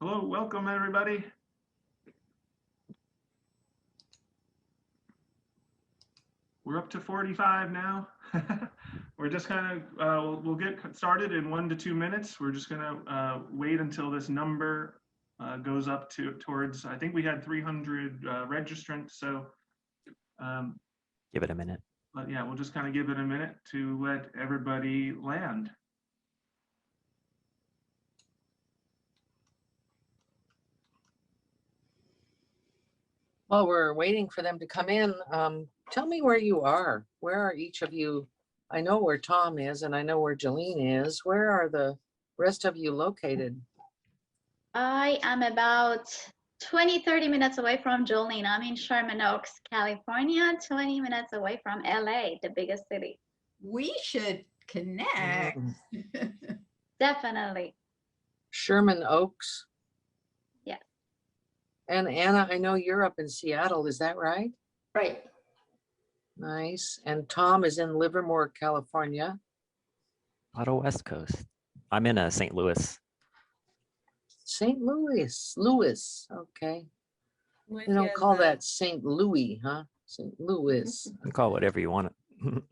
Hello, welcome everybody. We're up to 45 now. We're just kind of, we'll get started in 1 to 2 minutes. We're just gonna wait until this number goes up towards, I think we had 300 registrants, so. Give it a minute. But yeah, we'll just kind of give it a minute to let everybody land. While we're waiting for them to come in, tell me where you are. Where are each of you? I know where Tom is and I know where Jolene is. Where are the rest of you located? I am about 20-30 minutes away from Jolene. I'm in Sherman Oaks, California, 20 minutes away from LA, the biggest city. We should connect. Definitely. Sherman Oaks. Yes. And Anna, I know you're up in Seattle, is that right? Right. Nice. And Tom is in Livermore, California. Auto West Coast. I'm in St. Louis. St. Louis, okay. They don't call that St. Louis, huh? St. Louis. You can call whatever you want it.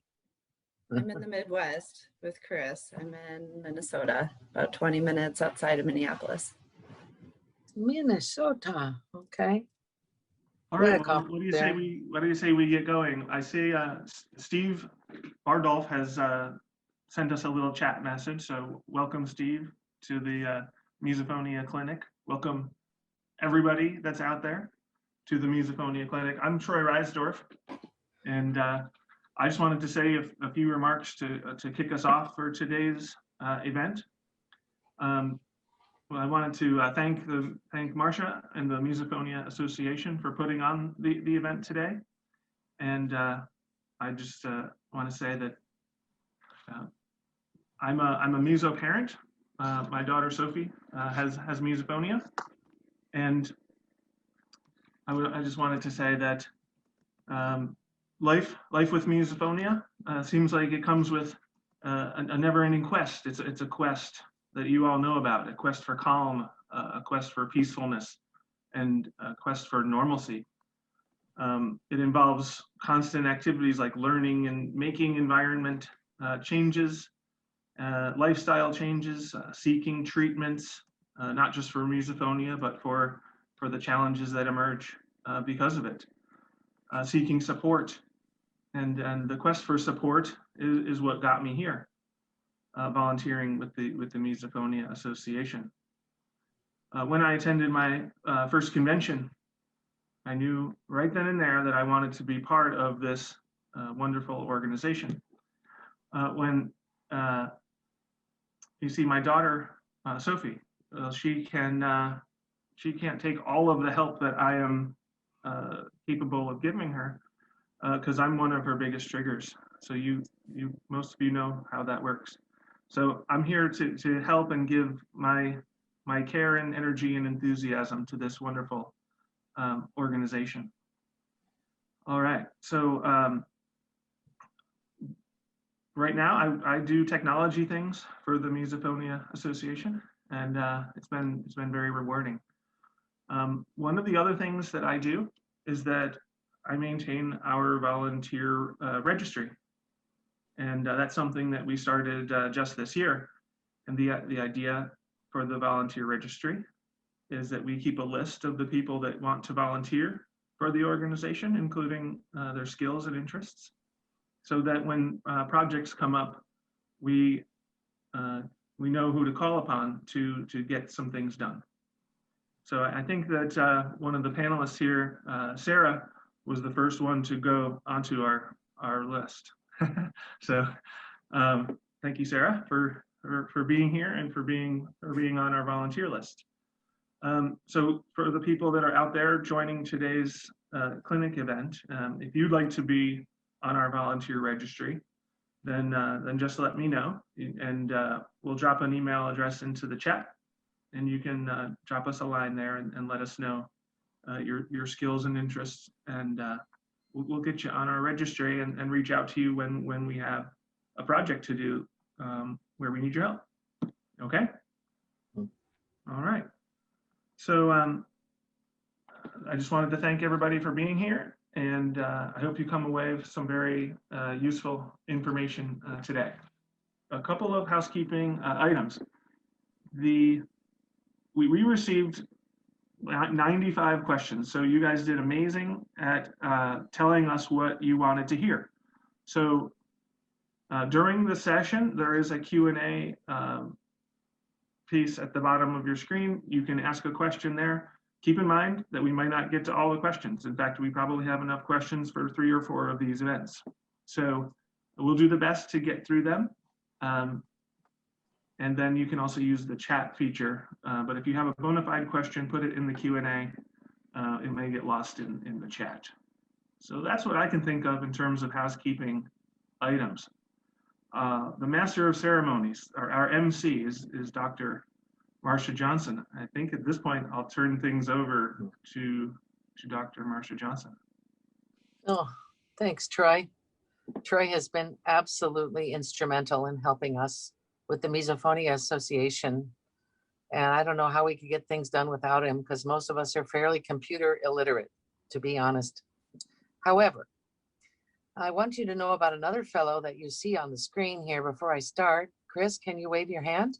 I'm in the Midwest with Chris. I'm in Minnesota, about 20 minutes outside of Minneapolis. Minnesota, okay. All right, well, what do you say we get going? I see Steve Bardolph has sent us a little chat message. So welcome, Steve, to the Misophonia Clinic. Welcome everybody that's out there to the Misophonia Clinic. I'm Troy Reisdorf, and I just wanted to say a few remarks to kick us off for today's event. Well, I wanted to thank Marcia and the Misophonia Association for putting on the event today, and I just want to say that I'm a meso parent. My daughter Sophie has misophonia, and I just wanted to say that life with misophonia seems like it comes with a never-ending quest. It's a quest that you all know about, a quest for calm, a quest for peacefulness, and a quest for normalcy. It involves constant activities like learning and making environment changes, lifestyle changes, seeking treatments, not just for misophonia, but for the challenges that emerge because of it. Seeking support, and the quest for support is what got me here. Volunteering with the Misophonia Association. When I attended my first convention, I knew right then and there that I wanted to be part of this wonderful organization. When you see my daughter Sophie, she can't take all of the help that I am capable of giving her because I'm one of her biggest triggers. So most of you know how that works. So I'm here to help and give my care and energy and enthusiasm to this wonderful organization. All right, so right now I do technology things for the Misophonia Association, and it's been very rewarding. One of the other things that I do is that I maintain our volunteer registry. And that's something that we started just this year. And the idea for the volunteer registry is that we keep a list of the people that want to volunteer for the organization, including their skills and interests, so that when projects come up, we know who to call upon to get some things done. So I think that one of the panelists here, Sarah, was the first one to go onto our list. So thank you, Sarah, for being here and for being on our volunteer list. So for the people that are out there joining today's clinic event, if you'd like to be on our volunteer registry, then just let me know, and we'll drop an email address into the chat, and you can drop us a line there and let us know your skills and interests, and we'll get you on our registry and reach out to you when we have a project to do where we need your help. Okay? All right. So I just wanted to thank everybody for being here, and I hope you come away with some very useful information today. A couple of housekeeping items. We received 95 questions, so you guys did amazing at telling us what you wanted to hear. So during the session, there is a Q&A piece at the bottom of your screen. You can ask a question there. Keep in mind that we might not get to all the questions. In fact, we probably have enough questions for 3 or 4 of these events. So we'll do the best to get through them. And then you can also use the chat feature. But if you have a bona fide question, put it in the Q&A. It may get lost in the chat. So that's what I can think of in terms of housekeeping items. The Master of Ceremonies, our MC, is Dr. Marcia Johnson. I think at this point, I'll turn things over to Dr. Marcia Johnson. Oh, thanks, Troy. Troy has been absolutely instrumental in helping us with the Misophonia Association. And I don't know how we could get things done without him, because most of us are fairly computer illiterate, to be honest. However, I want you to know about another fellow that you see on the screen here before I start. Chris, can you wave your hand?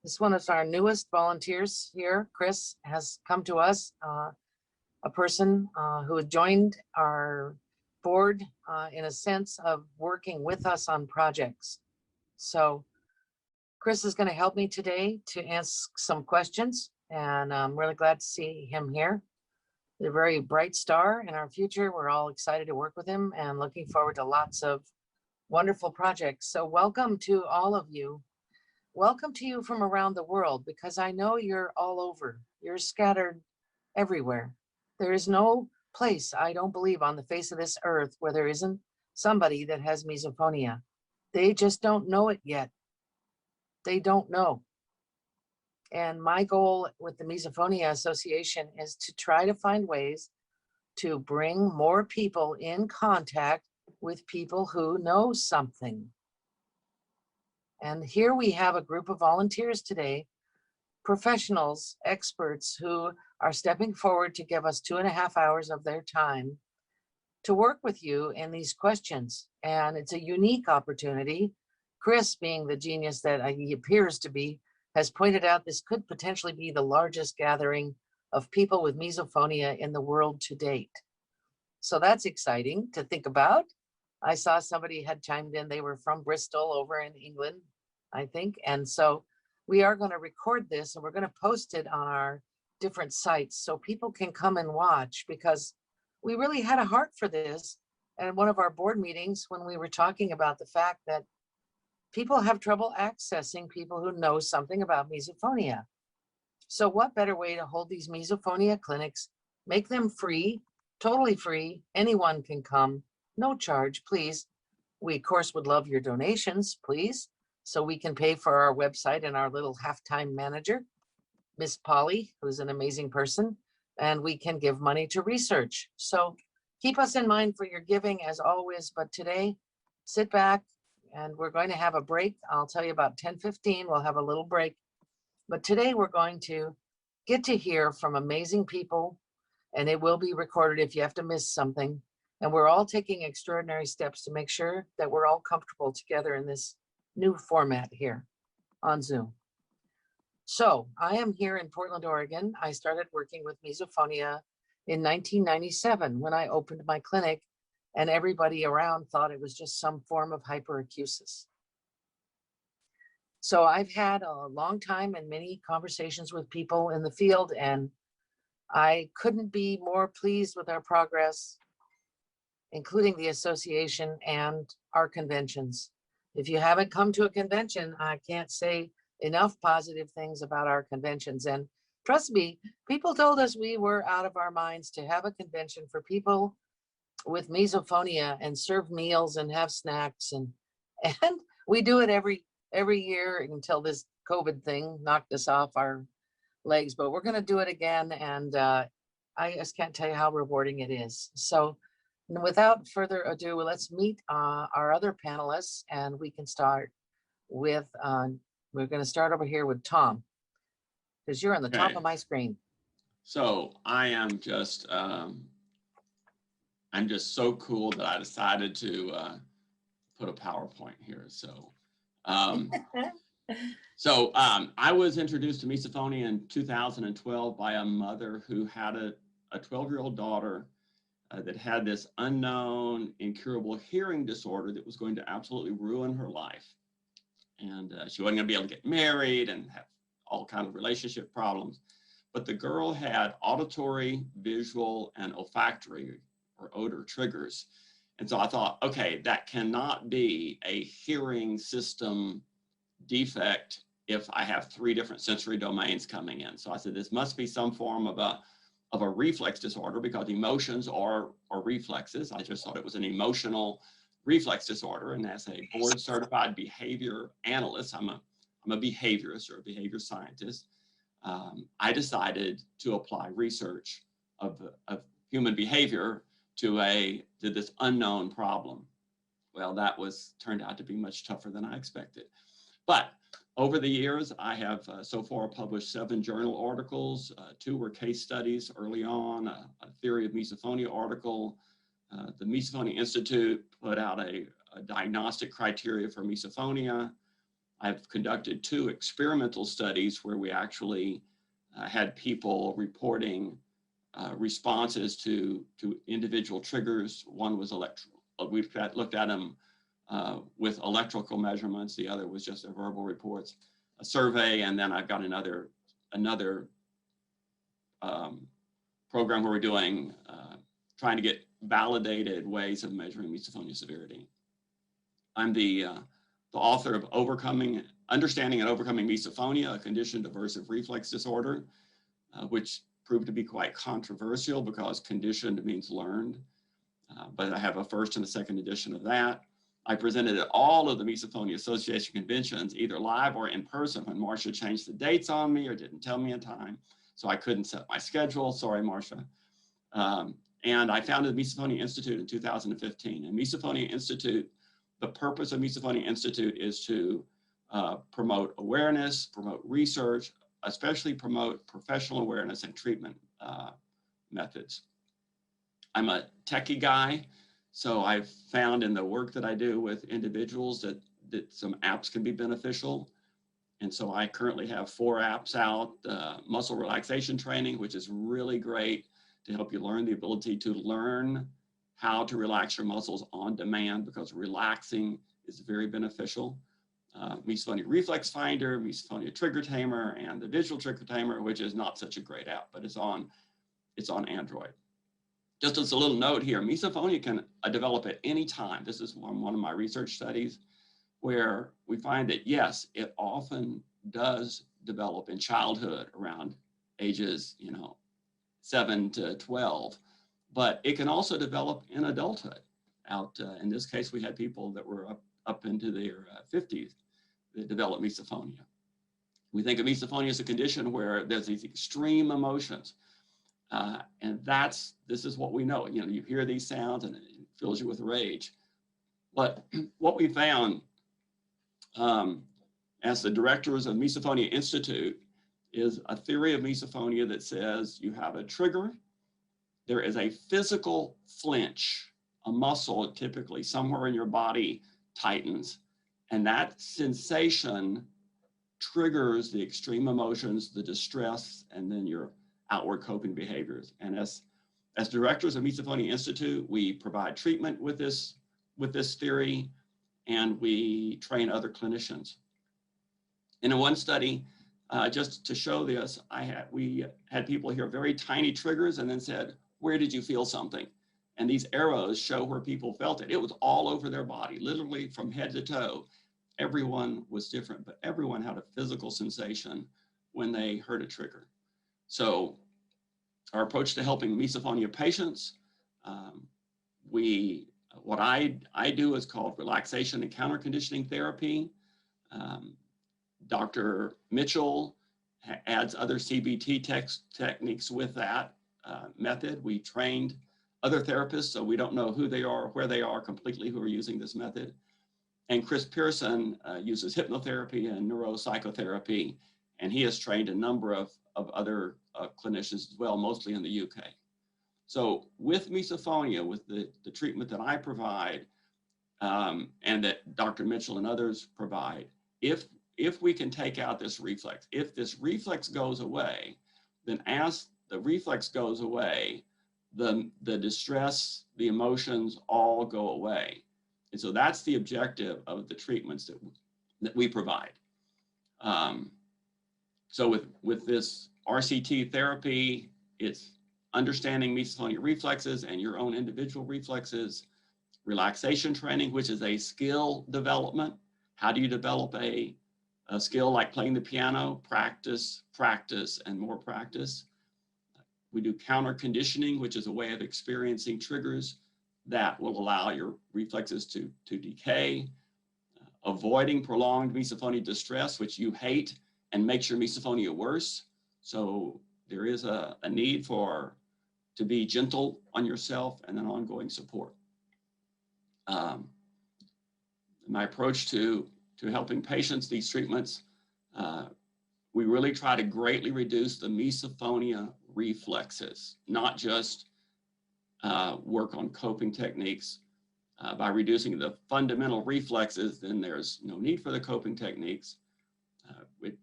This one is our newest volunteers here. Chris has come to us, a person who had joined our board in a sense of working with us on projects. So Chris is going to help me today to ask some questions, and I'm really glad to see him here. He's a very bright star in our future. We're all excited to work with him and looking forward to lots of wonderful projects. So welcome to all of you. Welcome to you from around the world, because I know you're all over. You're scattered everywhere. There is no place, I don't believe, on the face of this earth where there isn't somebody that has misophonia. They just don't know it yet. They don't know. And my goal with the Misophonia Association is to try to find ways to bring more people in contact with people who know something. And here we have a group of volunteers today, professionals, experts who are stepping forward to give us 2.5 hours of their time to work with you in these questions. And it's a unique opportunity. Chris, being the genius that he appears to be, has pointed out this could potentially be the largest gathering of people with misophonia in the world to date. So that's exciting to think about. I saw somebody had chimed in, they were from Bristol over in England, I think. And so we are going to record this and we're going to post it on our different sites so people can come and watch, because we really had a heart for this. And at one of our board meetings, when we were talking about the fact that people have trouble accessing people who know something about misophonia. So what better way to hold these misophonia clinics, make them free, totally free, anyone can come, no charge, please. We, of course, would love your donations, please, so we can pay for our website and our little half-time manager, Miss Polly, who's an amazing person, and we can give money to research. So keep us in mind for your giving as always, but today, sit back, and we're going to have a break. I'll tell you about 10:15, we'll have a little break. But today we're going to get to hear from amazing people, and it will be recorded if you have to miss something. And we're all taking extraordinary steps to make sure that we're all comfortable together in this new format here on Zoom. So I am here in Portland, Oregon. I started working with misophonia in 1997 when I opened my clinic, and everybody around thought it was just some form of hyperacusis. So I've had a long time and many conversations with people in the field, and I couldn't be more pleased with our progress, including the association and our conventions. If you haven't come to a convention, I can't say enough positive things about our conventions. And trust me, people told us we were out of our minds to have a convention for people with misophonia and serve meals and have snacks, and we do it every year until this COVID thing knocked us off our legs, but we're going to do it again, and I just can't tell you how rewarding it is. So without further ado, let's meet our other panelists, and we can start with we're going to start over here with Tom, because you're on the top of my screen. So I am just, I'm just so cool that I decided to put a PowerPoint here. So, I was introduced to misophonia in 2012 by a mother who had a 12-year-old daughter that had this unknown, incurable hearing disorder that was going to absolutely ruin her life. And she wasn't going to be able to get married and have all kinds of relationship problems. But the girl had auditory, visual, and olfactory or odor triggers. And so I thought, okay, that cannot be a hearing system defect if I have 3 different sensory domains coming in. So I said, this must be some form of a reflex disorder, because emotions are reflexes. I just thought it was an emotional reflex disorder. And as a board certified behavior analyst, I'm a behaviorist or a behavior scientist. I decided to apply research of human behavior to this unknown problem. Well, that turned out to be much tougher than I expected. But over the years, I have so far published 7 journal articles. 2 were case studies early on, a theory of misophonia article. The Misophonia Institute put out a diagnostic criteria for misophonia. I've conducted 2 experimental studies where we actually had people reporting responses to individual triggers. One was electrical. We looked at them with electrical measurements. The other was just their verbal reports, a survey, and then I've got another program where we're doing trying to get validated ways of measuring misophonia severity. I'm the author of Understanding and Overcoming Misophonia, a conditioned aversive reflex disorder, which proved to be quite controversial because conditioned means learned. But I have a first and a second edition of that. I presented at all of the Misophonia Association conventions, either live or in person, when Marcia changed the dates on me or didn't tell me in time. So I couldn't set my schedule. Sorry, Marcia. And I founded the Misophonia Institute in 2015. And Misophonia Institute, the purpose of Misophonia Institute is to promote awareness, promote research, especially promote professional awareness and treatment methods. I'm a techie guy, so I've found in the work that I do with individuals that some apps can be beneficial. And so I currently have 4 apps out, muscle relaxation training, which is really great to help you learn the ability to learn how to relax your muscles on demand, because relaxing is very beneficial. Misophonia Reflex Finder, Misophonia Trigger Tamer, and the Visual Trigger Tamer, which is not such a great app, but it's on Android. Just as a little note here, misophonia can develop at any time. This is one of my research studies where we find that, yes, it often does develop in childhood around ages, 7 to 12, but it can also develop in adulthood. In this case, we had people that were up into their 50s that developed misophonia. We think of misophonia as a condition where there's these extreme emotions. And this is what we know. You hear these sounds and it fills you with rage. But what we found as the directors of Misophonia Institute is a theory of misophonia that says you have a trigger, there is a physical flinch, a muscle typically somewhere in your body tightens, and that sensation triggers the extreme emotions, the distress, and then your outward coping behaviors. And as directors of Misophonia Institute, we provide treatment with this theory, and we train other clinicians. And in one study, just to show this, we had people hear very tiny triggers and then said, "Where did you feel something?" And these arrows show where people felt it. It was all over their body, literally from head to toe. Everyone was different, but everyone had a physical sensation when they heard a trigger. So our approach to helping misophonia patients, what I do is called relaxation and counter conditioning therapy. Dr. Mitchell adds other CBT techniques with that method. We trained other therapists, so we don't know who they are or where they are completely who are using this method. And Chris Pearson uses hypnotherapy and neuropsychotherapy, and he has trained a number of other clinicians as well, mostly in the UK. So with misophonia, with the treatment that I provide, and that Dr. Mitchell and others provide, if we can take out this reflex, if this reflex goes away, then as the reflex goes away, the distress, the emotions all go away. And so that's the objective of the treatments that we provide. So with this RCT therapy, it's understanding misophonia reflexes and your own individual reflexes, relaxation training, which is a skill development. How do you develop a skill like playing the piano? Practice, practice, and more practice. We do counter conditioning, which is a way of experiencing triggers that will allow your reflexes to decay. Avoiding prolonged misophonia distress, which you hate and makes your misophonia worse. So there is a need to be gentle on yourself and then ongoing support. My approach to helping patients, these treatments, we really try to greatly reduce the misophonia reflexes, not just work on coping techniques. By reducing the fundamental reflexes, then there's no need for the coping techniques.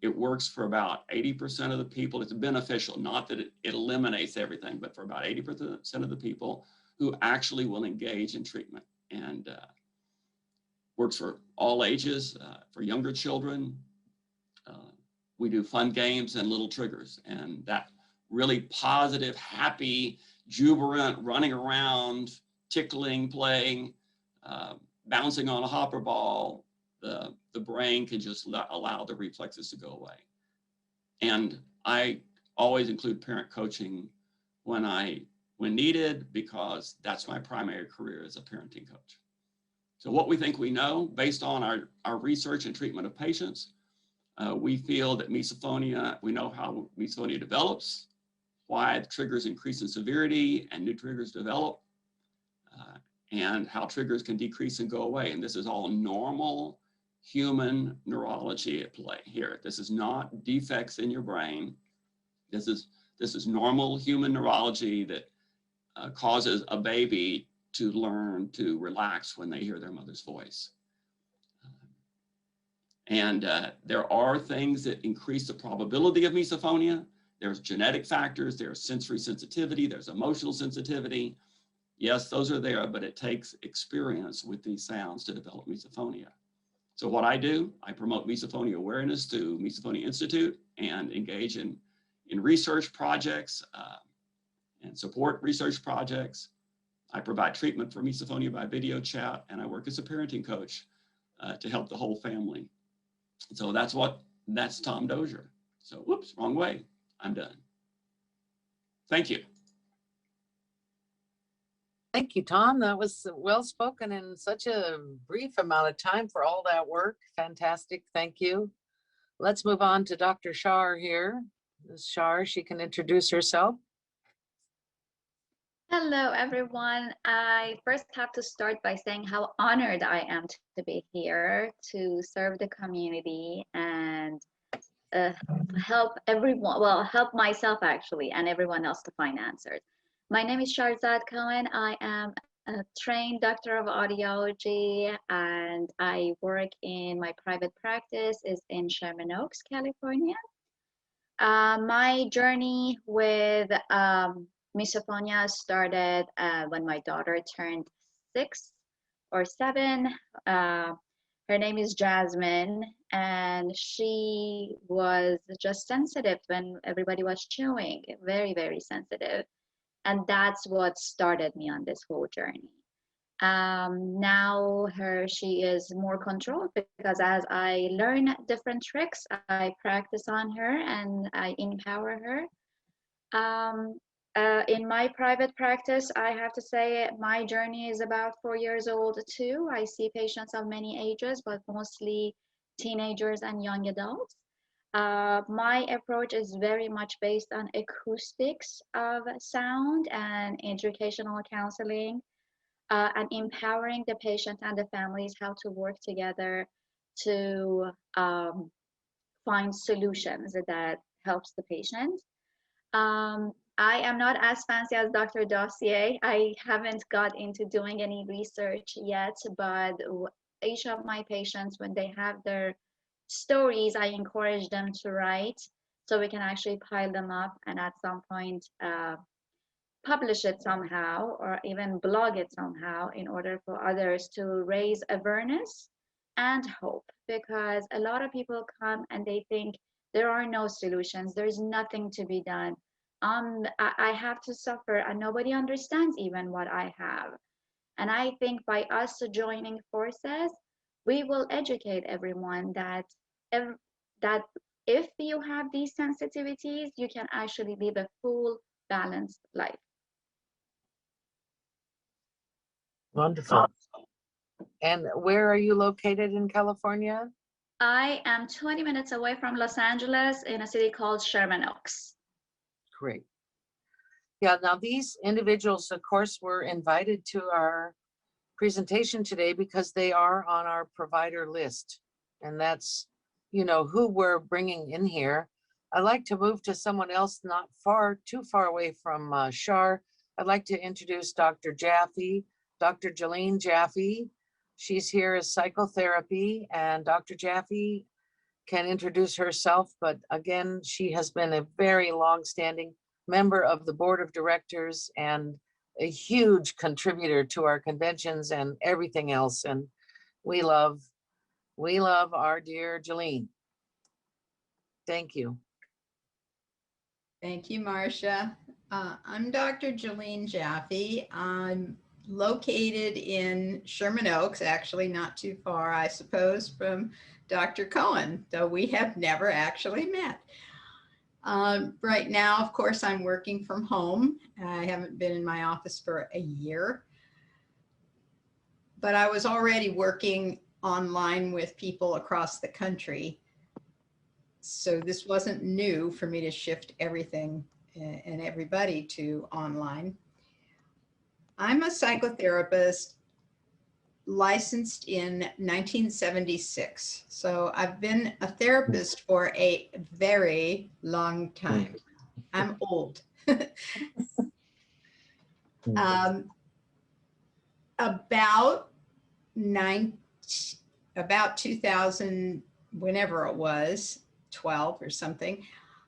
It works for about 80% of the people. It's beneficial, not that it eliminates everything, but for about 80% of the people who actually will engage in treatment. And works for all ages, for younger children. We do fun games and little triggers, and that really positive, happy, jubilant, running around, tickling, playing, bouncing on a hopper ball, the brain can just allow the reflexes to go away. And I always include parent coaching when needed, because that's my primary career as a parenting coach. So what we think we know based on our research and treatment of patients, we feel that misophonia, we know how misophonia develops, why the triggers increase in severity and new triggers develop, and how triggers can decrease and go away. And this is all normal human neurology at play here. This is not defects in your brain. This is normal human neurology that causes a baby to learn to relax when they hear their mother's voice. And there are things that increase the probability of misophonia. There's genetic factors, there's sensory sensitivity, there's emotional sensitivity. Yes, those are there, but it takes experience with these sounds to develop misophonia. So what I do, I promote misophonia awareness through Misophonia Institute and engage in research projects and support research projects. I provide treatment for misophonia by video chat, and I work as a parenting coach to help the whole family. So that's Tom Dozier. So whoops, wrong way, I'm done. Thank you. Thank you, Tom. That was well spoken in such a brief amount of time for all that work. Fantastic. Thank you. Let's move on to Dr. Shar here. Ms. Shar, she can introduce herself. Hello, everyone. I first have to start by saying how honored I am to be here to serve the community and help everyone, well, help myself actually, and everyone else to find answers. My name is Sharzad Cohen. I am a trained doctor of audiology, and I work in my private practice is in Sherman Oaks, California. My journey with misophonia started when my daughter turned 6 or 7. Her name is Jasmine, and she was just sensitive when everybody was chewing, very, very sensitive. And that's what started me on this whole journey. Now she is more controlled because as I learn different tricks, I practice on her and I empower her. In my private practice, I have to say my journey is about 4 years old too. I see patients of many ages, but mostly teenagers and young adults. My approach is very much based on acoustics of sound and educational counseling, and empowering the patient and the families how to work together to find solutions that helps the patient. I am not as fancy as Dr. Dossier. I haven't got into doing any research yet, but each of my patients, when they have their stories, I encourage them to write so we can actually pile them up and at some point publish it somehow or even blog it somehow in order for others to raise awareness and hope, because a lot of people come and they think there are no solutions, there's nothing to be done. I have to suffer and nobody understands even what I have. And I think by us joining forces, we will educate everyone that that if you have these sensitivities, you can actually live a full, balanced life. Wonderful. And where are you located in California? I am 20 minutes away from Los Angeles in a city called Sherman Oaks. Great. Yeah, now these individuals, of course, were invited to our presentation today because they are on our provider list. And that's, you know, who we're bringing in here. I'd like to move to someone else not too far away from Shar. I'd like to introduce Dr. Jaffe, Dr. Jolene Jaffe. She's here as psychotherapy, and Dr. Jaffe can introduce herself, but again, she has been a very long-standing member of the board of directors and a huge contributor to our conventions and everything else. And we love our dear Jolene. Thank you. Thank you, Marcia. I'm Dr. Jolene Jaffe. I'm located in Sherman Oaks, actually not too far, I suppose, from Dr. Cohen, though we have never actually met. Right now, of course, I'm working from home. I haven't been in my office for a year, but I was already working online with people across the country. So this wasn't new for me to shift everything and everybody to online. I'm a psychotherapist licensed in 1976. So I've been a therapist for a very long time. I'm old. About 2000, whenever it was, 12 or something,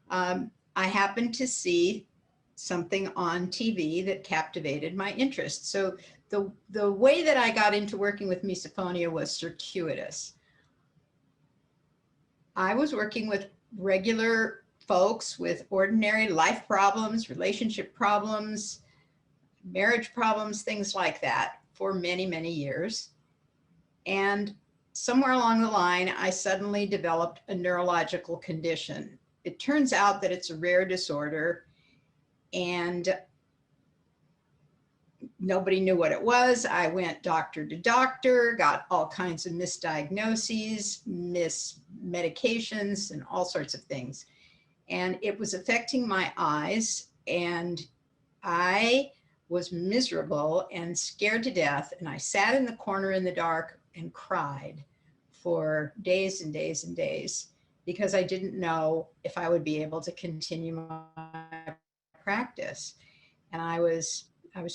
I happened to see something on TV that captivated my interest. So the way that I got into working with misophonia was circuitous. I was working with regular folks with ordinary life problems, relationship problems, marriage problems, things like that for many, many years. And somewhere along the line, I suddenly developed a neurological condition. It turns out that it's a rare disorder and nobody knew what it was. I went doctor to doctor, got all kinds of misdiagnoses, mismedications, and all sorts of things. And it was affecting my eyes, and I was miserable and scared to death. And I sat in the corner in the dark and cried for days and days and days because I didn't know if I would be able to continue my practice. And I was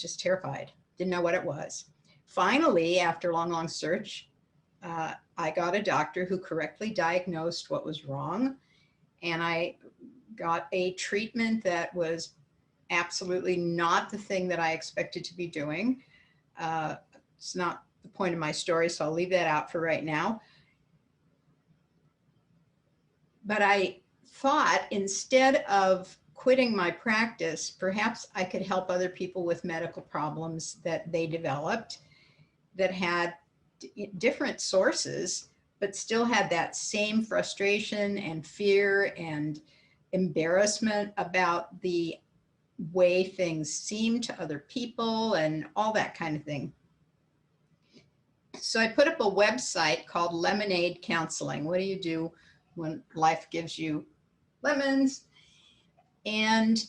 just terrified, didn't know what it was. Finally, after a long, long search, I got a doctor who correctly diagnosed what was wrong. And I got a treatment that was absolutely not the thing that I expected to be doing. It's not the point of my story, so I'll leave that out for right now. But I thought instead of quitting my practice, perhaps I could help other people with medical problems that they developed that had different sources, but still had that same frustration and fear and embarrassment about the way things seem to other people and all that kind of thing. So I put up a website called Lemonade Counseling. What do you do when life gives you lemons? And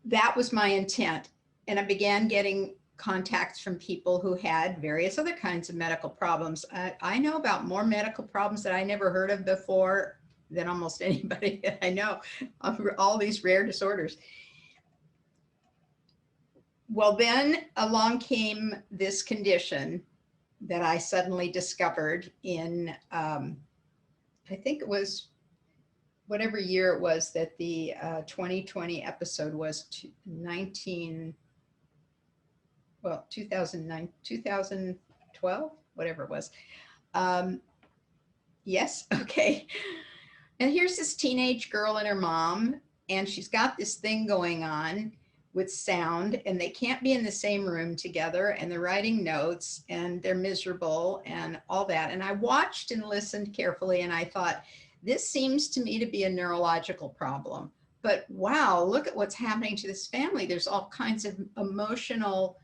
that was my intent. And I began getting contacts from people who had various other kinds of medical problems. I know about more medical problems that I never heard of before than almost anybody that I know, all these rare disorders. Well, then along came this condition that I suddenly discovered in, I think it was whatever year it was that the 2020 episode was 2009, 2012, whatever it was. Yes, okay. And here's this teenage girl and her mom, and she's got this thing going on with sound, and they can't be in the same room together, and they're writing notes, and they're miserable and all that. And I watched and listened carefully, and I thought, this seems to me to be a neurological problem. But wow, look at what's happening to this family. There's all kinds of emotional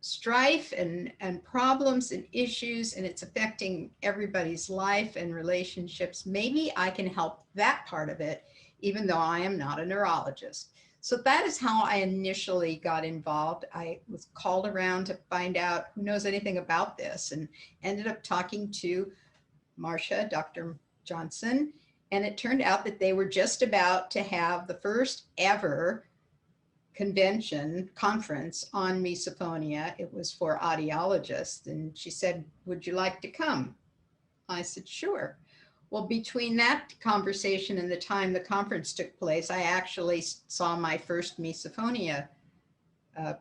strife and problems and issues, and it's affecting everybody's life and relationships. Maybe I can help that part of it, even though I am not a neurologist. So that is how I initially got involved. I was called around to find out who knows anything about this, and ended up talking to Marcia, Dr. Johnson, and it turned out that they were just about to have the first ever conference on misophonia. It was for audiologists, and she said, would you like to come? I said, sure. Well, between that conversation and the time the conference took place, I actually saw my first misophonia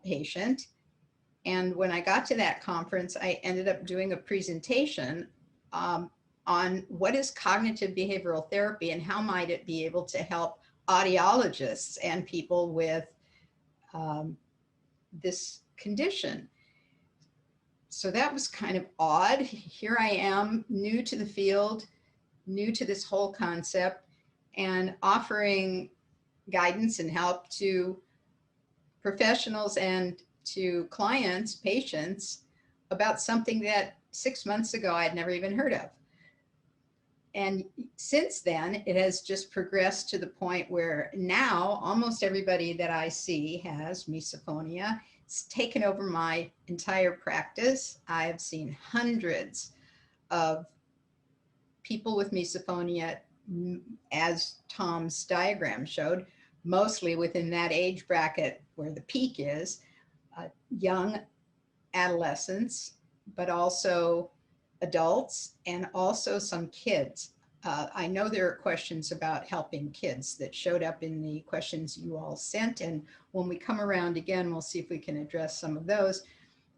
patient. And when I got to that conference, I ended up doing a presentation on what is cognitive behavioral therapy and how might it be able to help audiologists and people with this condition. So that was kind of odd. Here I am, new to the field, new to this whole concept, and offering guidance and help to professionals and to clients, patients, about something that 6 months ago I had never even heard of. And since then, it has just progressed to the point where now almost everybody that I see has misophonia. It's taken over my entire practice. I have seen hundreds of people with misophonia, as Tom's diagram showed, mostly within that age bracket where the peak is, young adolescents, but also adults, and also some kids. I know there are questions about helping kids that showed up in the questions you all sent, and when we come around again, we'll see if we can address some of those.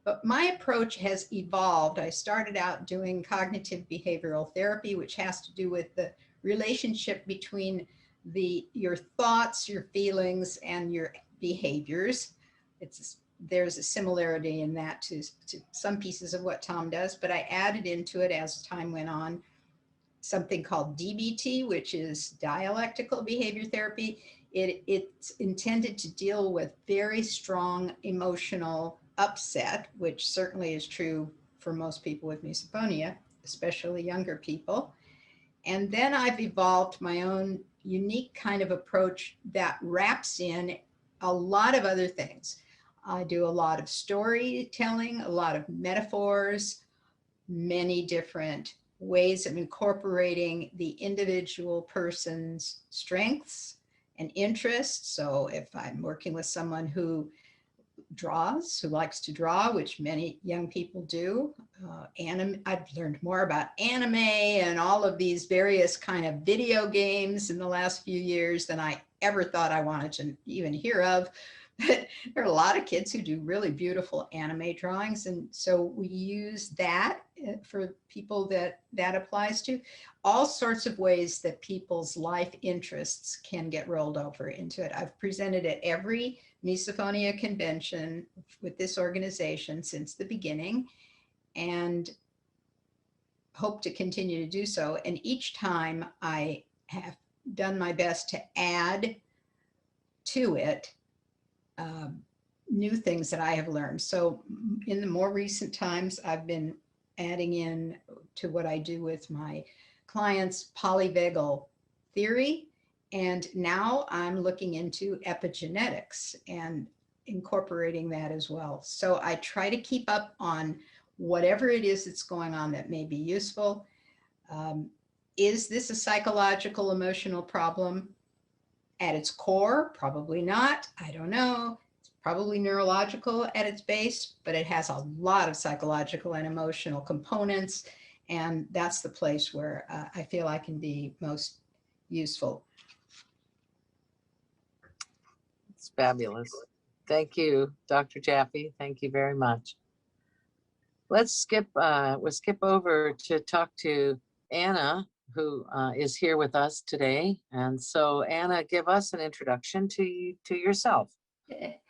But my approach has evolved. I started out doing cognitive behavioral therapy, which has to do with the relationship between your thoughts, your feelings, and your behaviors. There's a similarity in that to some pieces of what Tom does, but I added into it as time went on something called DBT, which is dialectical behavior therapy. It's intended to deal with very strong emotional upset, which certainly is true for most people with misophonia, especially younger people. And then I've evolved my own unique kind of approach that wraps in a lot of other things. I do a lot of storytelling, a lot of metaphors, many different ways of incorporating the individual person's strengths and interests. So if I'm working with someone who draws, who likes to draw, which many young people do, I've learned more about anime and all of these various kind of video games in the last few years than I ever thought I wanted to even hear of. But there are a lot of kids who do really beautiful anime drawings. And so we use that for people that applies to. All sorts of ways that people's life interests can get rolled over into it. I've presented at every Misophonia convention with this organization since the beginning, and hope to continue to do so. And each time I have done my best to add to it new things that I have learned. So in the more recent times, I've been adding in to what I do with my clients, polyvagal theory. And now I'm looking into epigenetics. And incorporating that as well. So I try to keep up on whatever it is that's going on that may be useful. Is this a psychological, emotional problem? At its core, probably not. I don't know. It's probably neurological at its base, but it has a lot of psychological and emotional components. And that's the place where I feel I can be most useful. It's fabulous. Thank you, Dr. Jaffe. Thank you very much. We'll skip over to talk to Anna, who is here with us today. And so Anna, give us an introduction to yourself. Okay.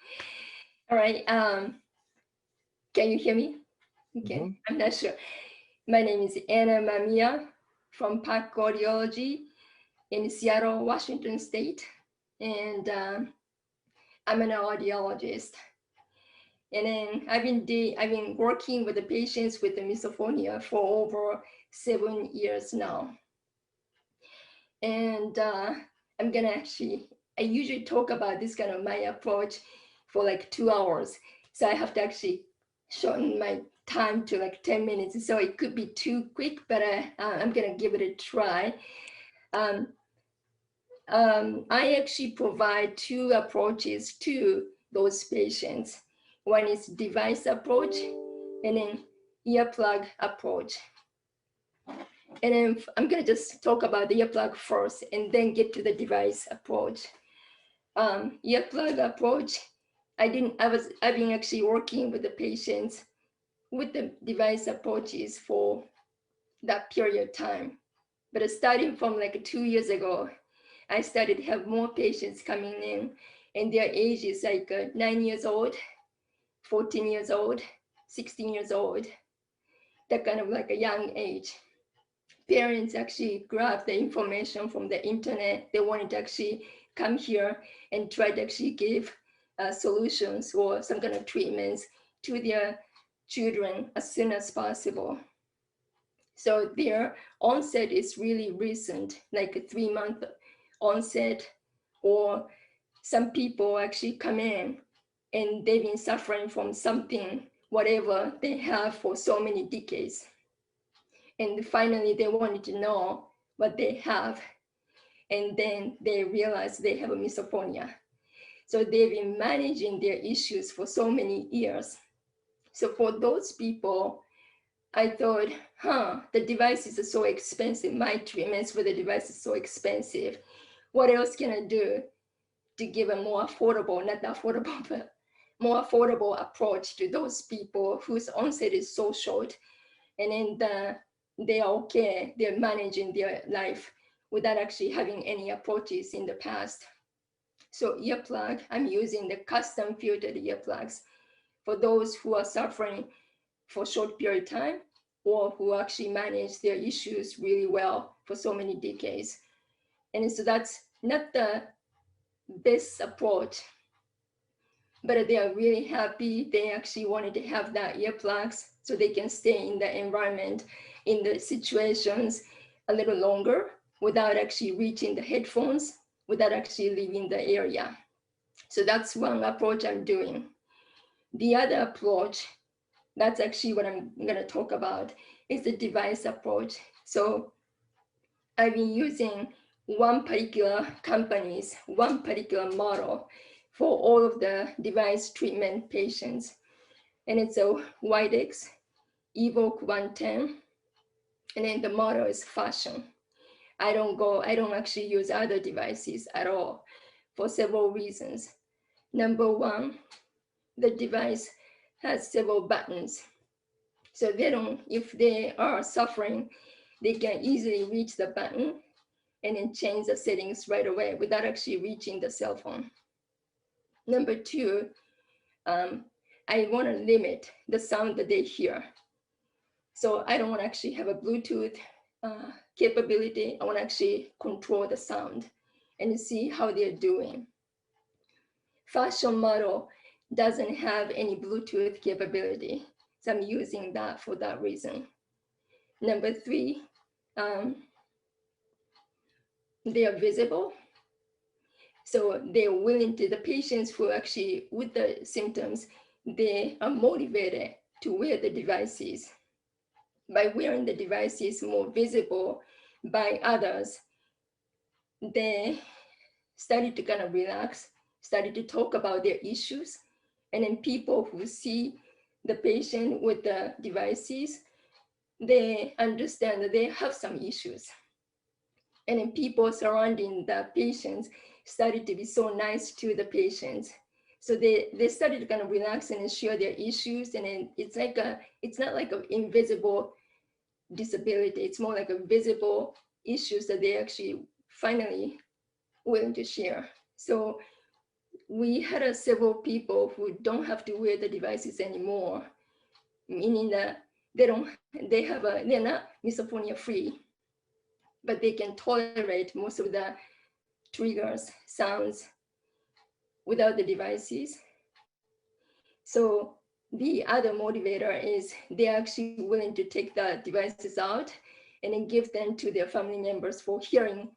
All right. Can you hear me? Okay. Mhm. I'm not sure. My name is Anna Mamiya from Park Audiology in Seattle, Washington State. And I'm an audiologist. And then I've been working with the patients with the misophonia for over 7 years now. And I'm gonna I usually talk about this kind of my approach for like 2 hours. So I have to actually shorten my time to like 10 minutes. So it could be too quick, but I'm gonna give it a try. I actually provide 2 approaches to those patients. One is device approach and then earplug approach. And then I'm gonna just talk about the earplug first and then get to the device approach. Earplug approach, I've been actually working with the patients with the device approaches for that period of time. But starting from like 2 years ago, I started to have more patients coming in and their age is like 9 years old, 14 years old, 16 years old, that kind of like a young age. Parents actually grabbed the information from the internet. They wanted to actually come here and try to actually give solutions or some kind of treatments to their children as soon as possible. So their onset is really recent, like a 3-month onset, or some people actually come in and they've been suffering from something, whatever they have for so many decades. And finally, they wanted to know what they have. And then they realized they have a misophonia. So they've been managing their issues for so many years. So for those people, I thought, the devices are so expensive. My treatments with the device is so expensive. What else can I do to give a more affordable, not affordable, but more affordable approach to those people whose onset is so short, and then they are okay, they're managing their life without actually having any approaches in the past. So earplug, I'm using the custom filtered earplugs for those who are suffering for a short period of time or who actually manage their issues really well for so many decades. And so that's not the best approach, but they are really happy. They actually wanted to have that earplugs so they can stay in the environment, in the situations a little longer without actually reaching the headphones, without actually leaving the area. So that's one approach I'm doing. The other approach, that's actually what I'm gonna talk about, is the device approach. So I've been using one particular company's, one particular model for all of the device treatment patients. And it's a Widex Evoke 110. And then the model is Fashion. I don't actually use other devices at all for several reasons. Number one, the device has several buttons. So if they are suffering, they can easily reach the button and then change the settings right away without actually reaching the cell phone. Number two, I want to limit the sound that they hear. So I don't want to actually have a Bluetooth capability. I want to actually control the sound and see how they're doing. Fashion model doesn't have any Bluetooth capability. So I'm using that for that reason. Number three, they are visible. So they're willing to, the patients who actually with the symptoms, they are motivated to wear the devices. By wearing the devices more visible by others, they started to kind of relax, started to talk about their issues. And then people who see the patient with the devices, they understand that they have some issues. And then people surrounding the patients started to be so nice to the patients. So they started to kind of relax and share their issues. And then it's like it's not like an invisible disability. It's more like a visible issues that they actually finally willing to share. So we had several people who don't have to wear the devices anymore, meaning that they're not misophonia free, but they can tolerate most of the triggers, sounds without the devices. So the other motivator is they're actually willing to take the devices out and then give them to their family members for hearing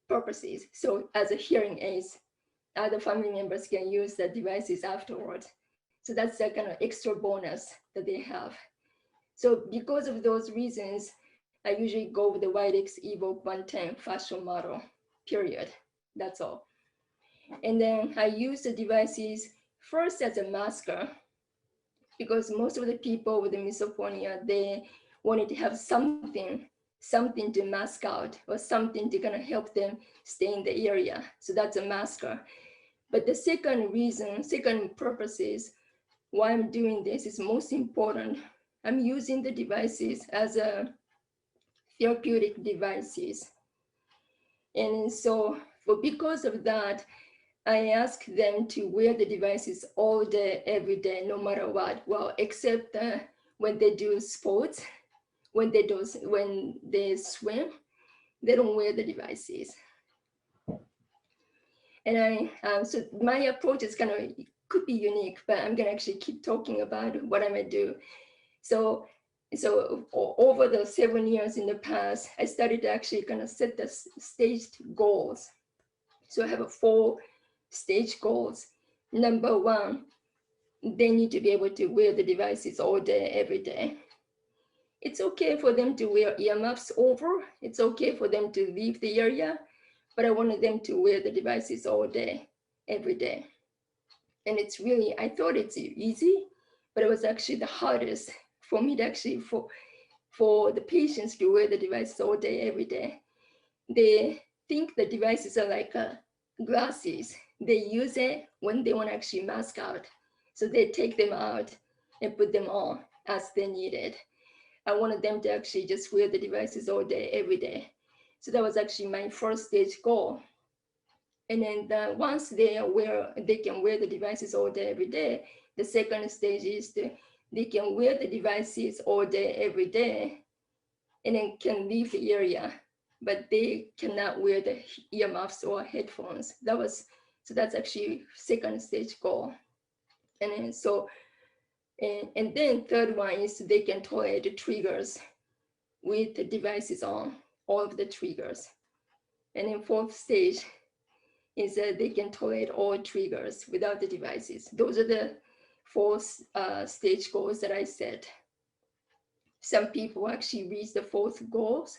purposes. So as a hearing aids, other family members can use the devices afterwards. So that's the kind of extra bonus that they have. So because of those reasons, I usually go with the Widex Evoke 110 fascial model, period. That's all. And then I use the devices first as a masker, because most of the people with the misophonia, they wanted to have something to mask out or something to kind of help them stay in the area. So that's a masker. But the second purpose is why I'm doing this is most important. I'm using the devices as a therapeutic devices. And so because of that, I ask them to wear the devices all day, every day, no matter what. Well, except when they do sports, when they swim, they don't wear the devices. And so my approach is could be unique, but I'm gonna actually keep talking about what I'm gonna do. So over the 7 years in the past, I started to actually kind of set the staged goals. So I have 4 stage goals. Number 1, they need to be able to wear the devices all day, every day. It's okay for them to wear earmuffs over. It's okay for them to leave the area, but I wanted them to wear the devices all day, every day. And it's really, I thought it's easy, but it was actually the hardest for me to actually, for the patients to wear the devices all day, every day. They think the devices are like glasses. They use it when they want to actually mask out. So they take them out and put them on as they need it. I wanted them to actually just wear the devices all day, every day. So that was actually my first stage goal. And then once they can wear the devices all day, every day, the second stage is they can wear the devices all day, every day, and then can leave the area, but they cannot wear the earmuffs or headphones. So that's actually second stage goal. And then and then third one is they can tolerate the triggers with the devices on, all of the triggers. And then fourth stage is that they can tolerate all triggers without the devices. Those are the 4 stage goals that I set. Some people actually reach the 4th goals.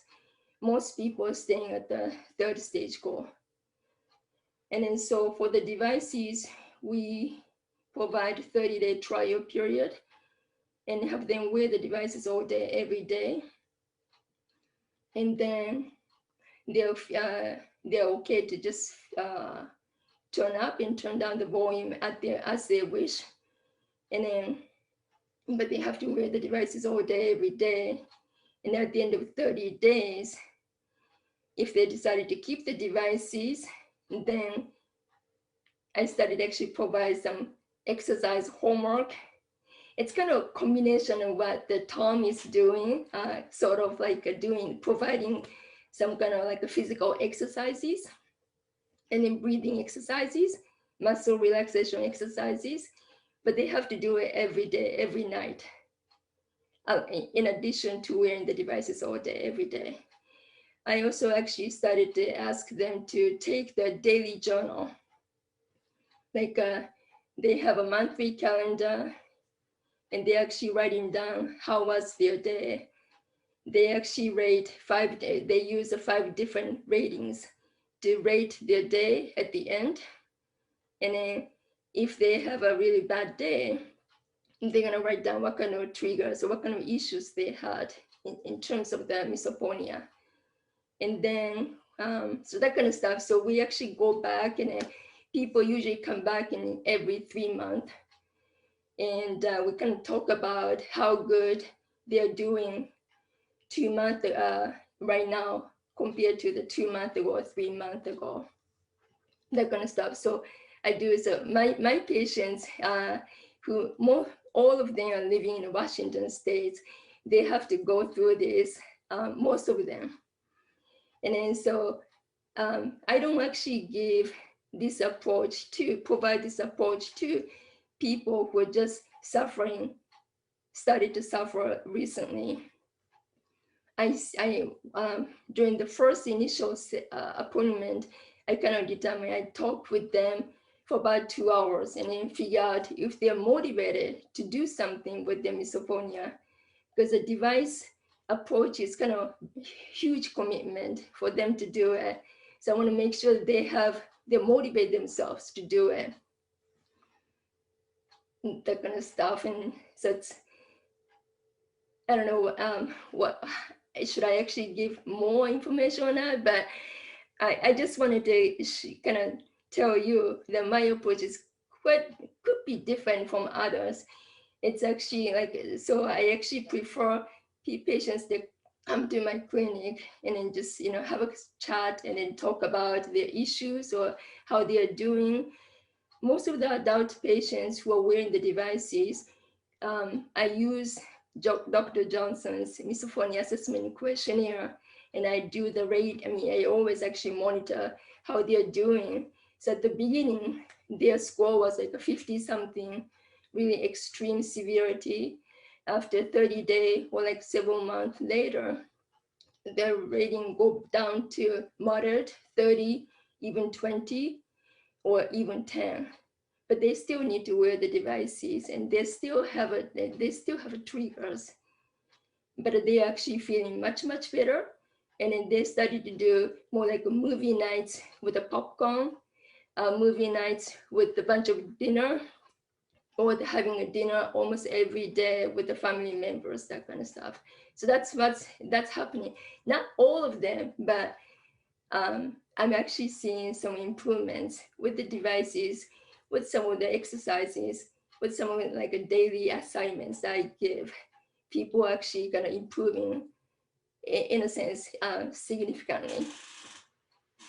Most people are staying at the 3rd stage goal. And then so for the devices, we provide 30-day trial period and have them wear the devices all day, every day. And then they're okay to just turn up and turn down the volume as they wish. And then, but they have to wear the devices all day, every day. And at the end of 30 days, if they decided to keep the devices, then I started actually provide some exercise homework. It's kind of a combination of what the Tom is doing, sort of like providing some kind of like a physical exercises and then breathing exercises, muscle relaxation exercises, but they have to do it every day, every night, in addition to wearing the devices all day, every day. I also actually started to ask them to take their daily journal. like they have a monthly calendar, and they actually writing down how was their day. They actually rate they use the 5 different ratings to rate their day at the end. And then if they have a really bad day, they're gonna write down what kind of triggers or what kind of issues they had in terms of the misophonia. And then, so that kind of stuff. So we actually go back, and people usually come back in every 3 months. And we can talk about how good they're doing 2 months right now compared to the 2 months ago or 3 months ago, that kind of stuff. So I do, so my patients all of them are living in Washington State, they have to go through this, most of them. And then so I don't actually give this approach provide this approach to people who are just started to suffer recently. During the first initial appointment, I kind of determined, I talked with them for about 2 hours and then figure out if they're motivated to do something with their misophonia, because the device approach is kind of huge commitment for them to do it. So I want to make sure they motivate themselves to do it, that kind of stuff. And so it's, I don't know what should I actually give more information on that, but I just wanted to kind of tell you that my approach is could be different from others. It's actually like, so I actually prefer patients that come to my clinic and then just, have a chat and then talk about their issues or how they are doing. Most of the adult patients who are wearing the devices, I use Dr. Johnson's Misophonia Assessment Questionnaire, and I do the rate. I always actually monitor how they're doing. So at the beginning, their score was like a 50 something, really extreme severity. After 30 days or like several months later, their rating go down to moderate, 30, even 20, or even 10. But they still need to wear the devices, and they still have triggers, but they're actually feeling much, much better. And then they started to do more like a movie nights with a popcorn, movie nights with a bunch of dinner, or having a dinner almost every day with the family members, that kind of stuff. So that's happening. Not all of them, but I'm actually seeing some improvements with the devices, with some of the exercises, with some of it, like a daily assignments that I give. People are actually kind of improving, in a sense, significantly.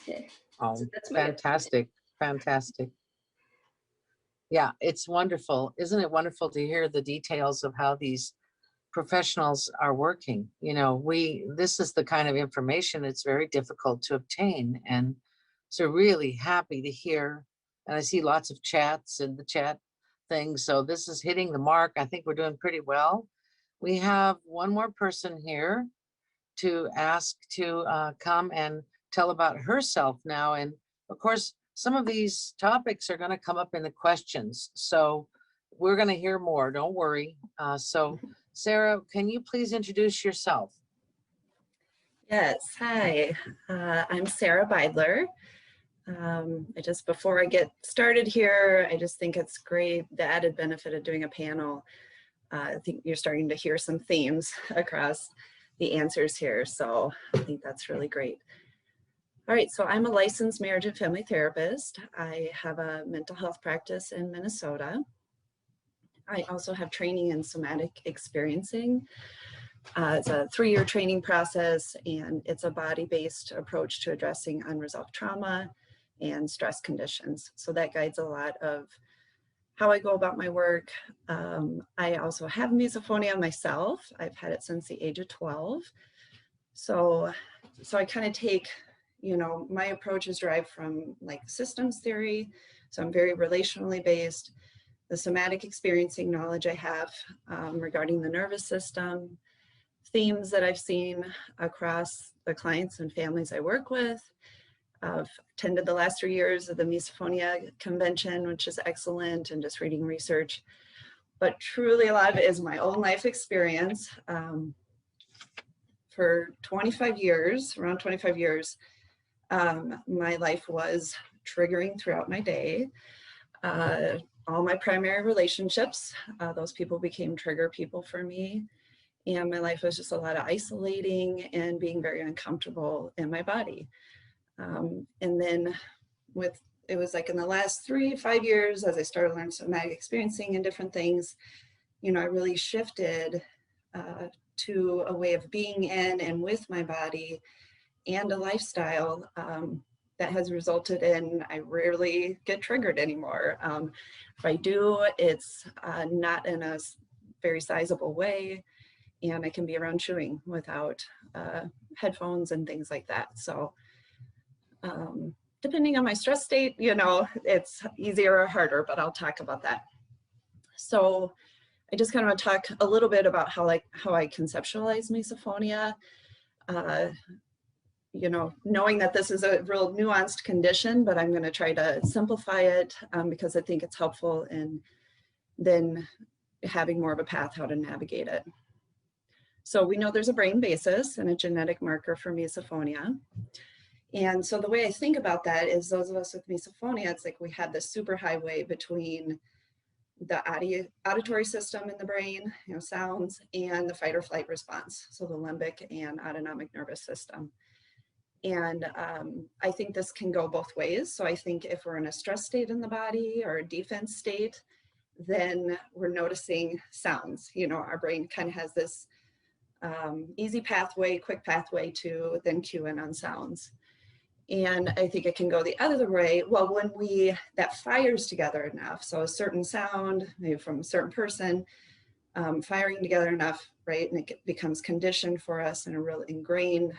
Okay. Oh, So that's my fantastic, fantastic. Yeah, it's wonderful. Isn't it wonderful to hear the details of how these professionals are working? This is the kind of information that's very difficult to obtain. And so really happy to hear, and I see lots of chats in the chat thing. So this is hitting the mark. I think we're doing pretty well. We have one more person here to ask to come and tell about herself now. And of course, some of these topics are going to come up in the questions. So we're going to hear more. Don't worry. So Sarah, can you please introduce yourself? Yes, hi, I'm Sarah Beidler. Before I get started here, I just think it's great, the added benefit of doing a panel. I think you're starting to hear some themes across the answers here, so I think that's really great. All right, so I'm a licensed marriage and family therapist. I have a mental health practice in Minnesota. I also have training in somatic experiencing. It's a 3-year training process, and it's a body-based approach to addressing unresolved trauma and stress conditions. So that guides a lot of how I go about my work. I also have misophonia myself. I've had it since the age of 12. So I kind of take, my approach is derived from like systems theory. So I'm very relationally based. The somatic experiencing knowledge I have regarding the nervous system, themes that I've seen across the clients and families I work with, I've attended the last 3 years of the Misophonia Convention, which is excellent, and just reading research. But truly a lot of it is my own life experience. For 25 years, around 25 years, my life was triggering throughout my day. All my primary relationships, those people became trigger people for me. And my life was just a lot of isolating and being very uncomfortable in my body. And then it was like in the last 3 to 5 years, as I started learning somatic experiencing and different things, you know, I really shifted to a way of being in and with my body and a lifestyle that has resulted in I rarely get triggered anymore. If I do, it's not in a very sizable way, and I can be around chewing without headphones and things like that. So depending on my stress state, you know, it's easier or harder, but I'll talk about that. So I just kind of want to talk a little bit about how I conceptualize misophonia. You know, knowing that this is a real nuanced condition, but I'm going to try to simplify it because I think it's helpful in then having more of a path how to navigate it. So we know there's a brain basis and a genetic marker for misophonia. And so the way I think about that is those of us with misophonia, it's like we have this superhighway between the auditory system in the brain, you know, sounds, and the fight or flight response. So the limbic and autonomic nervous system. And I think this can go both ways. So I think if we're in a stress state in the body or a defense state, then we're noticing sounds. You know, our brain kind of has this easy pathway, quick pathway to then cue in on sounds. And I think it can go the other way. Well, when that fires together enough, so a certain sound, maybe from a certain person, firing together enough, right, and it becomes conditioned for us in a real ingrained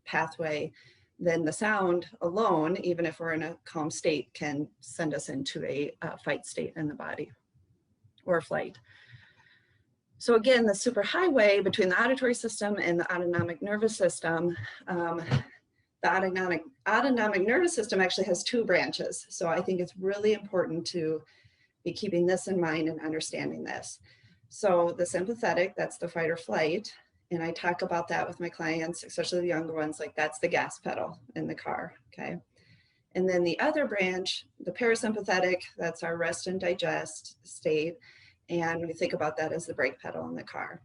pathway, then the sound alone, even if we're in a calm state, can send us into a fight state in the body or flight. So again, the superhighway between the auditory system and the autonomic nervous system, the autonomic nervous system actually has 2 branches. So I think it's really important to be keeping this in mind and understanding this. So the sympathetic, that's the fight or flight. And I talk about that with my clients, especially the younger ones, like that's the gas pedal in the car, okay? And then the other branch, the parasympathetic, that's our rest and digest state. And we think about that as the brake pedal in the car.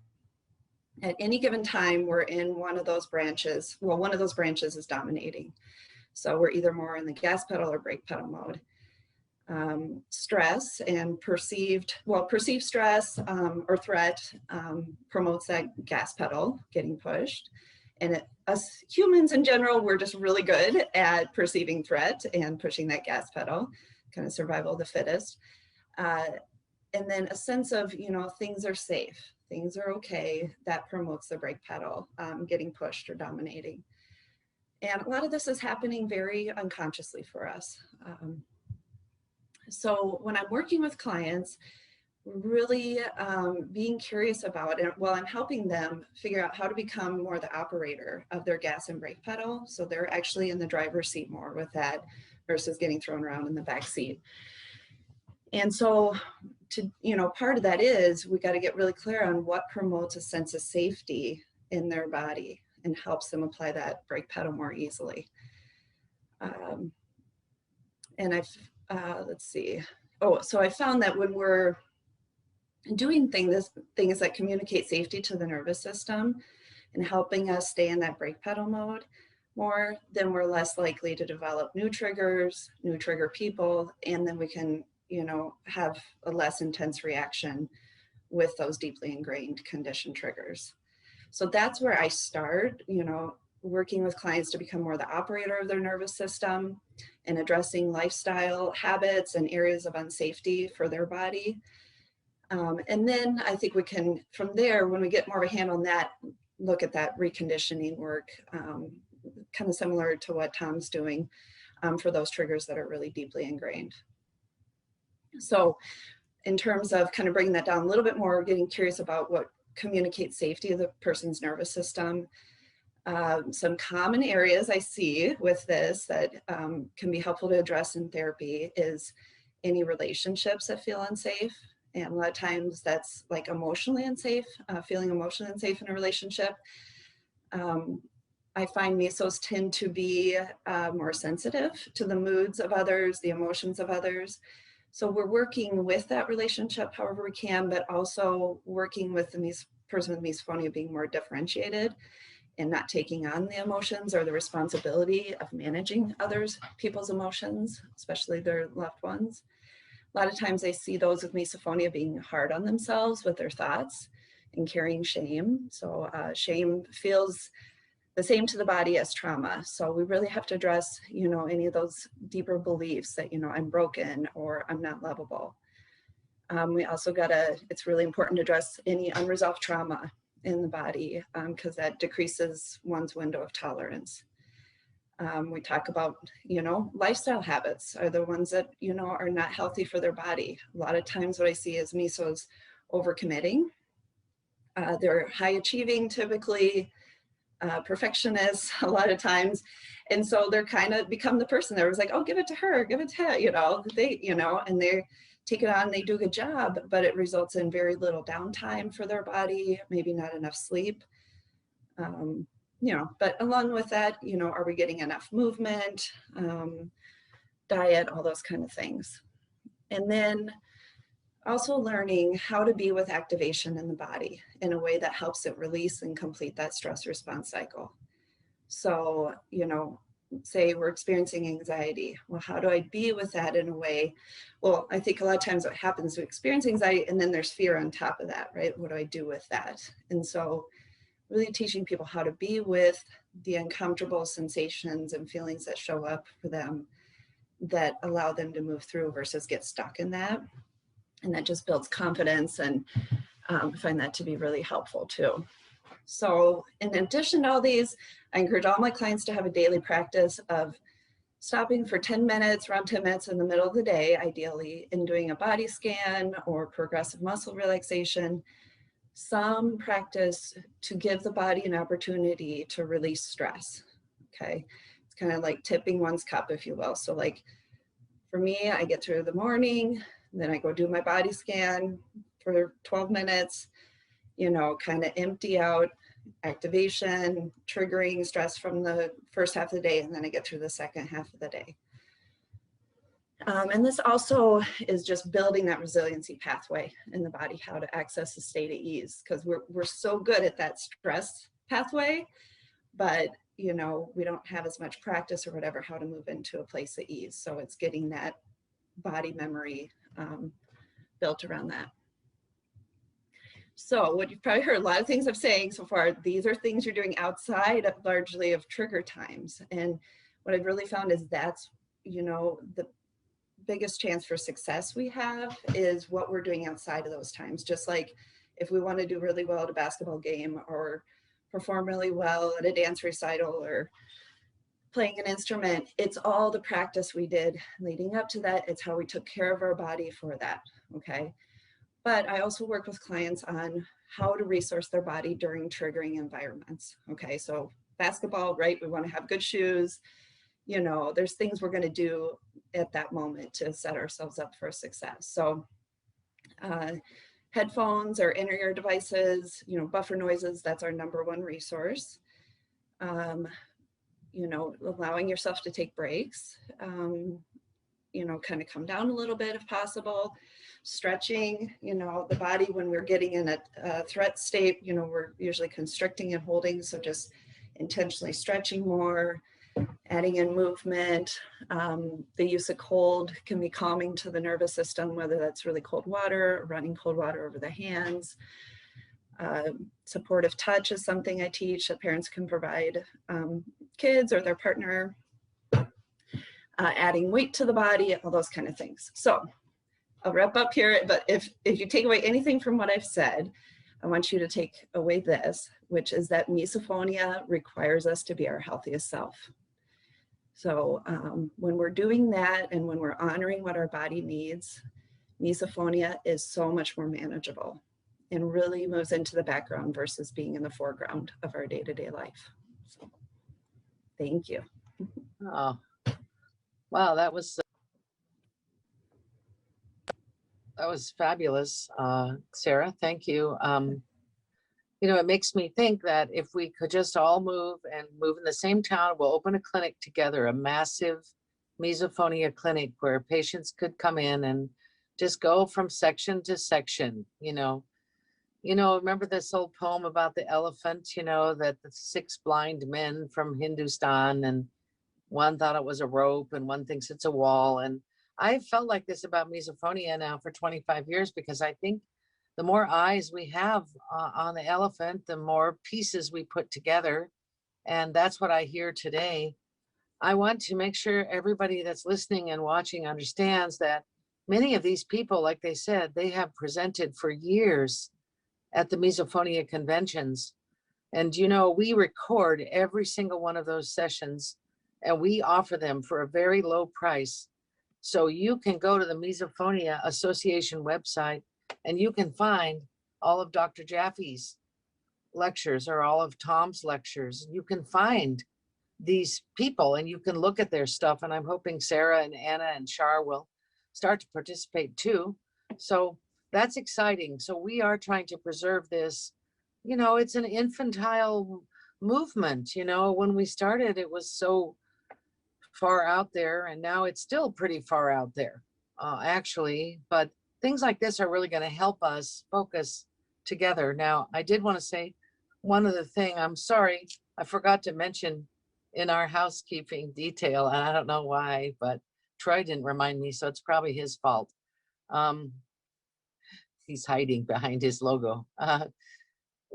At any given time, we're in one of those branches. Well, one of those branches is dominating. So we're either more in the gas pedal or brake pedal mode. Stress and perceived stress or threat promotes that gas pedal getting pushed. And us humans in general, we're just really good at perceiving threat and pushing that gas pedal, kind of survival of the fittest. And then a sense of, you know, things are safe, things are okay, that promotes the brake pedal getting pushed or dominating. And a lot of this is happening very unconsciously for us. So when I'm working with clients, really being curious about it while I'm helping them figure out how to become more the operator of their gas and brake pedal. So they're actually in the driver's seat more with that versus getting thrown around in the back seat. And so part of that is we got to get really clear on what promotes a sense of safety in their body and helps them apply that brake pedal more easily. And let's see. Oh, so I found that when we're doing things that communicate safety to the nervous system and helping us stay in that brake pedal mode more, then we're less likely to develop new triggers, new trigger people, and then we can, have a less intense reaction with those deeply ingrained conditioned triggers. So that's where I start, working with clients to become more the operator of their nervous system and addressing lifestyle habits and areas of unsafety for their body. And then I think we can, from there, when we get more of a handle on that, look at that reconditioning work, kind of similar to what Tom's doing for those triggers that are really deeply ingrained. So in terms of kind of bringing that down a little bit more, getting curious about what communicates safety of the person's nervous system. Some common areas I see with this that can be helpful to address in therapy is any relationships that feel unsafe. And a lot of times that's like emotionally unsafe, feeling emotionally unsafe in a relationship. I find mesos tend to be more sensitive to the moods of others, the emotions of others. So we're working with that relationship however we can, but also working with the person with misophonia being more differentiated and not taking on the emotions or the responsibility of managing people's emotions, especially their loved ones. A lot of times I see those with misophonia being hard on themselves with their thoughts and carrying shame. So shame feels the same to the body as trauma. So we really have to address, any of those deeper beliefs that, I'm broken or I'm not lovable. We also it's really important to address any unresolved trauma in the body because that decreases one's window of tolerance. We talk about, lifestyle habits are the ones that, are not healthy for their body. A lot of times what I see is mesos overcommitting. They're high achieving typically, perfectionists a lot of times. And so they're kind of become the person that was like, oh, give it to her, give it to her, and they take it on, they do a good job, but it results in very little downtime for their body, maybe not enough sleep. But along with that, are we getting enough movement, diet, all those kind of things. And then also learning how to be with activation in the body in a way that helps it release and complete that stress response cycle. So, say we're experiencing anxiety. Well, how do I be with that in a way? Well, I think a lot of times what happens, we experience anxiety and then there's fear on top of that, right? What do I do with that? And so really teaching people how to be with the uncomfortable sensations and feelings that show up for them that allow them to move through versus get stuck in that. And that just builds confidence, and I find that to be really helpful too. So in addition to all these, I encourage all my clients to have a daily practice of stopping for 10 minutes, around 10 minutes in the middle of the day, ideally, and doing a body scan or progressive muscle relaxation, some practice to give the body an opportunity to release stress, okay? It's kind of like tipping one's cup, if you will. So like for me, I get through the morning, then I go do my body scan for 12 minutes, kind of empty out activation, triggering stress from the first half of the day, and then I get through the second half of the day. And this also is just building that resiliency pathway in the body, how to access a state of ease, because we're so good at that stress pathway, but we don't have as much practice or whatever, how to move into a place of ease. So it's getting that body memory built around that. So what you've probably heard, a lot of things I'm saying so far, these are things you're doing outside of largely of trigger times. And what I've really found is that's, the biggest chance for success we have is what we're doing outside of those times. Just like if we want to do really well at a basketball game or perform really well at a dance recital or playing an instrument, it's all the practice we did leading up to that. It's how we took care of our body for that, okay? But I also work with clients on how to resource their body during triggering environments, okay? So basketball, right? We want to have good shoes. There's things we're going to do at that moment to set ourselves up for success. So headphones or inner ear devices, buffer noises, that's our #1 resource. Allowing yourself to take breaks, kind of come down a little bit if possible. Stretching, the body when we're getting in a threat state, we're usually constricting and holding. So just intentionally stretching more, adding in movement. The use of cold can be calming to the nervous system, whether that's really cold water, or running cold water over the hands. Supportive touch is something I teach that parents can provide kids or their partner. Adding weight to the body, all those kind of things. So I'll wrap up here, but if you take away anything from what I've said, I want you to take away this, which is that misophonia requires us to be our healthiest self. So when we're doing that and when we're honoring what our body needs, misophonia is so much more manageable and really moves into the background versus being in the foreground of our day-to-day life. Thank you. Oh, wow, that was fabulous, Sarah. Thank you. You know, it makes me think that if we could just all move in the same town, we'll open a clinic together, a massive misophonia clinic where patients could come in and just go from section to section, remember this old poem about the elephant, that the 6 blind men from Hindustan, and one thought it was a rope and one thinks it's a wall. And I felt like this about misophonia now for 25 years, because I think the more eyes we have on the elephant, the more pieces we put together. And that's what I hear today. I want to make sure everybody that's listening and watching understands that many of these people, like they said, they have presented for years at the misophonia conventions. And, we record every single one of those sessions and we offer them for a very low price. So you can go to the Misophonia Association website and you can find all of Dr. Jaffe's lectures or all of Tom's lectures. You can find these people and you can look at their stuff. And I'm hoping Sarah and Anna and Shar will start to participate too. So that's exciting. So we are trying to preserve this. It's an infantile movement. When we started, it was so far out there, and now it's still pretty far out there, actually. But things like this are really going to help us focus together. Now, I did want to say one other thing. I'm sorry, I forgot to mention in our housekeeping detail, and I don't know why, but Troy didn't remind me, so it's probably his fault. He's hiding behind his logo.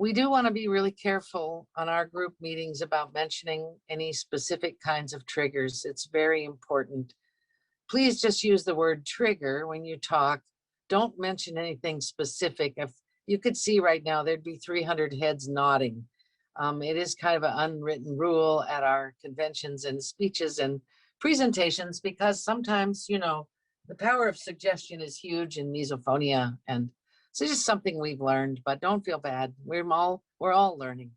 We do want to be really careful on our group meetings about mentioning any specific kinds of triggers. It's very important. Please just use the word trigger when you talk. Don't mention anything specific. If you could see right now, there'd be 300 heads nodding. It is kind of an unwritten rule at our conventions and speeches and presentations, because sometimes, the power of suggestion is huge in misophonia. And so it's just something we've learned, but don't feel bad. We're all learning.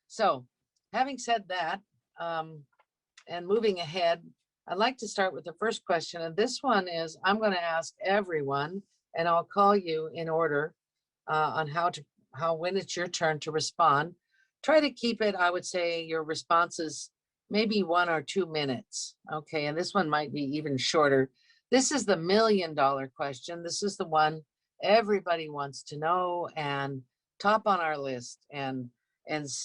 So having said that, and moving ahead, I'd like to start with the first question. And this one is, I'm going to ask everyone, and I'll call you in order on when it's your turn to respond. Try to keep it, I would say, your responses maybe 1 or 2 minutes. Okay, and this one might be even shorter. This is the $1 million question. This is the one everybody wants to know and top on our list. And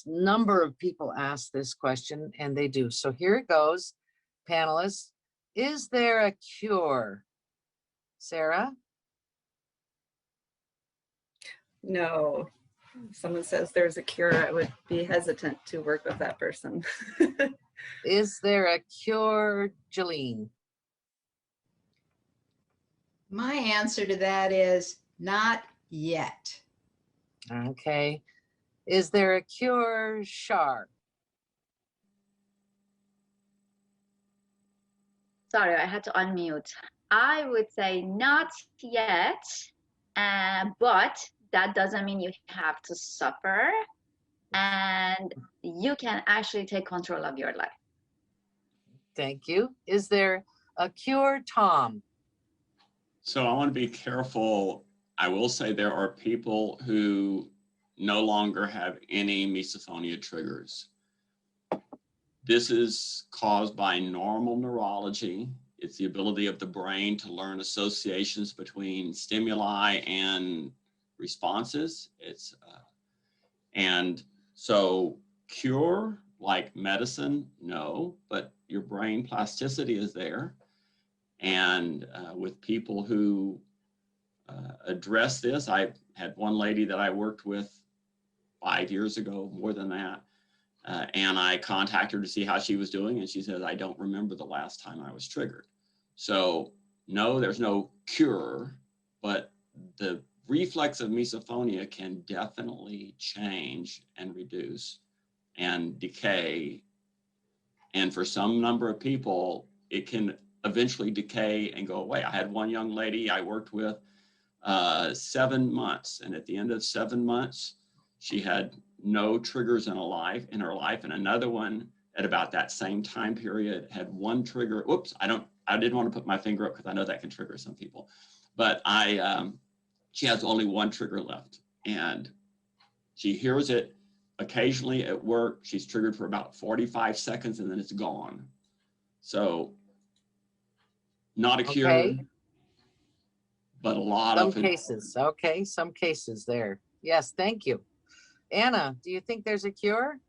number of people ask this question, and they do. So here it goes, panelists. Is there a cure? Sarah? No. If someone says there's a cure, I would be hesitant to work with that person. Is there a cure, Jolene? My answer to that is not yet. Okay. Is there a cure, Shar? Sorry, I had to unmute. I would say not yet, but that doesn't mean you have to suffer, and you can actually take control of your life. Thank you. Is there a cure, Tom? So I want to be careful. I will say there are people who no longer have any misophonia triggers. This is caused by normal neurology. It's the ability of the brain to learn associations between stimuli and responses. And so cure, like medicine, no, but your brain plasticity is there. And with people who address this, I had one lady that I worked with 5 years ago, more than that, and I contacted her to see how she was doing, and she said, I don't remember the last time I was triggered. So no, there's no cure, but the reflex of misophonia can definitely change and reduce and decay. And for some number of people, it can eventually decay and go away. I had one young lady I worked with 7 months, and at the end of 7 months, she had no triggers in her life, and another one at about that same time period had one trigger. Oops, I didn't want to put my finger up because I know that can trigger some people, but she has only one trigger left, and she hears it occasionally at work. She's triggered for about 45 seconds and then it's gone. So not a cure, Okay. but a lot Some of cases. Okay. Some cases there. Yes. Thank you. Anna, do you think there's a cure?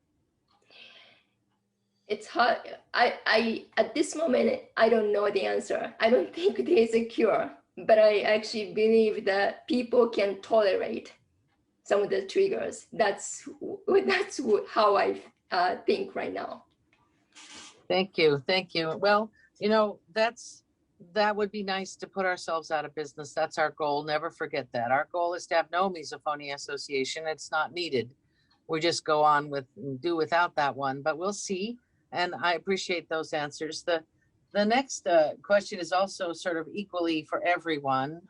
It's hard. I at this moment, I don't know the answer. I don't think there is a cure, but I actually believe that people can tolerate some of the triggers. That's how I think right now. Thank you. Thank you. Well, that would be nice to put ourselves out of business. That's our goal. Never forget that. Our goal is to have no misophonia association. It's not needed. We just go on do without that one, but we'll see. And I appreciate those answers. The next question is also sort of equally for everyone.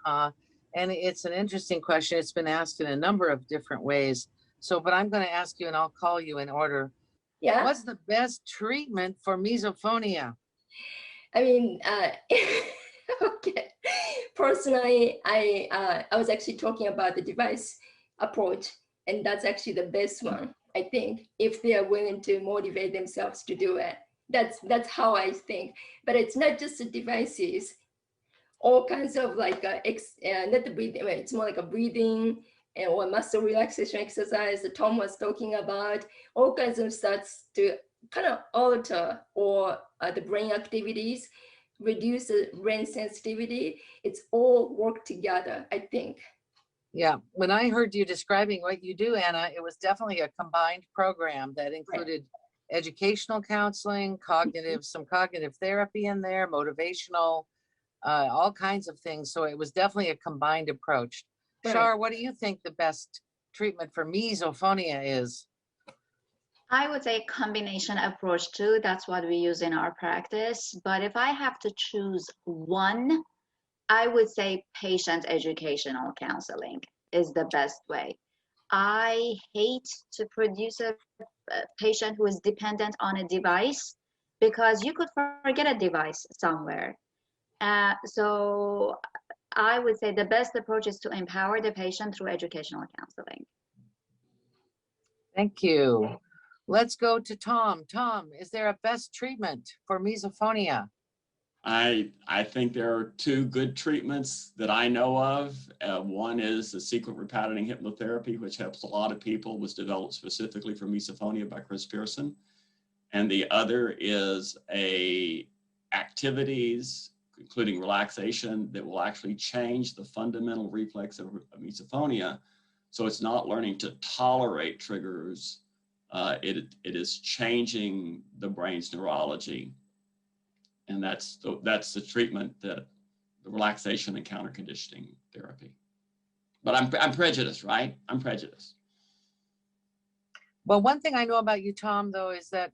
And it's an interesting question. It's been asked in a number of different ways. So, but I'm going to ask you and I'll call you in order. Yeah. What's the best treatment for misophonia? I mean, okay. Personally, I was actually talking about the device approach, and that's actually the best one, I think, if they are willing to motivate themselves to do it. That's how I think. But it's not just the devices, all kinds of like not the breathing. It's more like a breathing and or muscle relaxation exercise that Tom was talking about. All kinds of stuff to kind of alter or the brain activities, reduce the brain sensitivity. It's all work together, I think. Yeah, when I heard you describing what you do, Anna, it was definitely a combined program that included educational counseling, some cognitive therapy in there, motivational, all kinds of things. So it was definitely a combined approach. Right. Shar, what do you think the best treatment for misophonia is? I would say combination approach too. That's what we use in our practice. But if I have to choose one, I would say patient educational counseling is the best way. I hate to produce a patient who is dependent on a device because you could forget a device somewhere. So I would say the best approach is to empower the patient through educational counseling. Thank you. Let's go to Tom. Tom, is there a best treatment for misophonia? I think there are two good treatments that I know of. One is the sequent repatterning hypnotherapy, which helps a lot of people, was developed specifically for misophonia by Chris Pearson. And the other is activities, including relaxation, that will actually change the fundamental reflex of misophonia. So it's not learning to tolerate triggers. It is changing the brain's neurology. And that's the treatment, the relaxation and counter conditioning therapy. But I'm prejudiced, right? I'm prejudiced. Well, one thing I know about you, Tom, though, is that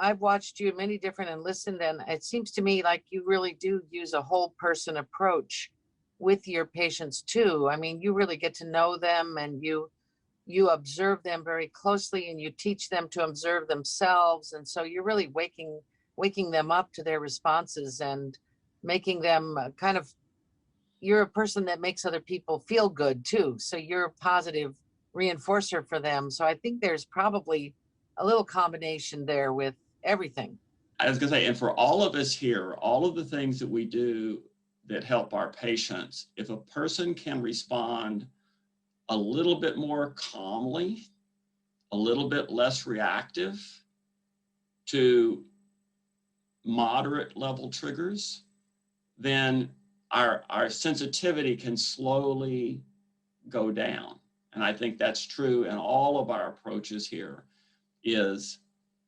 I've watched you many different and listened, and it seems to me like you really do use a whole person approach with your patients too. I mean, you really get to know them and you observe them very closely and you teach them to observe themselves. And so you're really waking them up to their responses and making them you're a person that makes other people feel good too. So you're a positive reinforcer for them. So I think there's probably a little combination there with everything. I was gonna say, and for all of us here, all of the things that we do that help our patients, if a person can respond a little bit more calmly, a little bit less reactive to moderate level triggers, then our sensitivity can slowly go down. And I think that's true in all of our approaches here, is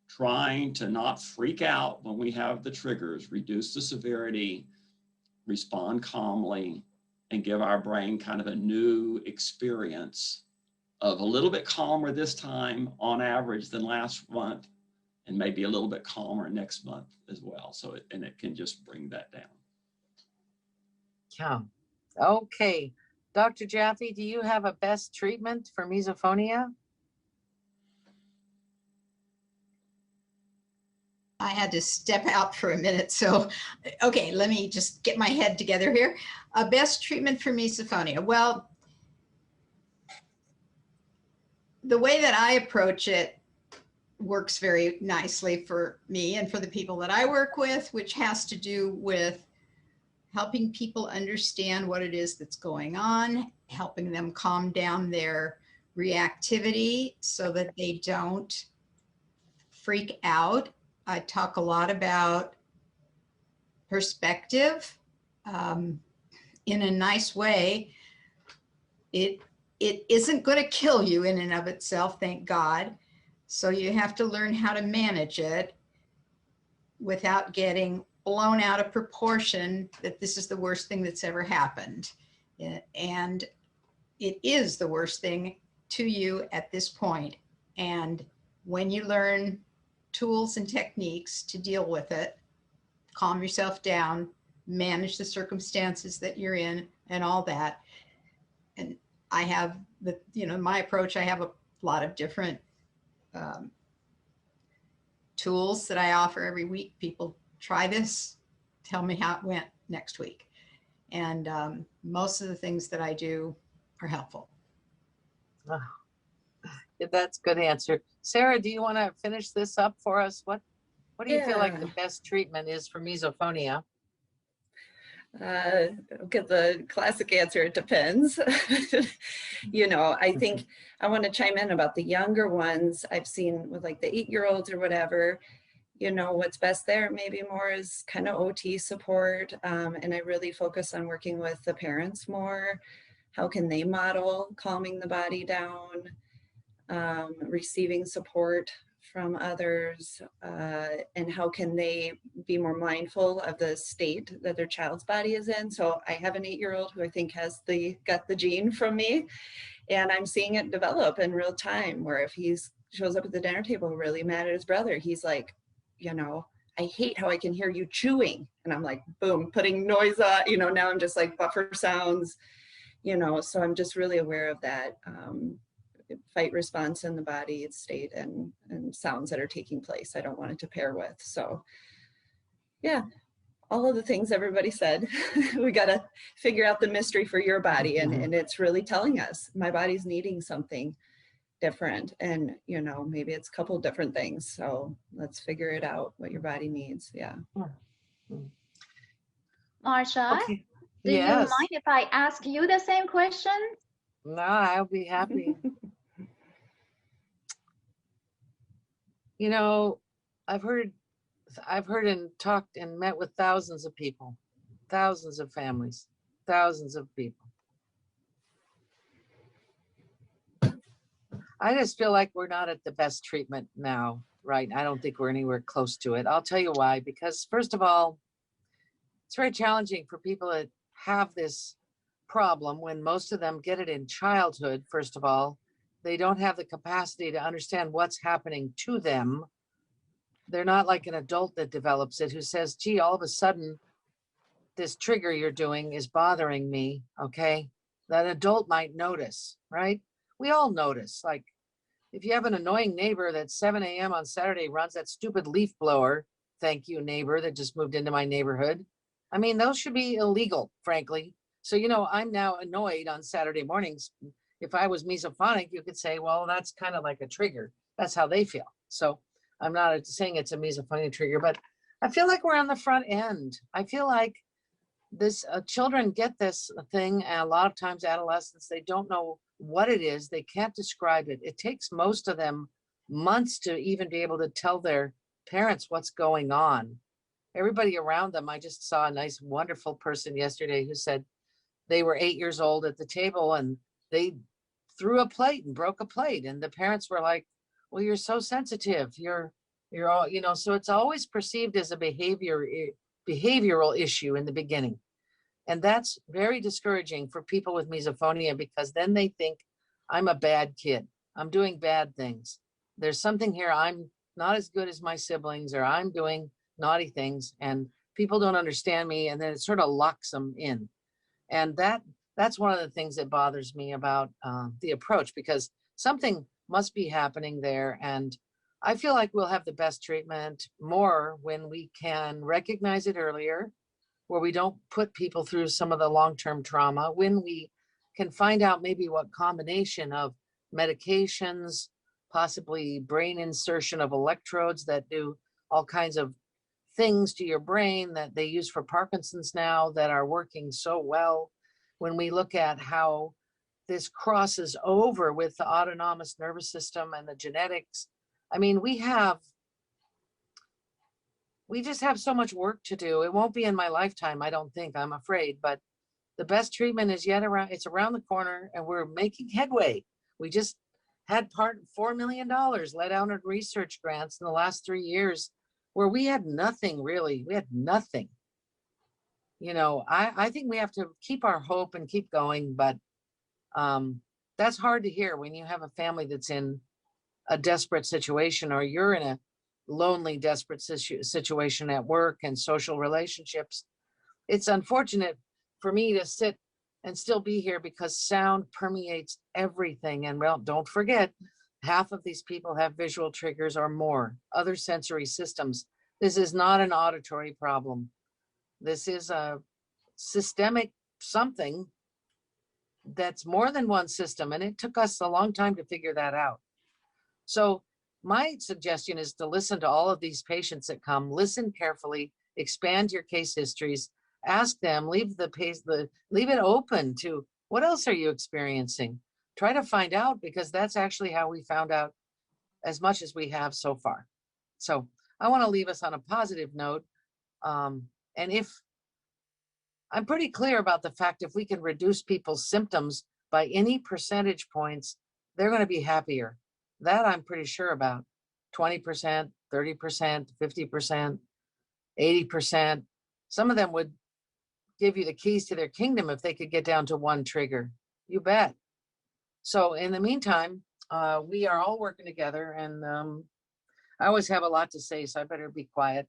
trying to not freak out when we have the triggers, reduce the severity, respond calmly, and give our brain kind of a new experience of a little bit calmer this time on average than last month, and maybe a little bit calmer next month as well. So it can just bring that down. Yeah. Okay. Dr. Jaffe, do you have a best treatment for misophonia? I had to step out for a minute. So, okay, let me just get my head together here. Best treatment for misophonia. Well, the way that I approach it works very nicely for me and for the people that I work with, which has to do with helping people understand what it is that's going on, helping them calm down their reactivity so that they don't freak out. I talk a lot about perspective in a nice way. It isn't going to kill you in and of itself, thank God. So you have to learn how to manage it without getting blown out of proportion that this is the worst thing that's ever happened. And it is the worst thing to you at this point. And when you learn tools and techniques to deal with it, calm yourself down, manage the circumstances that you're in and all that. And I have the, my approach, I have a lot of different tools that I offer every week. People try this, tell me how it went next week. And most of the things that I do are helpful. Oh, that's a good answer. Sarah, do you want to finish this up for us? What do you feel like the best treatment is for misophonia? Get the classic answer, it depends. I think I want to chime in about the younger ones I've seen with like the 8-year-olds or whatever. What's best there maybe more is kind of OT support. And I really focus on working with the parents more. How can they model calming the body down, receiving support from others, and how can they be more mindful of the state that their child's body is in. So I have an 8-year-old who I think has got the gene from me, and I'm seeing it develop in real time, where if he shows up at the dinner table really mad at his brother, he's like, I hate how I can hear you chewing. And I'm like, boom, putting noise on, now I'm just like buffer sounds, so I'm just really aware of that. Fight response in the body, state, and sounds that are taking place. I don't want it to pair with. So yeah, all of the things everybody said. We got to figure out the mystery for your body, and it's really telling us my body's needing something different, and maybe it's a couple different things. So let's figure it out, what your body needs. Yeah. Marsha, Okay. do you Yes. mind if I ask you the same question? No, I'll be happy. I've heard and talked and met with thousands of people, thousands of families, thousands of people. I just feel like we're not at the best treatment now, right? I don't think we're anywhere close to it. I'll tell you why. Because first of all, it's very challenging for people that have this problem when most of them get it in childhood. First of all, they don't have the capacity to understand what's happening to them. They're not like an adult that develops it, who says, gee, all of a sudden, this trigger you're doing is bothering me, okay? That adult might notice, right? We all notice. Like, if you have an annoying neighbor that 7 a.m. on Saturday runs that stupid leaf blower, thank you, neighbor that just moved into my neighborhood. I mean, those should be illegal, frankly. So, I'm now annoyed on Saturday mornings. If I was misophonic, you could say, well, that's kind of like a trigger. That's how they feel. So I'm not saying it's a misophonia trigger, but I feel like we're on the front end. I feel like this children get this thing, and a lot of times adolescents, they don't know what it is. They can't describe it. It takes most of them months to even be able to tell their parents what's going on. Everybody around them, I just saw a nice, wonderful person yesterday who said they were 8 years old at the table and they threw a plate and broke a plate. And the parents were like, well, you're so sensitive. You're all, so it's always perceived as a behavioral issue in the beginning. And that's very discouraging for people with misophonia, because then they think I'm a bad kid. I'm doing bad things. There's something here. I'm not as good as my siblings, or I'm doing naughty things and people don't understand me. And then it sort of locks them in. And that's one of the things that bothers me about the approach, because something must be happening there. And I feel like we'll have the best treatment more when we can recognize it earlier, where we don't put people through some of the long-term trauma, when we can find out maybe what combination of medications, possibly brain insertion of electrodes that do all kinds of things to your brain that they use for Parkinson's now that are working so well. When we look at how this crosses over with the autonomous nervous system and the genetics, I mean, we just have so much work to do. It won't be in my lifetime, I don't think, I'm afraid, but the best treatment is yet around, it's around the corner and we're making headway. We just had $4 million let out in research grants in the last 3 years where we had nothing really, we had nothing. You know, I think we have to keep our hope and keep going, but that's hard to hear when you have a family that's in a desperate situation, or you're in a lonely, desperate situation at work and social relationships. It's unfortunate for me to sit and still be here because sound permeates everything. And well, don't forget, half of these people have visual triggers or more, other sensory systems. This is not an auditory problem. This is a systemic something that's more than one system. And it took us a long time to figure that out. So my suggestion is to listen to all of these patients that come, listen carefully, expand your case histories, ask them, leave it open to what else are you experiencing? Try to find out, because that's actually how we found out as much as we have so far. So I want to leave us on a positive note. And if I'm pretty clear about the fact, if we can reduce people's symptoms by any percentage points, they're going to be happier. That I'm pretty sure about. 20%, 30%, 50%, 80%. Some of them would give you the keys to their kingdom if they could get down to one trigger. You bet. So in the meantime, we are all working together, and I always have a lot to say, so I better be quiet.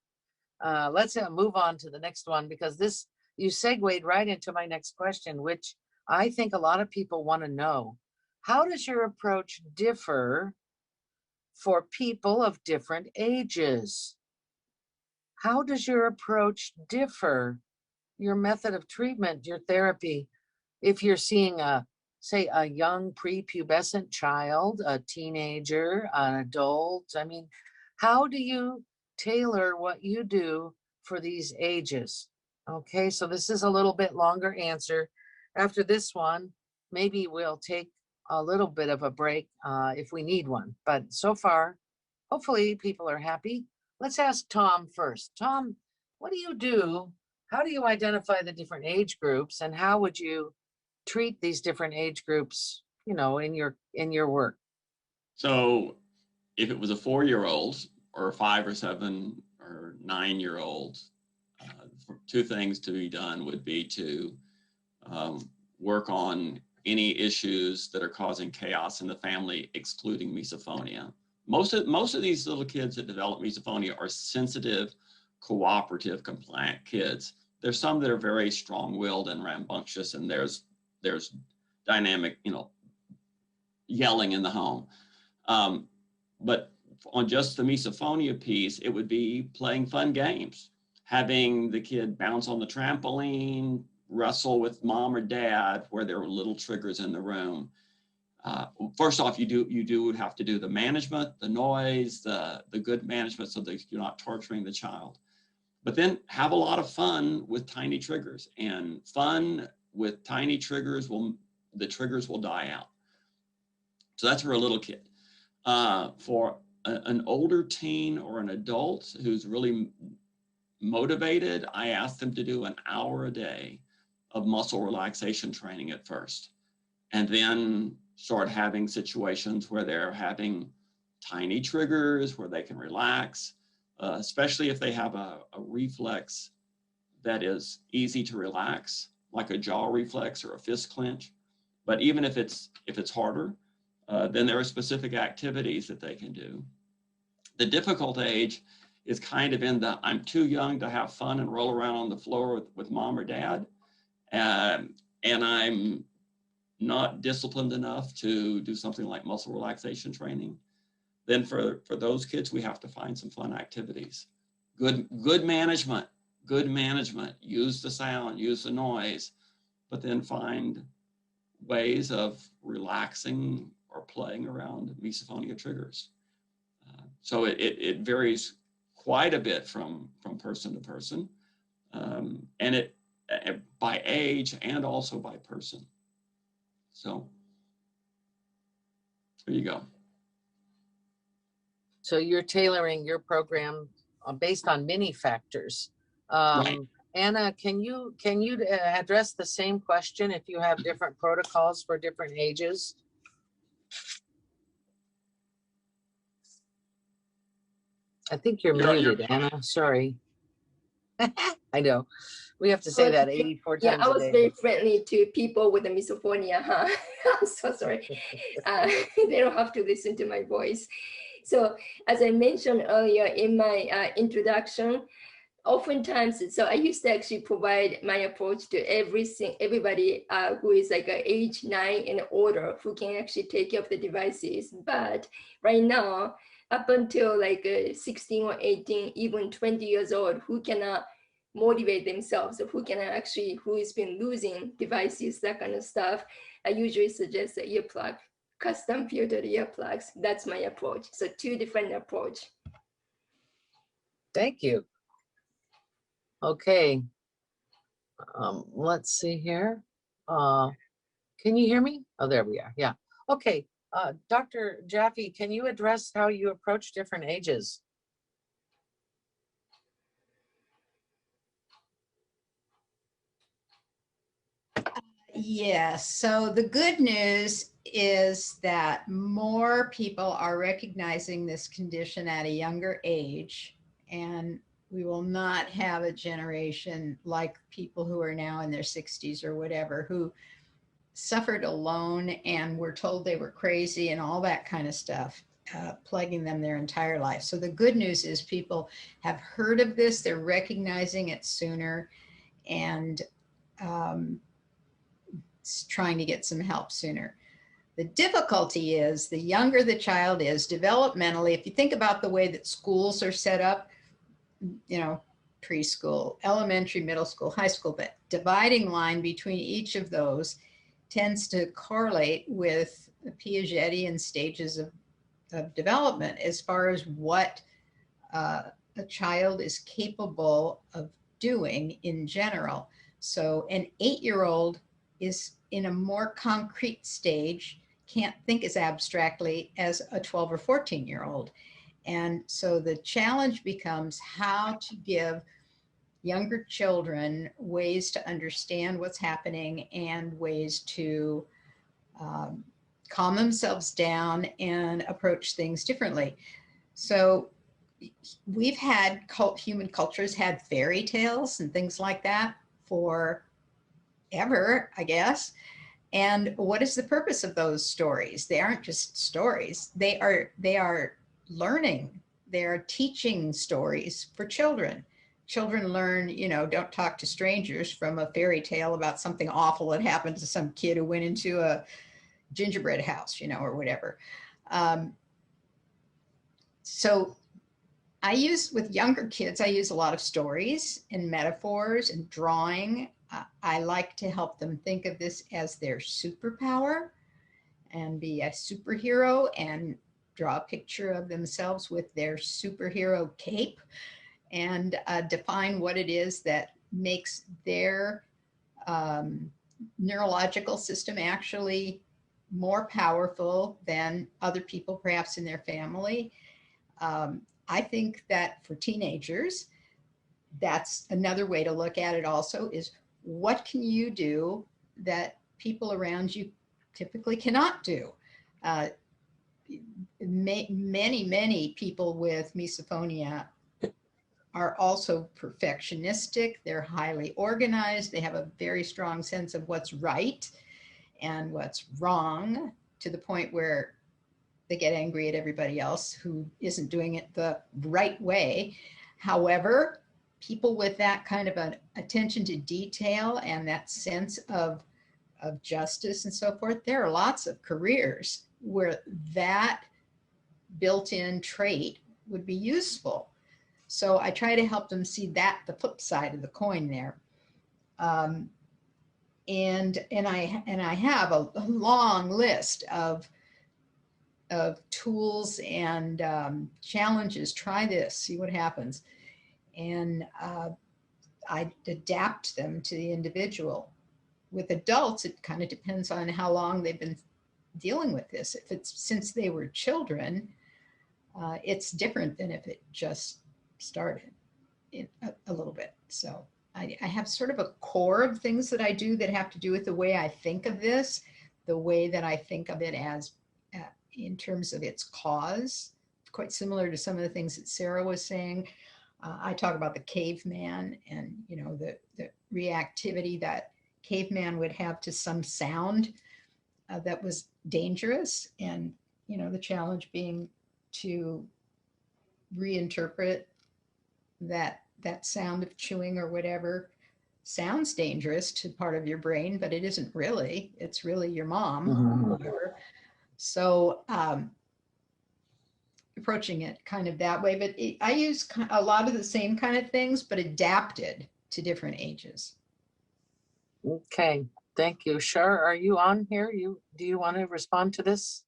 Let's move on to the next one, because you segued right into my next question, which I think a lot of people want to know. How does your approach differ for people of different ages? How does your approach differ? Your method of treatment, your therapy, if you're seeing say a young prepubescent child, a teenager, an adult, I mean, how do you tailor what you do for these ages? Okay, so this is a little bit longer answer. After this one, maybe we'll take a little bit of a break if we need one. But so far, hopefully people are happy. Let's ask Tom first. Tom, what do you do? How do you identify the different age groups, and how would you treat these different age groups, you know, in your work? So if it was a 4-year-old or a 5 or 7 or 9-year-old, two things to be done would be to work on any issues that are causing chaos in the family, excluding misophonia. Most of these little kids that develop misophonia are sensitive, cooperative, compliant kids. There's some that are very strong-willed and rambunctious, and there's dynamic, yelling in the home. But on just the misophonia piece, it would be playing fun games, having the kid bounce on the trampoline, wrestle with mom or dad where there were little triggers in the room. First off, you do have to do the management, the noise, the good management, so that you're not torturing the child. But then have a lot of fun with tiny triggers, and fun with tiny triggers the triggers will die out. So that's for a little kid. For an older teen or an adult who's really motivated, I ask them to do an hour a day of muscle relaxation training at first, and then start having situations where they're having tiny triggers where they can relax, especially if they have a reflex that is easy to relax, like a jaw reflex or a fist clench. But even if it's harder, then there are specific activities that they can do. The difficult age is kind of in the I'm too young to have fun and roll around on the floor with mom or dad, and I'm not disciplined enough to do something like muscle relaxation training. then for those kids, we have to find some fun activities. Good management, use the sound, use the noise, but then find ways of relaxing or playing around misophonia triggers. So it varies quite a bit from person to person, and it by age and also by person. So there you go. So you're tailoring your program based on many factors. Right. Anna, can you address the same question if you have different protocols for different ages? I think you're muted, Anna. Sorry. I know. We have to say that 84 Yeah, times I a was day. very friendly to people with the misophonia, huh? I'm so sorry. They don't have to listen to my voice. So as I mentioned earlier in my introduction, oftentimes, so I used to actually provide my approach to everybody who is like age 9 and older who can actually take care of the devices. But right now, up until like 16 or 18, even 20 years old, who cannot motivate themselves, who has been losing devices, that kind of stuff, I usually suggest an earplug, custom filtered earplugs. That's my approach. So 2 different approach. Thank you. Okay. Let's see here. Can you hear me? Oh, there we are. Yeah. Okay. Dr. Jaffe, can you address how you approach different ages? Yes, so the good news is that more people are recognizing this condition at a younger age, and we will not have a generation like people who are now in their 60s or whatever, who suffered alone and were told they were crazy and all that kind of stuff, plaguing them their entire life. So the good news is people have heard of this, they're recognizing it sooner, and trying to get some help sooner. The difficulty is the younger the child is developmentally, if you think about the way that schools are set up, you know, preschool, elementary, middle school, high school, but dividing line between each of those tends to correlate with the Piagetian stages of development as far as what a child is capable of doing in general. So an 8-year-old is in a more concrete stage, can't think as abstractly as a 12 or 14-year-old. And so the challenge becomes how to give younger children ways to understand what's happening and ways to calm themselves down and approach things differently. So we've had human cultures had fairy tales and things like that for ever, I guess. And what is the purpose of those stories? They aren't just stories. They are learning. They are teaching stories for children. Children learn, you know, don't talk to strangers from a fairy tale about something awful that happened to some kid who went into a gingerbread house, you know, or whatever. So with younger kids, I use a lot of stories and metaphors and drawing. I like to help them think of this as their superpower and be a superhero and draw a picture of themselves with their superhero cape and define what it is that makes their neurological system actually more powerful than other people perhaps in their family. I think that for teenagers, that's another way to look at it also, is what can you do that people around you typically cannot do? Many people with misophonia are also perfectionistic. They're highly organized. They have a very strong sense of what's right and what's wrong, to the point where they get angry at everybody else who isn't doing it the right way. However, people with that kind of an attention to detail and that sense of justice and so forth, there are lots of careers where that built-in trait would be useful. So I try to help them see that, the flip side of the coin there. And I have a long list of tools and challenges. Try this, see what happens. And I adapt them to the individual. With adults, it kind of depends on how long they've been dealing with this. If it's since they were children, it's different than if it just started in a little bit. So I have sort of a core of things that I do that have to do with the way I think of this, the way that I think of it as in terms of its cause, quite similar to some of the things that Sarah was saying. I talk about the caveman and, you know, the reactivity that caveman would have to some sound that was dangerous. And, you know, the challenge being to reinterpret that sound of chewing or whatever sounds dangerous to part of your brain, but it isn't really. It's really your mom or whatever. So approaching it kind of that way, but I use a lot of the same kind of things, but adapted to different ages. Okay, thank you. Shar, are you on here? Do you want to respond to this?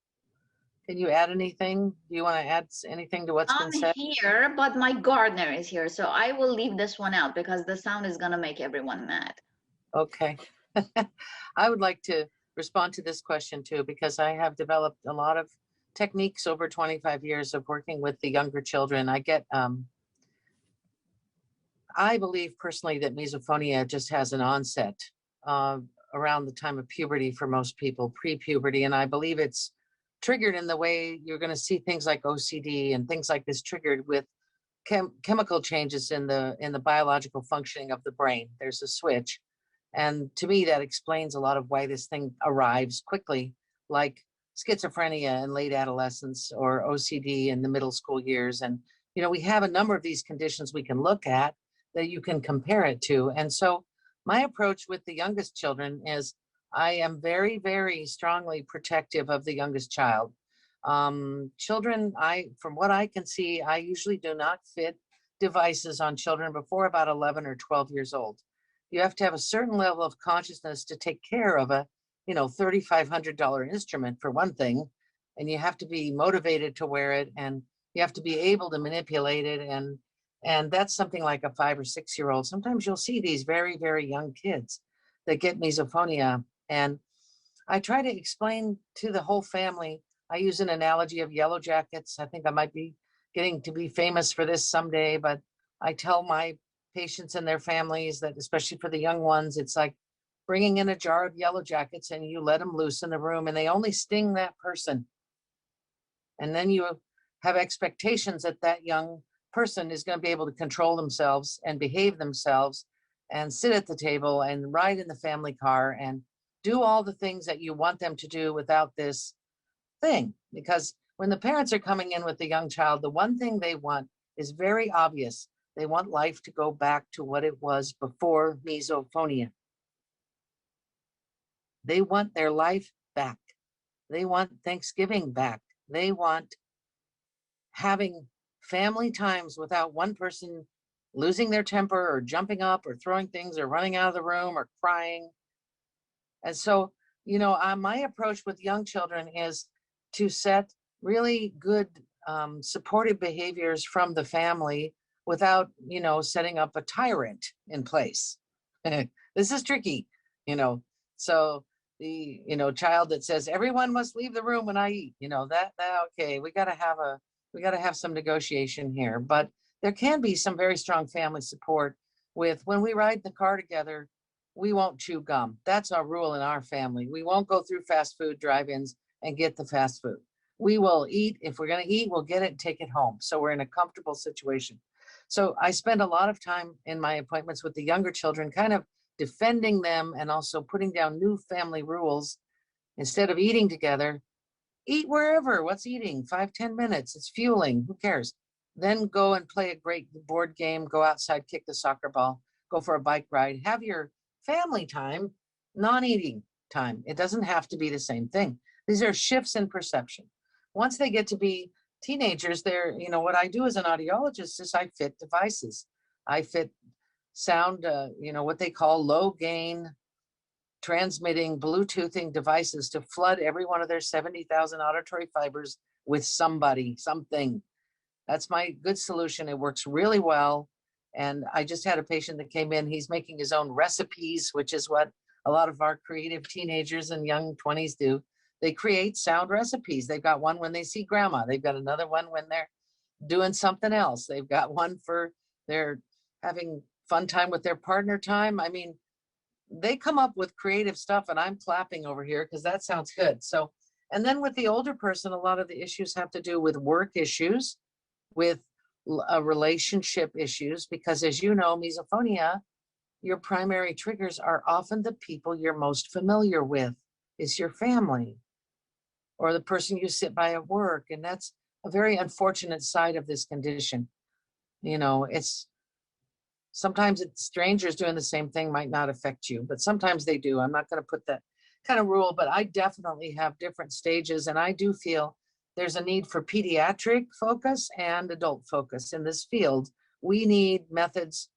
Can you add anything? Do you want to add anything to what's been I'm said? here, but my gardener is here, so I will leave this one out because the sound is gonna make everyone mad. Okay. I would like to respond to this question too, because I have developed a lot of techniques over 25 years of working with the younger children. I believe personally that misophonia just has an onset around the time of puberty for most people, pre-puberty, and I believe it's triggered in the way you're going to see things like OCD and things like this triggered with chemical changes in the biological functioning of the brain. There's a switch. And to me, that explains a lot of why this thing arrives quickly, like schizophrenia in late adolescence or OCD in the middle school years. And, you know, we have a number of these conditions we can look at that you can compare it to. And so my approach with the youngest children is I am very, very strongly protective of the youngest child. Children, from what I can see, I usually do not fit devices on children before about 11 or 12 years old. You have to have a certain level of consciousness to take care of a, you know, $3,500 instrument for one thing, and you have to be motivated to wear it, and you have to be able to manipulate it, and that's something like a 5 or 6 year old. Sometimes you'll see these very, very young kids that get misophonia, and I try to explain to the whole family. I use an analogy of yellow jackets. I think I might be getting to be famous for this someday, but I tell my patients and their families that, especially for the young ones, it's like bringing in a jar of yellow jackets and you let them loose in the room and they only sting that person. And then you have expectations that that young person is going to be able to control themselves and behave themselves and sit at the table and ride in the family car and do all the things that you want them to do without this thing. Because when the parents are coming in with the young child, the one thing they want is very obvious. They want life to go back to what it was before misophonia. They want their life back. They want Thanksgiving back. They want having family times without one person losing their temper or jumping up or throwing things or running out of the room or crying. And so, you know, my approach with young children is to set really good supportive behaviors from the family without, you know, setting up a tyrant in place. This is tricky, you know. So the, you know, child that says everyone must leave the room when I eat, you know, that okay, we got to have some negotiation here. But there can be some very strong family support with when we ride in the car together, we won't chew gum. That's our rule in our family. We won't go through fast food drive-ins and get the fast food. We will eat. If we're going to eat, we'll get it and take it home. So we're in a comfortable situation. So I spend a lot of time in my appointments with the younger children, kind of defending them and also putting down new family rules. Instead of eating together, eat wherever. What's eating? 5-10 minutes. It's fueling. Who cares? Then go and play a great board game. Go outside, kick the soccer ball. Go for a bike ride. Have your family time, non-eating time. It doesn't have to be the same thing. These are shifts in perception. Once they get to be teenagers, what I do as an audiologist is I fit devices. I fit sound, what they call low gain transmitting Bluetoothing devices to flood every one of their 70,000 auditory fibers with something. That's my good solution. It works really well. And I just had a patient that came in, he's making his own recipes, which is what a lot of our creative teenagers and young 20s do. They create sound recipes. They've got one when they see grandma. They've got another one when they're doing something else. They've got one for they're having fun time with their partner time. I mean, they come up with creative stuff and I'm clapping over here because that sounds good. So, and then with the older person, a lot of the issues have to do with work issues, with relationship issues, because as you know, misophonia, your primary triggers are often the people you're most familiar with, is your family or the person you sit by at work. And that's a very unfortunate side of this condition. It's sometimes strangers doing the same thing might not affect you, but sometimes they do. I'm not going to put that kind of rule, but I definitely have different stages. And I do feel there's a need for pediatric focus and adult focus in this field. We need methods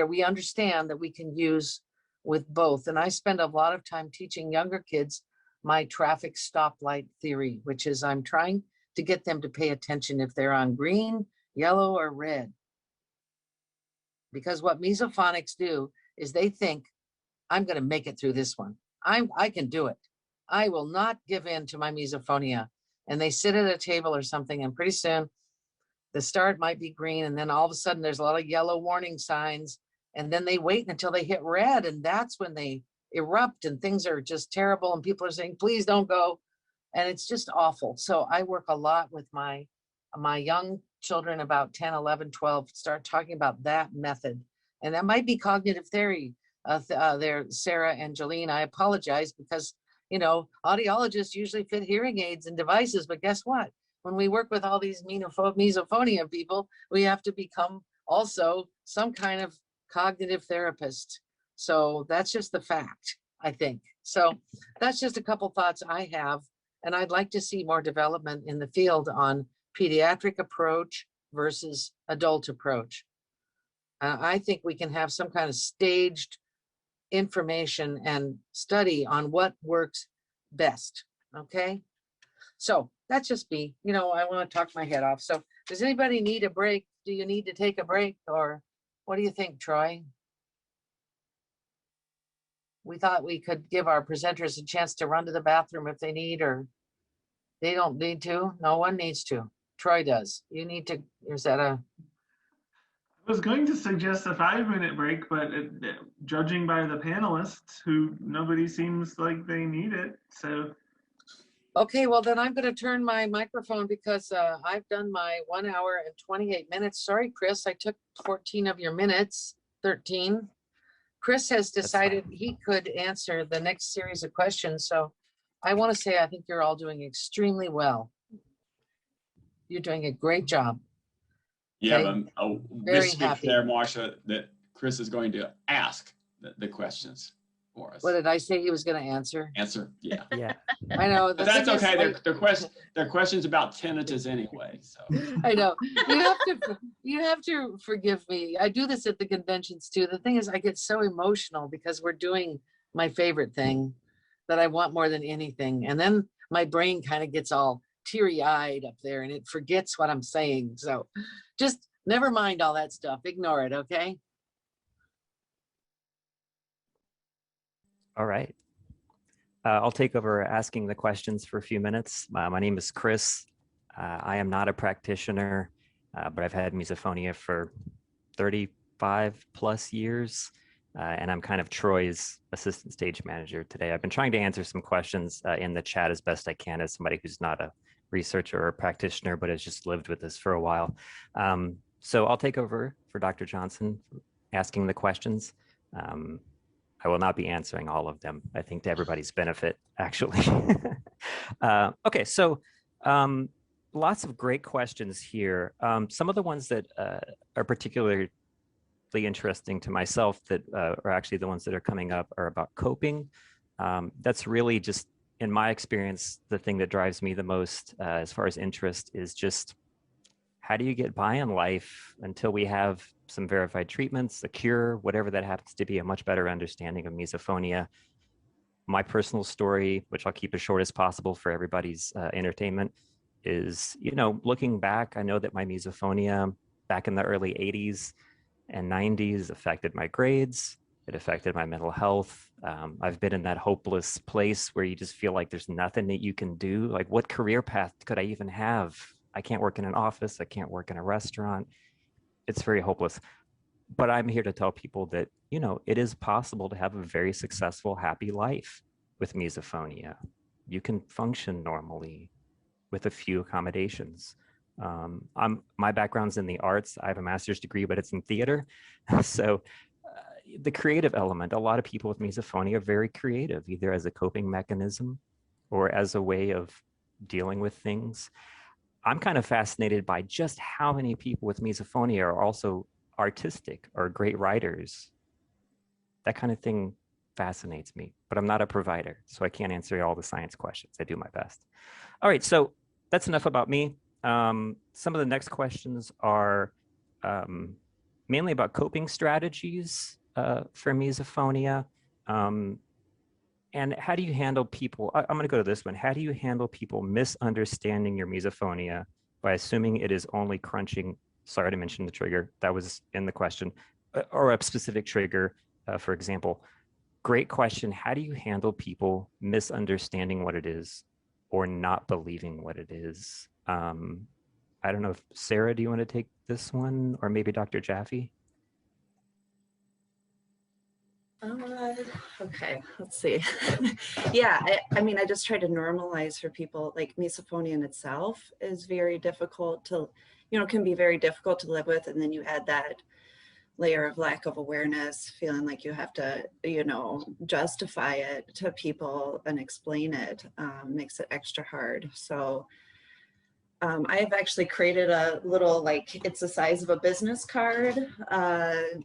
we understand that we can use with both. And I spend a lot of time teaching younger kids my traffic stoplight theory, which is I'm trying to get them to pay attention if they're on green, yellow, or red. Because what mesophonics do is they think, I'm going to make it through this one. I can do it. I will not give in to my misophonia. And they sit at a table or something, and pretty soon the start might be green, and then all of a sudden there's a lot of yellow warning signs, and then they wait until they hit red, and that's when they erupt and things are just terrible, and people are saying, please don't go. And it's just awful. So I work a lot with my young children about 10, 11, 12, start talking about that method. And that might be cognitive theory there, Sarah and Jolene. I apologize because, audiologists usually fit hearing aids and devices, but guess what? When we work with all these misophonia people, we have to become also some kind of cognitive therapist. So that's just the fact, I think. So that's just a couple thoughts I have. And I'd like to see more development in the field on pediatric approach versus adult approach. I think we can have some kind of staged information and study on what works best. Okay. So that's just me. I want to talk my head off. So does anybody need a break? Do you need to take a break, or what do you think, Troy? We thought we could give our presenters a chance to run to the bathroom if they need, or they don't need to. No one needs to. Troy does. You need to, is that a? I was going to suggest a 5-minute break, but judging by the panelists, who nobody seems like they need it, so. Okay, well then I'm going to turn my microphone because I've done my 1 hour and 28 minutes. Sorry, Chris, I took 14 of your minutes, 13. Chris has decided he could answer the next series of questions. So I want to say, I think you're all doing extremely well. You're doing a great job. Yeah, Okay? but Very this happy. there, Marsha, that Chris is going to ask the questions for us. What did I say he was going to answer? Answer, yeah. Yeah. I know. But that's okay. They're questions about tinnitus anyway. So I know. You have to forgive me. I do this at the conventions too. The thing is, I get so emotional because we're doing my favorite thing that I want more than anything. And then my brain kind of gets all teary-eyed up there and it forgets what I'm saying. So just never mind all that stuff. Ignore it, okay? All right. I'll take over asking the questions for a few minutes. My name is Chris. I am not a practitioner, but I've had misophonia for 35 plus years. And I'm kind of Troy's assistant stage manager today. I've been trying to answer some questions in the chat as best I can as somebody who's not a researcher or a practitioner, but has just lived with this for a while. So I'll take over for Dr. Johnson asking the questions. I will not be answering all of them, I think to everybody's benefit, actually. Okay, so lots of great questions here. Some of the ones that are particularly interesting to myself that are actually the ones that are coming up are about coping. That's really just, in my experience, the thing that drives me the most as far as interest is just how do you get by in life until we have some verified treatments, a cure, whatever that happens to be, a much better understanding of misophonia. My personal story, which I'll keep as short as possible for everybody's entertainment, is, looking back, I know that my misophonia back in the early 80s and 90s affected my grades. It affected my mental health. I've been in that hopeless place where you just feel like there's nothing that you can do. Like, what career path could I even have? I can't work in an office. I can't work in a restaurant. It's very hopeless. But I'm here to tell people that, it is possible to have a very successful, happy life with misophonia. You can function normally with a few accommodations. My background's in the arts. I have a master's degree, but it's in theater. So the creative element, a lot of people with misophonia are very creative, either as a coping mechanism or as a way of dealing with things. I'm kind of fascinated by just how many people with misophonia are also artistic or great writers. That kind of thing fascinates me, but I'm not a provider, so I can't answer all the science questions. I do my best. All right, so that's enough about me. Some of the next questions are mainly about coping strategies for misophonia. And how do you handle people? I'm going to go to this one. How do you handle people misunderstanding your misophonia by assuming it is only crunching? Sorry to mention the trigger. That was in the question, or a specific trigger, for example. Great question. How do you handle people misunderstanding what it is or not believing what it is? I don't know if Sarah, do you want to take this one, or maybe Dr. Jaffe? Okay, let's see. Yeah, I mean, I just try to normalize for people. Like, misophonia in itself is very difficult to, can be very difficult to live with. And then you add that layer of lack of awareness, feeling like you have to, justify it to people and explain it, makes it extra hard. So I have actually created a little, it's the size of a business card.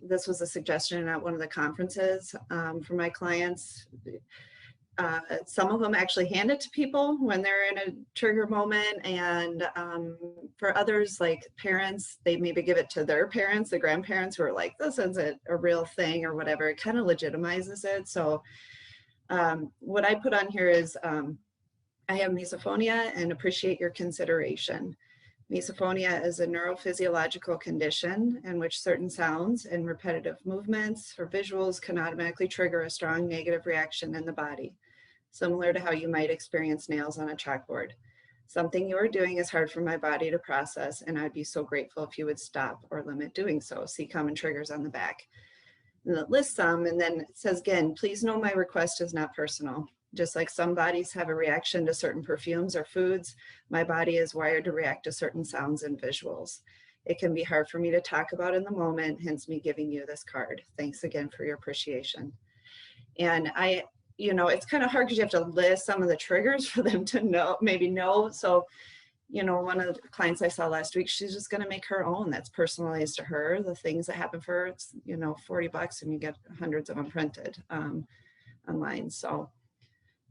This was a suggestion at one of the conferences for my clients. Some of them actually hand it to people when they're in a trigger moment. And for others, like parents, they maybe give it to their parents, the grandparents, who are like, this isn't a real thing or whatever. It kind of legitimizes it. So what I put on here is, I have misophonia and appreciate your consideration. Misophonia is a neurophysiological condition in which certain sounds and repetitive movements or visuals can automatically trigger a strong negative reaction in the body, similar to how you might experience nails on a chalkboard. Something you are doing is hard for my body to process, and I'd be so grateful if you would stop or limit doing so. See common triggers on the back. And it lists some, and then it says again, please know my request is not personal. Just like some bodies have a reaction to certain perfumes or foods, my body is wired to react to certain sounds and visuals. It can be hard for me to talk about in the moment, hence me giving you this card. Thanks again for your appreciation. And it's kind of hard because you have to list some of the triggers for them to know. So, one of the clients I saw last week, she's just going to make her own. That's personalized to her. The things that happen for her, it's, $40 and you get hundreds of them printed online. So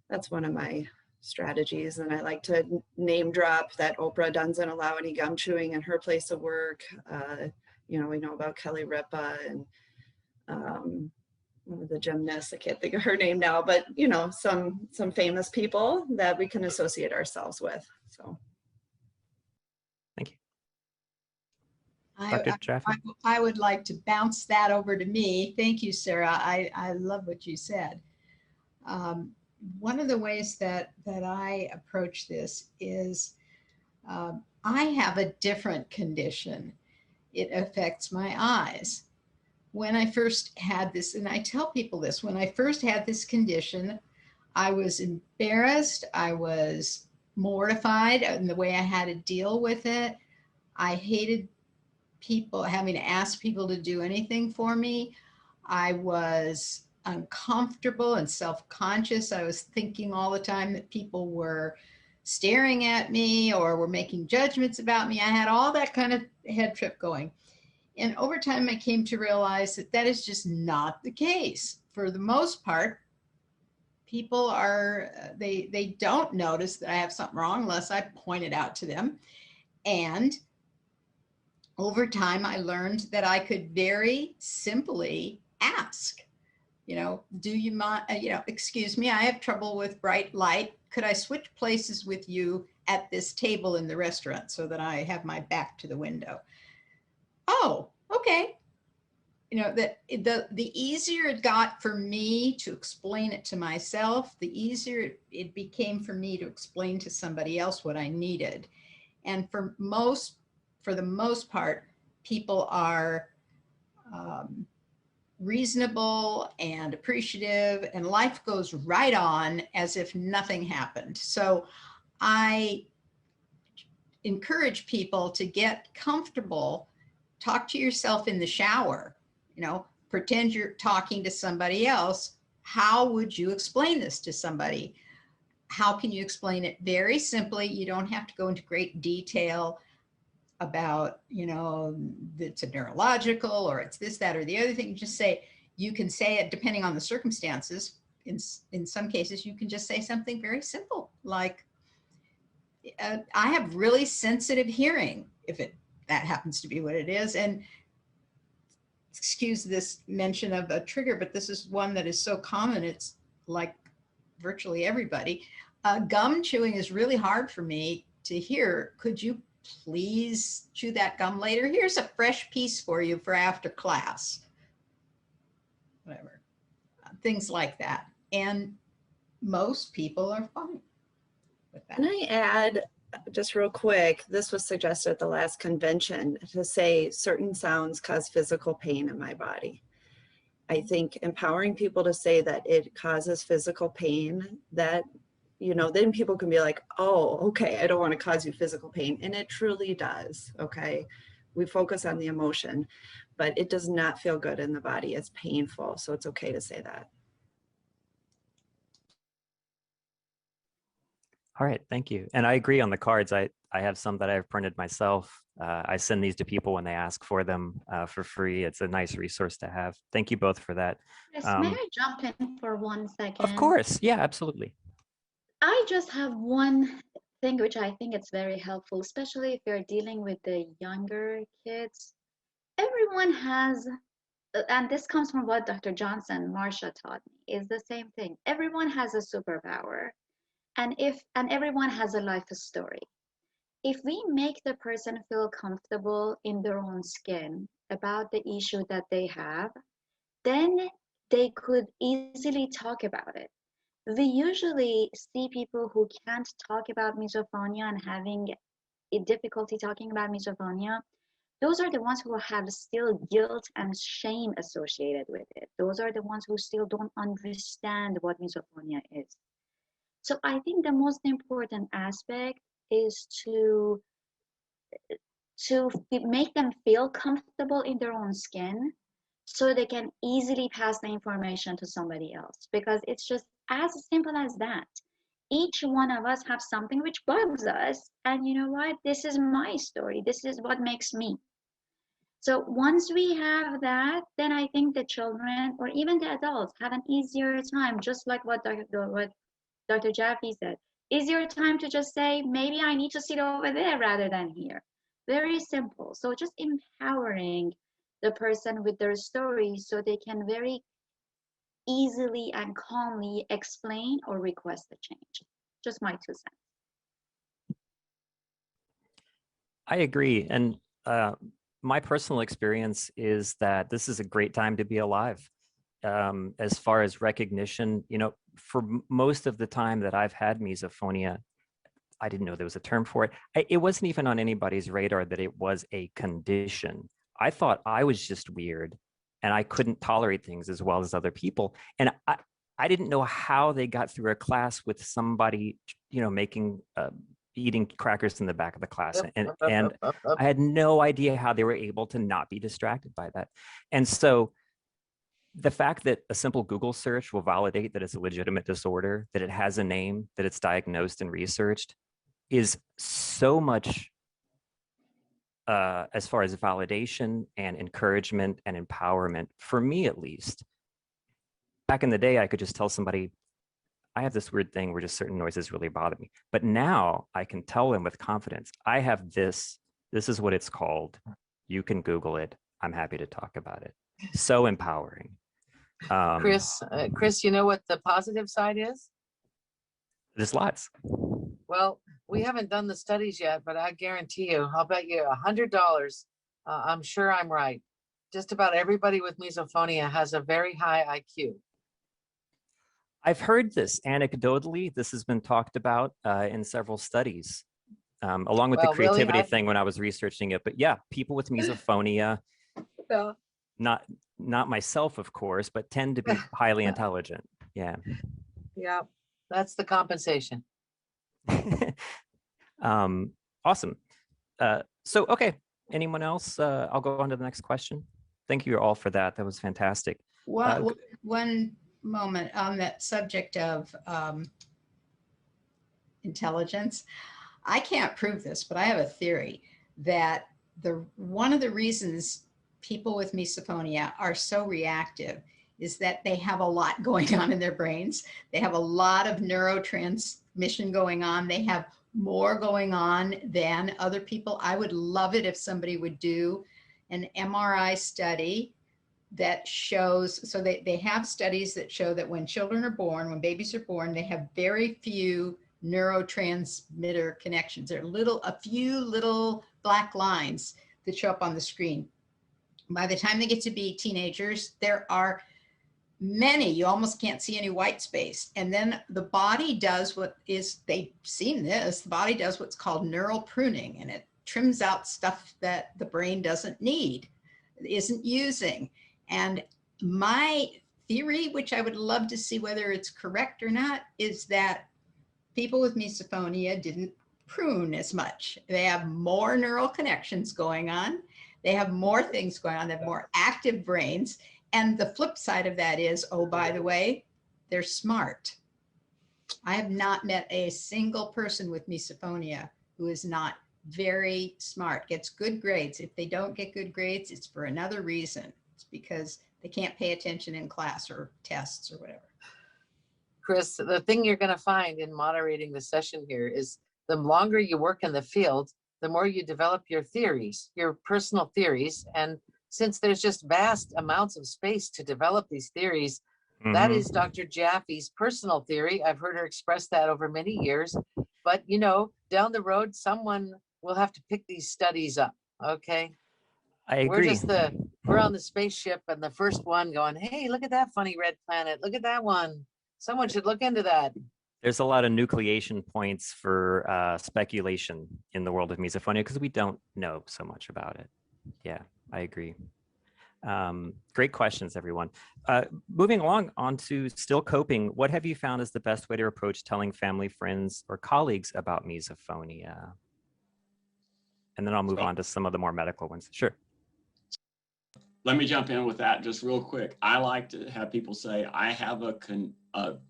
that's one of my strategies. And I like to name drop that Oprah doesn't allow any gum chewing in her place of work. We know about Kelly Ripa and one of the gymnasts, I can't think of her name now, but some famous people that we can associate ourselves with. So thank you. Dr. Jaffe? I would like to bounce that over to me. Thank you, Sarah. I love what you said. One of the ways that I approach this is I have a different condition. It affects my eyes. When I first had this, and I tell people this, when I first had this condition, I was embarrassed. I was mortified in the way I had to deal with it. I hated people, having to ask people to do anything for me. I was uncomfortable and self-conscious. I was thinking all the time that people were staring at me or were making judgments about me. I had all that kind of head trip going. And over time, I came to realize that that is just not the case. For the most part, people they don't notice that I have something wrong unless I point it out to them. And over time, I learned that I could very simply ask, do you mind, excuse me, I have trouble with bright light. Could I switch places with you at this table in the restaurant so that I have my back to the window? Oh, okay. That the easier it got for me to explain it to myself, the easier it became for me to explain to somebody else what I needed. And for the most part, people are reasonable and appreciative, and life goes right on as if nothing happened. So I encourage people to get comfortable. Talk to yourself in the shower, pretend you're talking to somebody else. How would you explain this to somebody? How can you explain it very simply? You don't have to go into great detail about, it's a neurological or it's this, that, or the other thing. Just say, you can say it depending on the circumstances. In some cases, you can just say something very simple, like, I have really sensitive hearing, if that happens to be what it is. And excuse this mention of a trigger, but this is one that is so common. It's like virtually everybody. Gum chewing is really hard for me to hear. Could you please chew that gum later? Here's a fresh piece for you for after class. Whatever. Things like that. And most people are fine with that. Can I add just real quick, this was suggested at the last convention, to say certain sounds cause physical pain in my body. I think empowering people to say that it causes physical pain, that, then people can be like, oh, okay, I don't want to cause you physical pain. And it truly does, okay? We focus on the emotion, but it does not feel good in the body. It's painful, so it's okay to say that. All right, thank you. And I agree on the cards. I have some that I've printed myself. I send these to people when they ask for them for free. It's a nice resource to have. Thank you both for that. Yes, may I jump in for 1 second? Of course, yeah, absolutely. I just have one thing which I think it's very helpful, especially if you're dealing with the younger kids. Everyone has, and this comes from what Dr. Johnson, Marsha taught me, is the same thing. Everyone has a superpower, and everyone has a life story. If we make the person feel comfortable in their own skin about the issue that they have, then they could easily talk about it. We usually see people who can't talk about misophonia and having a difficulty talking about misophonia. Those are the ones who have still guilt and shame associated with it. Those are the ones who still don't understand what misophonia is. So I think the most important aspect is to make them feel comfortable in their own skin so they can easily pass the information to somebody else, because it's just as simple as that. Each one of us have something which bugs us, and you know what? This is my story. This is what makes me. So once we have that, then I think the children or even the adults have an easier time, just like what Dr. Jaffe said. Easier time to just say, maybe I need to sit over there rather than here. Very simple. So just empowering the person with their story so they can very easily and calmly explain or request a change. Just my 2 cents. I agree. And my personal experience is that this is a great time to be alive. As far as recognition, for most of the time that I've had misophonia, I didn't know there was a term for it. It wasn't even on anybody's radar that it was a condition. I thought I was just weird and I couldn't tolerate things as well as other people. And I didn't know how they got through a class with somebody, making eating crackers in the back of the class. And I had no idea how they were able to not be distracted by that. And so the fact that a simple Google search will validate that it's a legitimate disorder, that it has a name, that it's diagnosed and researched, is so much as far as validation and encouragement and empowerment, for me at least. Back in the day, I could just tell somebody, I have this weird thing where just certain noises really bother me. But now I can tell them with confidence, I have this is what it's called. You can Google it. I'm happy to talk about it. So empowering. Chris, you know what the positive side is? There's lots. Well, we haven't done the studies yet, but I guarantee you, I'll bet you $100. I'm sure I'm right. Just about everybody with misophonia has a very high IQ. I've heard this anecdotally. This has been talked about in several studies, along with the Well, really, creativity thing when I was researching it. But yeah, people with misophonia, Yeah. not myself, of course, but tend to be highly intelligent. Yeah. Yeah, that's the compensation. Awesome. So, okay. Anyone else? I'll go on to the next question. Thank you all for that. That was fantastic. One moment on that subject of intelligence. I can't prove this, but I have a theory that one of the reasons people with misophonia are so reactive is that they have a lot going on in their brains. They have a lot of neurotransmission going on. They have more going on than other people. I would love it if somebody would do an MRI study that shows, so they have studies that show that when children are born, when babies are born, they have very few neurotransmitter connections. There are a few little black lines that show up on the screen. By the time they get to be teenagers, there are many, you almost can't see any white space. And then the body does they've seen this, the body does what's called neural pruning, and it trims out stuff that the brain doesn't need, isn't using. And my theory, which I would love to see whether it's correct or not, is that people with misophonia didn't prune as much. They have more neural connections going on. They have more things going on. They have more active brains. And the flip side of that is, oh, by the way, they're smart. I have not met a single person with misophonia who is not very smart, gets good grades. If they don't get good grades, it's for another reason. It's because they can't pay attention in class or tests or whatever. Chris, the thing you're going to find in moderating the session here is the longer you work in the field, the more you develop your theories, your personal theories. And since there's just vast amounts of space to develop these theories, that is Dr. Jaffe's personal theory. I've heard her express that over many years. But, you know, down the road, someone will have to pick these studies up. Okay. I agree. We're on the spaceship and the first one going, hey, look at that funny red planet. Look at that one. Someone should look into that. There's a lot of nucleation points for speculation in the world of misophonia because we don't know so much about it. Yeah, I agree. Great questions, everyone. Moving along onto still coping, what have you found is the best way to approach telling family, friends, or colleagues about misophonia? And then I'll move on to some of the more medical ones. Sure. Let me jump in with that just real quick. I like to have people say, I have a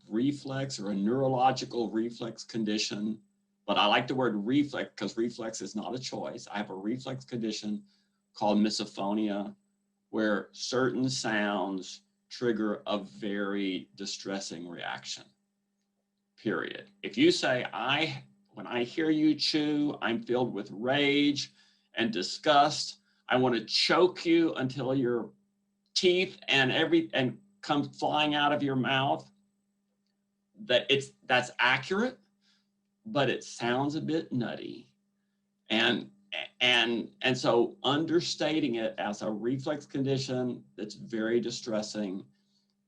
reflex or a neurological reflex condition, but I like the word reflex because reflex is not a choice. I have a reflex condition called misophonia, where certain sounds trigger a very distressing reaction, period. If you say, when I hear you chew, I'm filled with rage and disgust, I want to choke you until your teeth and come flying out of your mouth, that's accurate, but it sounds a bit nutty. And so understating it as a reflex condition that's very distressing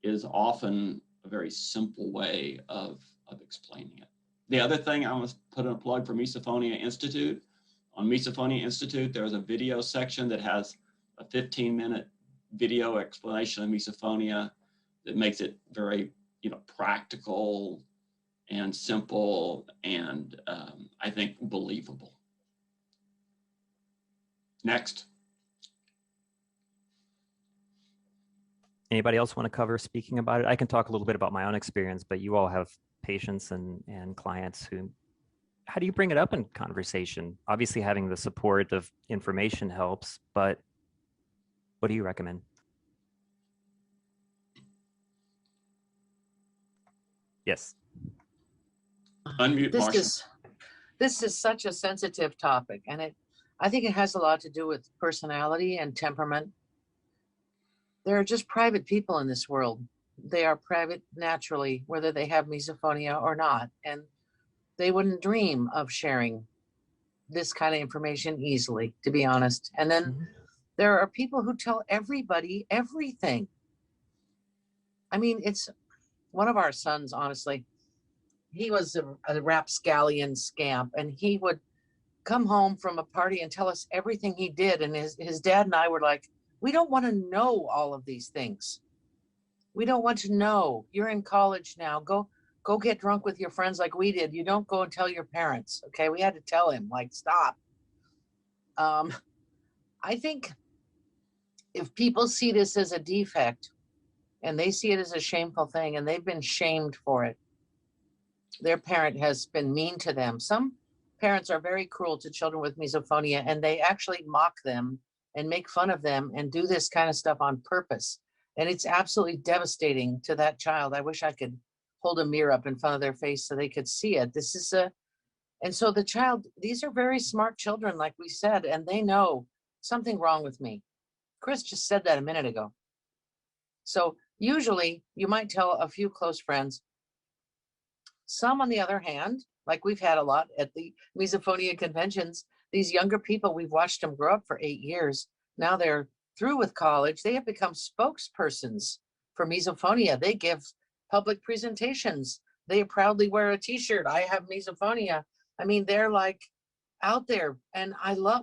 is often a very simple way of explaining it. The other thing, I want to put in a plug for Misophonia Institute. On Misophonia Institute, there's a video section that has a 15-minute video explanation of misophonia that makes it very, practical and simple and I think believable. Next. Anybody else want to cover speaking about it? I can talk a little bit about my own experience, but you all have patients and clients who, how do you bring it up in conversation? Obviously having the support of information helps, but what do you recommend? Yes. Unmute, Marcia. This is such a sensitive topic, and I think it has a lot to do with personality and temperament. There are just private people in this world. They are private naturally, whether they have misophonia or not. And they wouldn't dream of sharing this kind of information easily, to be honest. And then there are people who tell everybody everything. I mean, it's one of our sons, honestly. He was a rapscallion scamp, and he would come home from a party and tell us everything he did. And his dad and I were like, we don't want to know all of these things. We don't want to know. You're in college now. Go get drunk with your friends like we did. You don't go and tell your parents. Okay. We had to tell him, like, stop. I think if people see this as a defect and they see it as a shameful thing and they've been shamed for it, their parent has been mean to them. Some parents are very cruel to children with misophonia, and they actually mock them and make fun of them and do this kind of stuff on purpose. And it's absolutely devastating to that child. I wish I could hold a mirror up in front of their face so they could see it. And so the child, these are very smart children, like we said, and they know something wrong with me. Chris just said that a minute ago. So usually you might tell a few close friends. Some, on the other hand, like we've had a lot at the misophonia conventions, these younger people, we've watched them grow up for 8 years. Now they're through with college. They have become spokespersons for misophonia. They give public presentations. They proudly wear a t-shirt. I have misophonia. I mean, they're like out there, and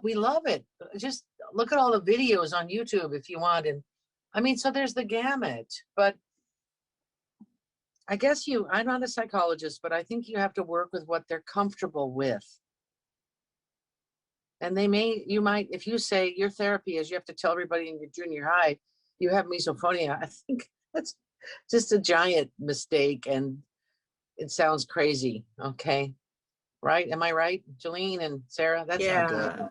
we love it. Just look at all the videos on YouTube if you want. And I mean, so there's the gamut, but I guess I'm not a psychologist, but I think you have to work with what they're comfortable with. And you might, if you say your therapy is you have to tell everybody in your junior high you have misophonia, I think that's just a giant mistake, and it sounds crazy. Okay. Right? Am I right, Jolene and Sarah? That's not good.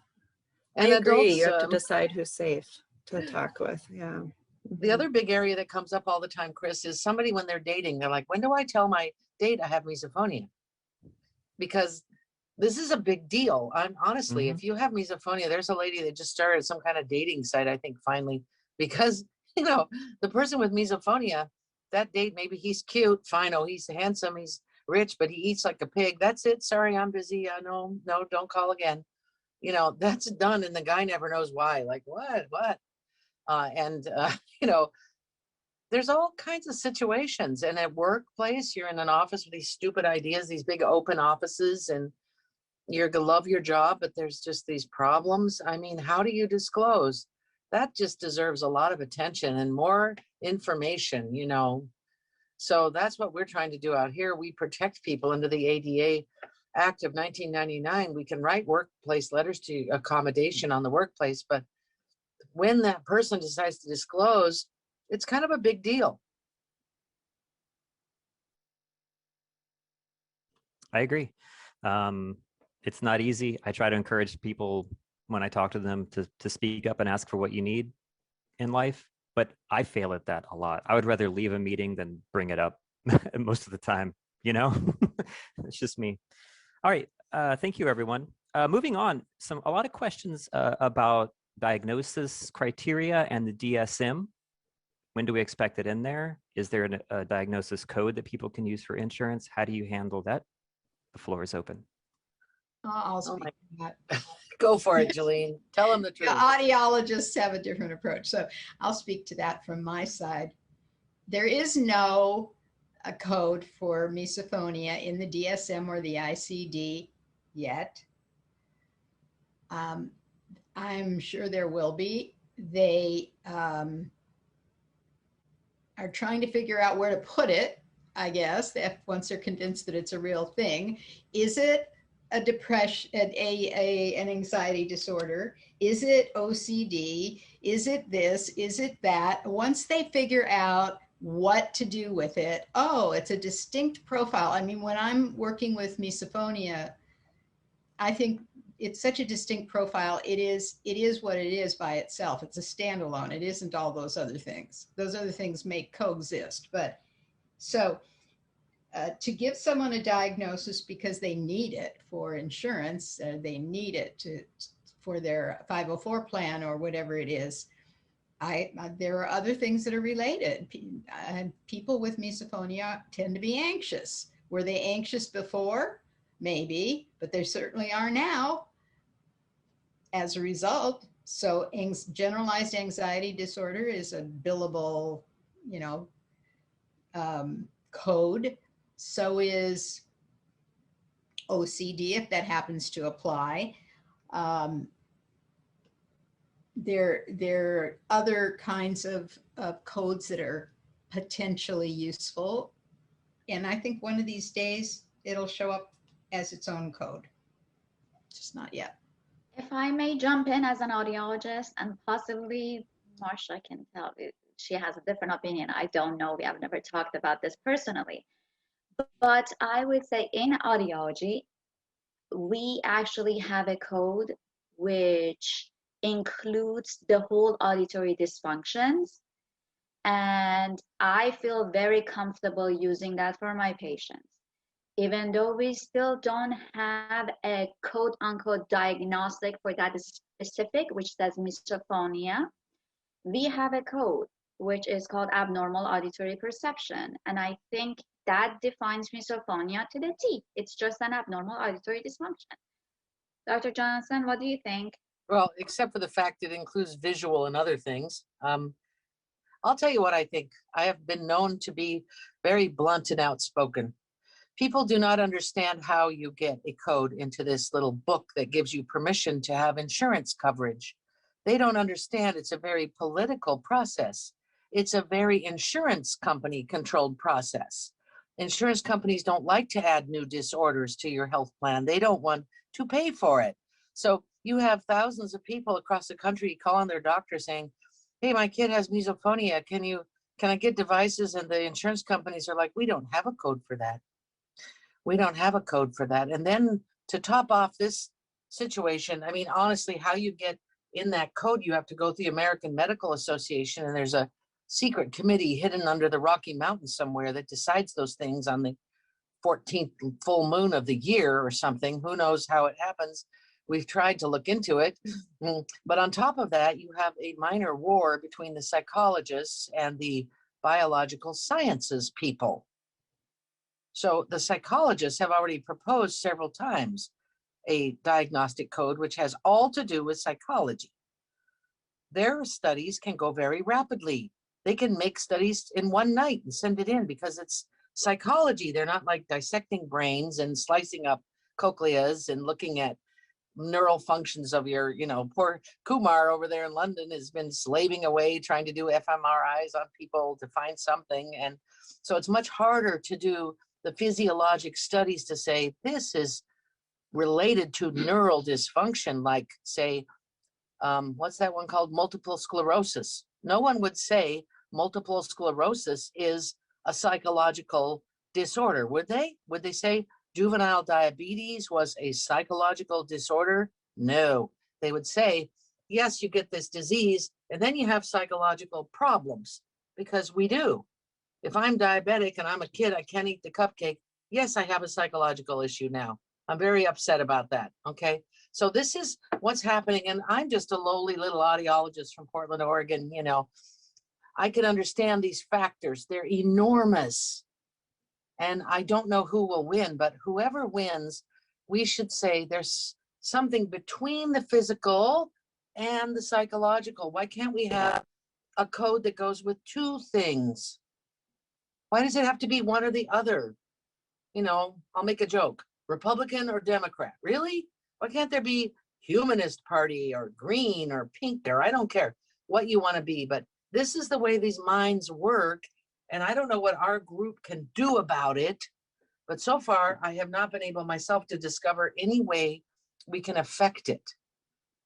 And I agree. adults, You have to decide who's safe to talk with. Yeah. the other big area that comes up all the time, Chris, is somebody when they're dating, they're like, when do I tell my date I have misophonia? Because this is a big deal. Honestly, if you have misophonia, there's a lady that just started some kind of dating site, I think, finally, because, the person with misophonia, that date, maybe he's cute, fine. Oh, he's handsome, he's rich, but he eats like a pig. That's it. Sorry, I'm busy. No, don't call again. That's done. And the guy never knows why. Like, what? There's all kinds of situations. And at workplace, you're in an office with these stupid ideas, these big open offices, and you're gonna love your job, but there's just these problems. I mean, how do you disclose? That just deserves a lot of attention and more information, So that's what we're trying to do out here. We protect people under the ADA Act of 1999. We can write workplace letters to accommodation on the workplace, but when that person decides to disclose, it's kind of a big deal. I agree. It's not easy. I try to encourage people when I talk to them to speak up and ask for what you need in life, but I fail at that a lot. I would rather leave a meeting than bring it up most of the time, It's just me. All right. Thank you, everyone. Moving on, a lot of questions about diagnosis criteria and the DSM. When do we expect it in there? Is there a diagnosis code that people can use for insurance? How do you handle that? The floor is open. I'll speak to that. Go for it, Jolene. Tell them the truth. Audiologists have a different approach. So I'll speak to that from my side. There is no a code for misophonia in the DSM or the ICD yet. I'm sure there will be. They are trying to figure out where to put it, I guess, once they're convinced that it's a real thing. Is it a depression, an anxiety disorder? Is it OCD? Is it this? Is it that? Once they figure out what to do with it, it's a distinct profile. I mean, when I'm working with misophonia, I think it's such a distinct profile. It is what it is by itself. It's a standalone. It isn't all those other things. Those other things may coexist. But so to give someone a diagnosis because they need it for insurance, they need it for their 504 plan or whatever it is. There are other things that are related. People with misophonia tend to be anxious. Were they anxious before? Maybe, but they certainly are now as a result. So generalized anxiety disorder is a billable, code. So is OCD, if that happens to apply. There are other kinds of codes that are potentially useful. And I think one of these days it'll show up as its own code. Just not yet. If I may jump in as an audiologist, and possibly Marsha can tell you, she has a different opinion. I don't know. We have never talked about this personally. But I would say in audiology, we actually have a code which includes the whole auditory dysfunctions. And I feel very comfortable using that for my patients. Even though we still don't have a quote unquote diagnostic for that specific, which says misophonia, we have a code which is called abnormal auditory perception. And I think that defines misophonia to the T. It's just an abnormal auditory dysfunction. Dr. Johnson, what do you think? Well, except for the fact it includes visual and other things. I'll tell you what I think. I have been known to be very blunt and outspoken. People do not understand how you get a code into this little book that gives you permission to have insurance coverage. They don't understand it's a very political process. It's a very insurance company controlled process. Insurance companies don't like to add new disorders to your health plan. They don't want to pay for it. So you have thousands of people across the country calling their doctor saying, hey, my kid has misophonia. Can I get devices? And the insurance companies are like, we don't have a code for that. We don't have a code for that. And then to top off this situation, I mean, honestly, how you get in that code, you have to go through the American Medical Association, and there's a secret committee hidden under the Rocky Mountains somewhere that decides those things on the 14th full moon of the year or something. Who knows how it happens? We've tried to look into it. But on top of that, you have a minor war between the psychologists and the biological sciences people. So the psychologists have already proposed several times a diagnostic code, which has all to do with psychology. Their studies can go very rapidly. They can make studies in one night and send it in because it's psychology. They're not like dissecting brains and slicing up cochleas and looking at neural functions of your, poor Kumar over there in London has been slaving away trying to do fMRIs on people to find something. And so it's much harder to do the physiologic studies to say this is related to neural dysfunction, like say, what's that one called? Multiple sclerosis. No one would say multiple sclerosis is a psychological disorder, would they? Would they say juvenile diabetes was a psychological disorder? No, they would say, yes, you get this disease and then you have psychological problems, because we do. If I'm diabetic and I'm a kid, I can't eat the cupcake. Yes, I have a psychological issue now. I'm very upset about that. Okay. So this is what's happening. And I'm just a lowly little audiologist from Portland, Oregon. I can understand these factors. They're enormous. And I don't know who will win, but whoever wins, we should say there's something between the physical and the psychological. Why can't we have a code that goes with two things? Why does it have to be one or the other? I'll make a joke. Republican or Democrat? Really? Why can't there be Humanist Party or green or pink, or I don't care what you want to be, but this is the way these minds work. And I don't know what our group can do about it, but so far I have not been able myself to discover any way we can affect it.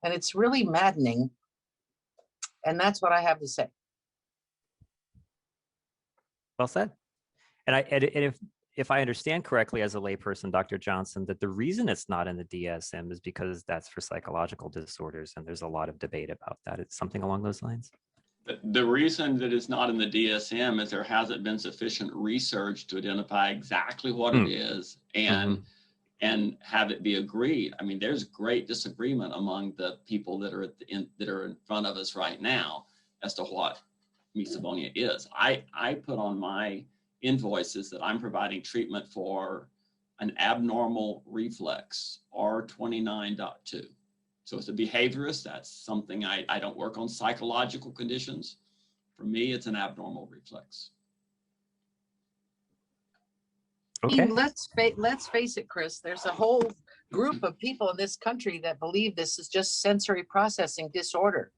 And it's really maddening. And that's what I have to say. Well said. And if I understand correctly as a layperson, Dr. Johnson, that the reason it's not in the DSM is because that's for psychological disorders, and there's a lot of debate about that. It's something along those lines. The reason that it's not in the DSM is there hasn't been sufficient research to identify exactly what it is. And and have it be agreed. I mean, there's great disagreement among the people that are that are in front of us right now as to what misophonia is. I put on my invoices that I'm providing treatment for an abnormal reflex, R29.2. So as a behaviorist, that's something I don't work on psychological conditions. For me, it's an abnormal reflex. I Okay. mean, let's face it, Chris, there's a whole group of people in this country that believe this is just sensory processing disorder.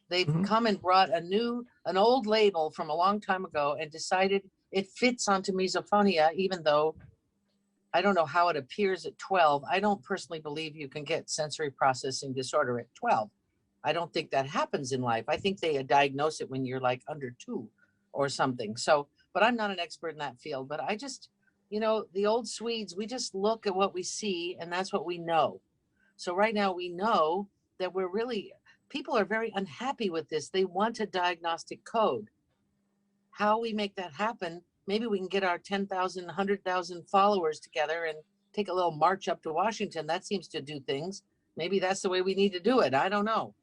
They've Mhm. come and brought an old label from a long time ago and decided it fits onto misophonia, even though I don't know how it appears at 12. I don't personally believe you can get sensory processing disorder at 12. I don't think that happens in life. I think they diagnose it when you're like under 2 or something. So, but I'm not an expert in that field, but I just, you know, the old Swedes, we just look at what we see and that's what we know. So right now we know that people are very unhappy with this. They want a diagnostic code. How we make that happen, maybe we can get our 10,000, 100,000 followers together and take a little march up to Washington. That seems to do things. Maybe that's the way we need to do it. I don't know.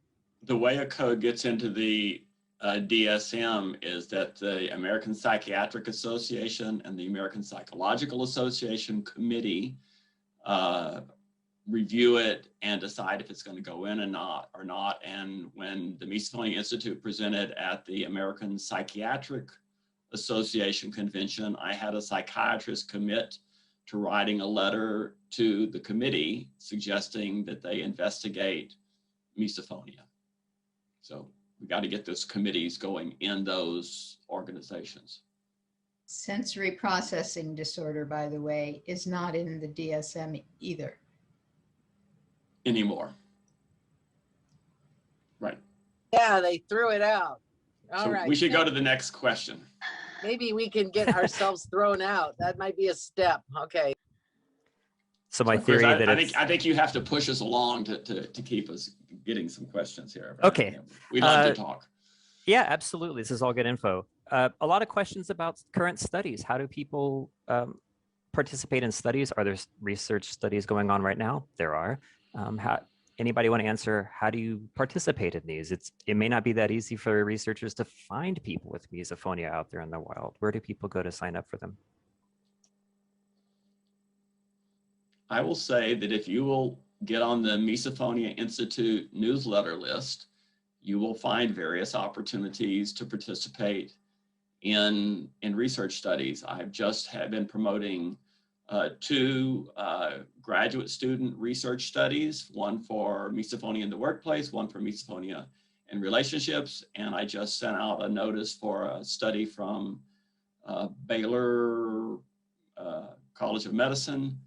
The way a code gets into the DSM is that the American Psychiatric Association and the American Psychological Association committee review it and decide if it's going to go in or not. And when the Misophonia Institute presented at the American Psychiatric Association convention, I had a psychiatrist commit to writing a letter to the committee suggesting that they investigate misophonia. So we got to get those committees going in those organizations. Sensory processing disorder, by the way, is not in the DSM either. Anymore. Right. Yeah, they threw it out. All So right. we should go to the next question. Maybe we can get ourselves thrown out. That might be a step. Okay. So my So, Chris, theory that I think you have to push us along to keep us getting some questions here. Okay. We love to talk. Yeah, absolutely. This is all good info. A lot of questions about current studies. How do people participate in studies? Are there research studies going on right now? There are. Anybody want to answer, how do you participate in these? It may not be that easy for researchers to find people with misophonia out there in the wild. Where do people go to sign up for them? I will say that if you will get on the Misophonia Institute newsletter list, you will find various opportunities to participate in research studies. I've just been promoting 2 graduate student research studies, one for misophonia in the workplace, one for misophonia in relationships. And I just sent out a notice for a study from Baylor College of Medicine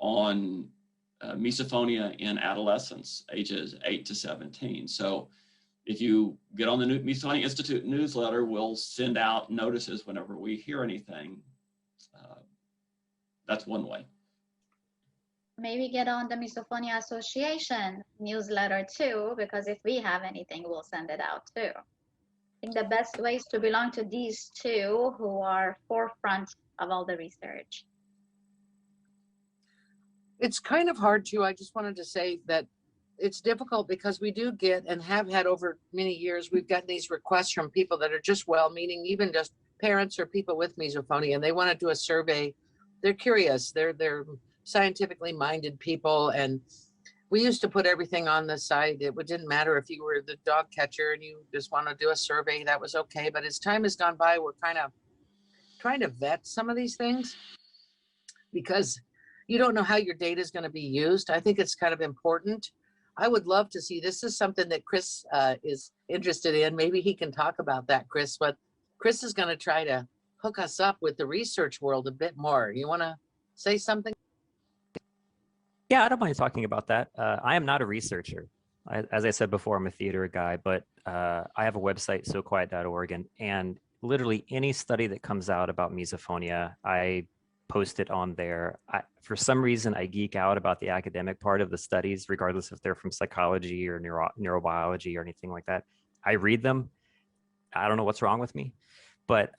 on misophonia in adolescents, ages 8 to 17. So if you get on the Misophonia Institute newsletter, we'll send out notices whenever we hear anything. That's one way. Maybe get on the Misophonia Association newsletter too, because if we have anything, we'll send it out too. I think the best way is to belong to these 2 who are forefront of all the research. It's kind of hard to, I just wanted to say that it's difficult because we do get and have had over many years, we've gotten these requests from people that are just well-meaning, even just parents or people with misophonia, and they want to do a survey. They're curious, they're scientifically minded people, and we used to put everything on the site. It didn't matter if you were the dog catcher and you just want to do a survey, that was okay. But as time has gone by, we're kind of trying to vet some of these things because you don't know how your data is going to be used. I think it's kind of important. I would love to see, this is something that Chris is interested in. Maybe he can talk about that, Chris, but Chris is going to try to hook us up with the research world a bit more. You want to say something? Yeah, I don't mind talking about that. I am not a researcher. As I said before, I'm a theater guy, but I have a website, soquiet.org, and literally any study that comes out about misophonia, I post it on there. For some reason, I geek out about the academic part of the studies, regardless if they're from psychology or neurobiology or anything like that. I read them. I don't know what's wrong with me, but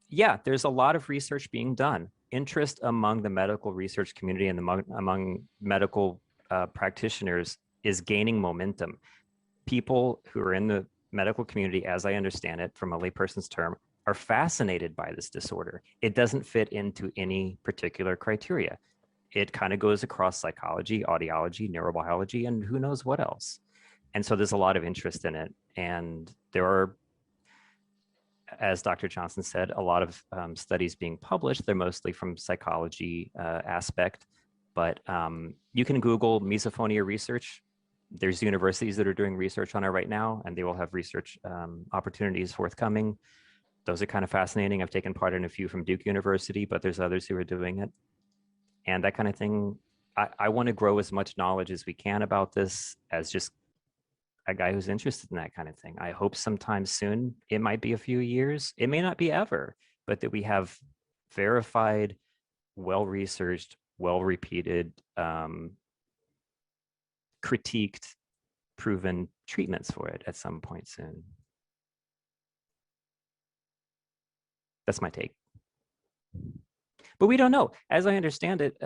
yeah, there's a lot of research being done. interest among the medical research community and among medical practitioners is gaining momentum. People who are in the medical community, as I understand it, from a layperson's term, are fascinated by this disorder. It doesn't fit into any particular criteria. It kind of goes across psychology, audiology, neurobiology, and who knows what else. And so there's a lot of interest in it. And there are, as Dr. Johnson said, a lot of studies being published. They're mostly from psychology aspect, but you can Google misophonia research. There's universities that are doing research on it right now, and they will have research opportunities forthcoming. Those are kind of fascinating. I've taken part in a few from Duke University, but there's others who are doing it. And that kind of thing, I want to grow as much knowledge as we can about this as just a guy who's interested in that kind of thing. I hope sometime soon, it might be a few years, it may not be ever, but that we have verified, well-researched, well-repeated, critiqued, proven treatments for it at some point soon. That's my take. But we don't know. As I understand it,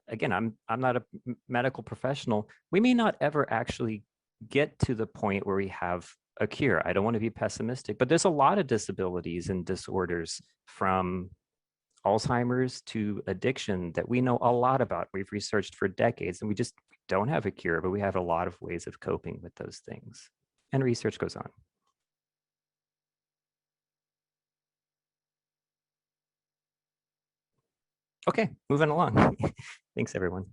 again, I'm not a medical professional. We may not ever actually get to the point where we have a cure. I don't want to be pessimistic, but there's a lot of disabilities and disorders, from Alzheimer's to addiction, that we know a lot about. We've researched for decades, and we just don't have a cure, but we have a lot of ways of coping with those things. And research goes on. Okay, moving along. Thanks, everyone.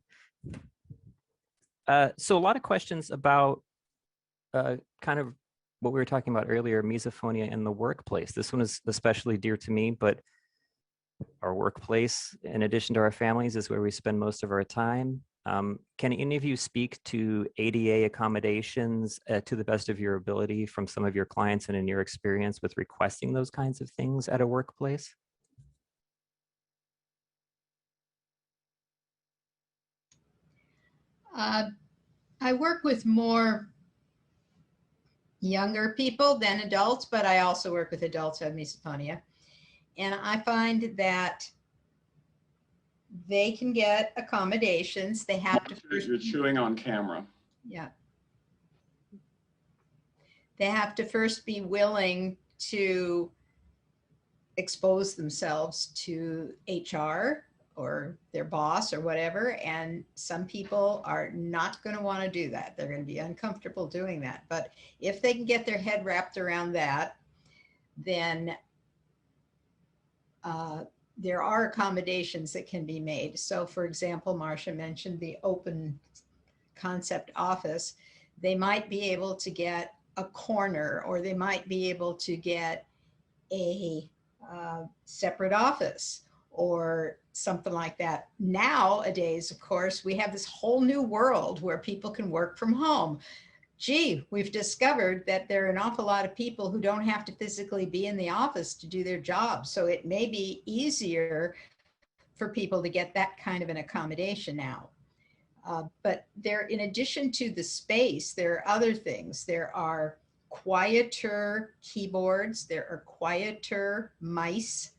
So a lot of questions about kind of what we were talking about earlier, misophonia in the workplace. This one is especially dear to me, but our workplace, in addition to our families, is where we spend most of our time. Can any of you speak to ADA accommodations to the best of your ability from some of your clients and in your experience with requesting those kinds of things at a workplace? I work with more younger people than adults, but I also work with adults who have misophonia. And I find that they can get accommodations. They have to first— You're chewing on camera. Yeah. They have to first be willing to expose themselves to HR or their boss or whatever. And some people are not going to want to do that. They're going to be uncomfortable doing that. But if they can get their head wrapped around that, then there are accommodations that can be made. So for example, Marcia mentioned the open concept office. They might be able to get a corner, or they might be able to get a separate office or something like that. Nowadays, of course, we have this whole new world where people can work from home. Gee, we've discovered that there are an awful lot of people who don't have to physically be in the office to do their job. So it may be easier for people to get that kind of an accommodation now. But there, in addition to the space, there are other things. There are quieter keyboards. There are quieter mice.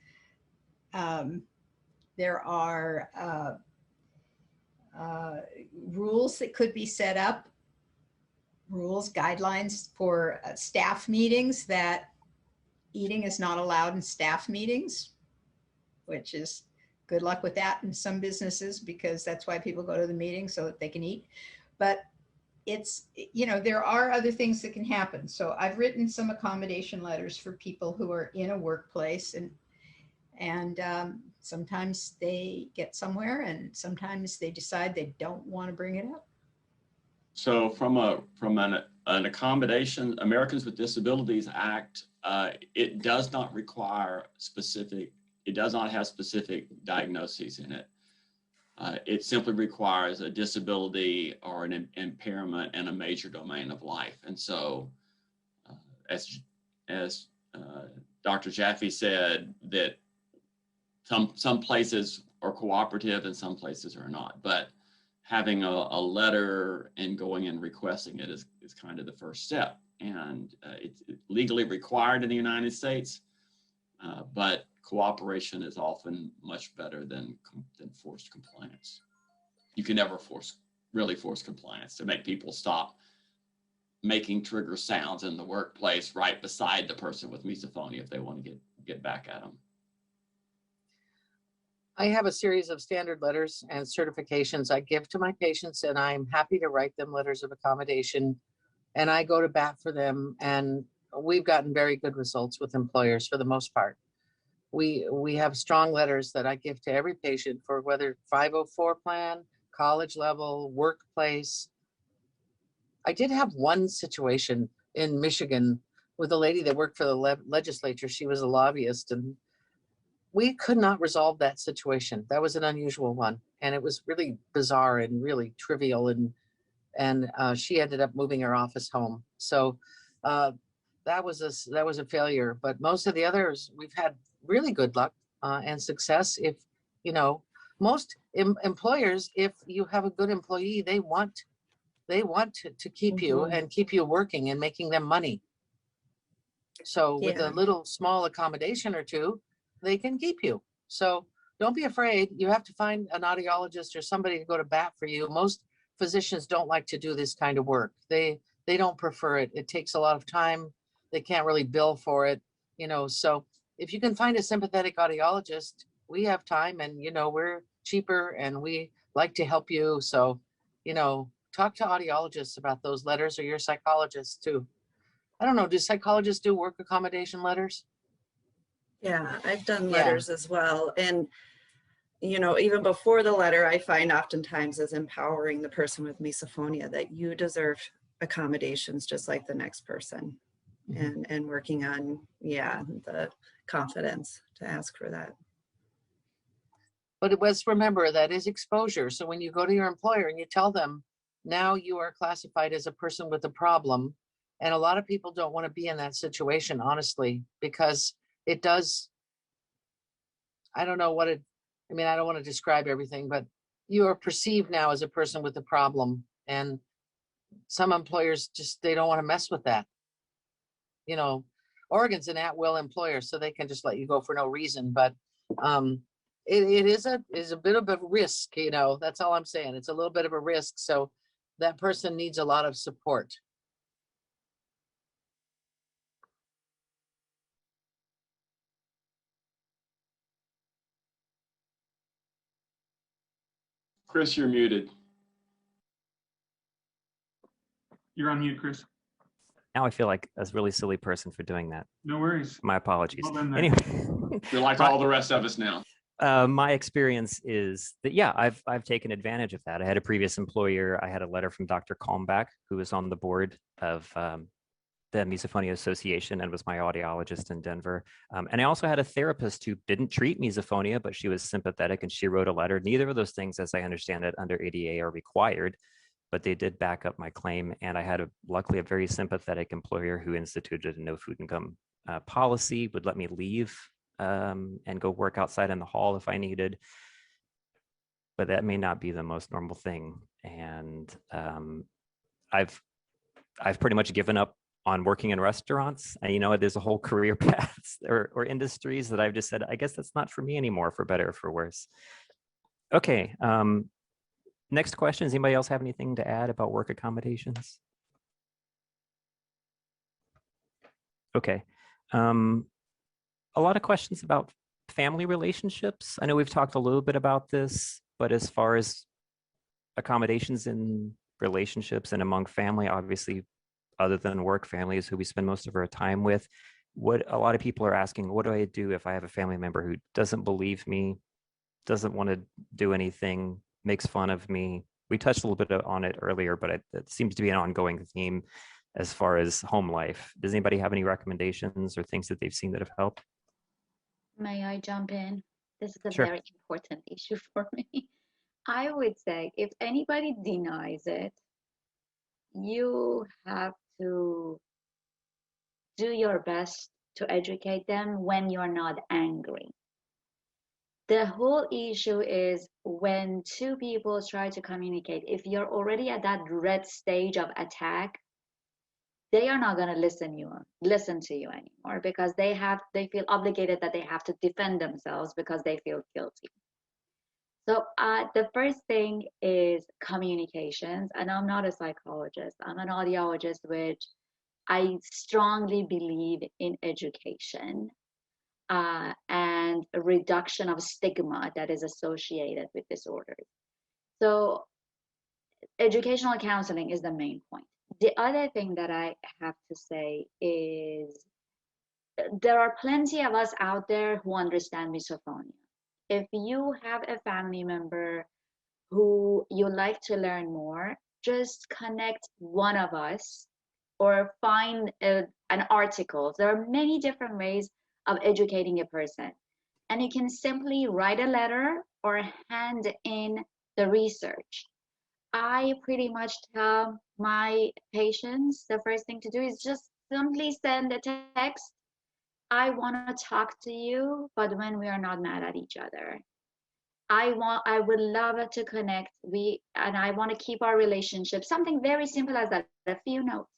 There are rules that could be set up, rules, guidelines for staff meetings, that eating is not allowed in staff meetings, which is good luck with that in some businesses, because that's why people go to the meeting, so that they can eat. But it's, you know, there are other things that can happen. So I've written some accommodation letters for people who are in a workplace, and sometimes they get somewhere, and sometimes they decide they don't want to bring it up. So from an accommodation, Americans with Disabilities Act, it does not require specific, it does not have specific diagnoses in it. It simply requires a disability or an impairment in a major domain of life. And so as Dr. Jaffe said, that some places are cooperative and some places are not, but having a letter and going and requesting it is kind of the first step. And it's legally required in the United States, but cooperation is often much better than forced compliance. You can never really force compliance to make people stop making trigger sounds in the workplace right beside the person with misophonia if they want to get back at them. I have a series of standard letters and certifications I give to my patients, and I'm happy to write them letters of accommodation. And I go to bat for them, and we've gotten very good results with employers for the most part. We have strong letters that I give to every patient for whether 504 plan, college level, workplace. I did have one situation in Michigan with a lady that worked for the legislature. She was a lobbyist, and we could not resolve that situation. That was an unusual one, and it was really bizarre and really trivial, and she ended up moving her office home. So that was a failure. But most of the others, we've had really good luck and success. If most employers, if you have a good employee, they want to keep you and keep you working and making them money. So with a little small accommodation or two, they can keep you. So don't be afraid. You have to find an audiologist or somebody to go to bat for you. Most physicians don't like to do this kind of work. They don't prefer it. It takes a lot of time. They can't really bill for it, so if you can find a sympathetic audiologist, we have time, and we're cheaper and we like to help you. So, talk to audiologists about those letters, or your psychologist too. I don't know, do psychologists do work accommodation letters? Yeah, I've done letters as well. And, even before the letter, I find oftentimes as empowering the person with misophonia that you deserve accommodations just like the next person, and working on, the confidence to ask for that. But let's remember that is exposure. So when you go to your employer and you tell them, now you are classified as a person with a problem, and a lot of people don't want to be in that situation, honestly, because it does, I don't know what it, I don't want to describe everything, but you are perceived now as a person with a problem, and some employers just, they don't want to mess with that. Oregon's an at-will employer, so they can just let you go for no reason, but it is a bit of a risk, that's all I'm saying. It's a little bit of a risk, so that person needs a lot of support. Chris, you're muted. You're on mute, Chris. Now I feel like a really silly person for doing that. No worries. My apologies. Well done there. Anyway, You're like all the rest of us now. my experience is that, I've taken advantage of that. I had a previous employer. I had a letter from Dr. Kalmbach, who was on the board of the Misophonia Association and was my audiologist in Denver. And I also had a therapist who didn't treat misophonia, but she was sympathetic, and she wrote a letter. Neither of those things, as I understand it, under ADA are required, but they did back up my claim. And I had luckily a very sympathetic employer who instituted a no food and gum policy, would let me leave and go work outside in the hall if I needed. But that may not be the most normal thing. And I've pretty much given up on working in restaurants. And, there's a whole career paths or industries that I've just said, I guess that's not for me anymore, for better or for worse. Okay. Next question. Does anybody else have anything to add about work accommodations? Okay. A lot of questions about family relationships. I know we've talked a little bit about this, but as far as accommodations in relationships and among family, obviously, other than work, family is who we spend most of our time with. What a lot of people are asking, what do I do if I have a family member who doesn't believe me, doesn't want to do anything, makes fun of me? We touched a little bit on it earlier, but it seems to be an ongoing theme as far as home life. Does anybody have any recommendations or things that they've seen that have helped? May I jump in? This is a Sure. very important issue for me. I would say if anybody denies it, you have to do your best to educate them when you're not angry. The whole issue is when two people try to communicate, if you're already at that red stage of attack, they are not going to listen to you anymore, because they feel obligated that they have to defend themselves because they feel guilty. So the first thing is communications, and I'm not a psychologist, I'm an audiologist, which I strongly believe in education and a reduction of stigma that is associated with disorders. So educational counseling is the main point. The other thing that I have to say is there are plenty of us out there who understand misophonia. If you have a family member who you like to learn more, just connect one of us or find an article. There are many different ways of educating a person. And you can simply write a letter or hand in the research. I pretty much tell my patients the first thing to do is just simply send a text. I want to talk to you, but when we are not mad at each other. I would love to connect. And I want to keep our relationship. Something very simple as that, a few notes.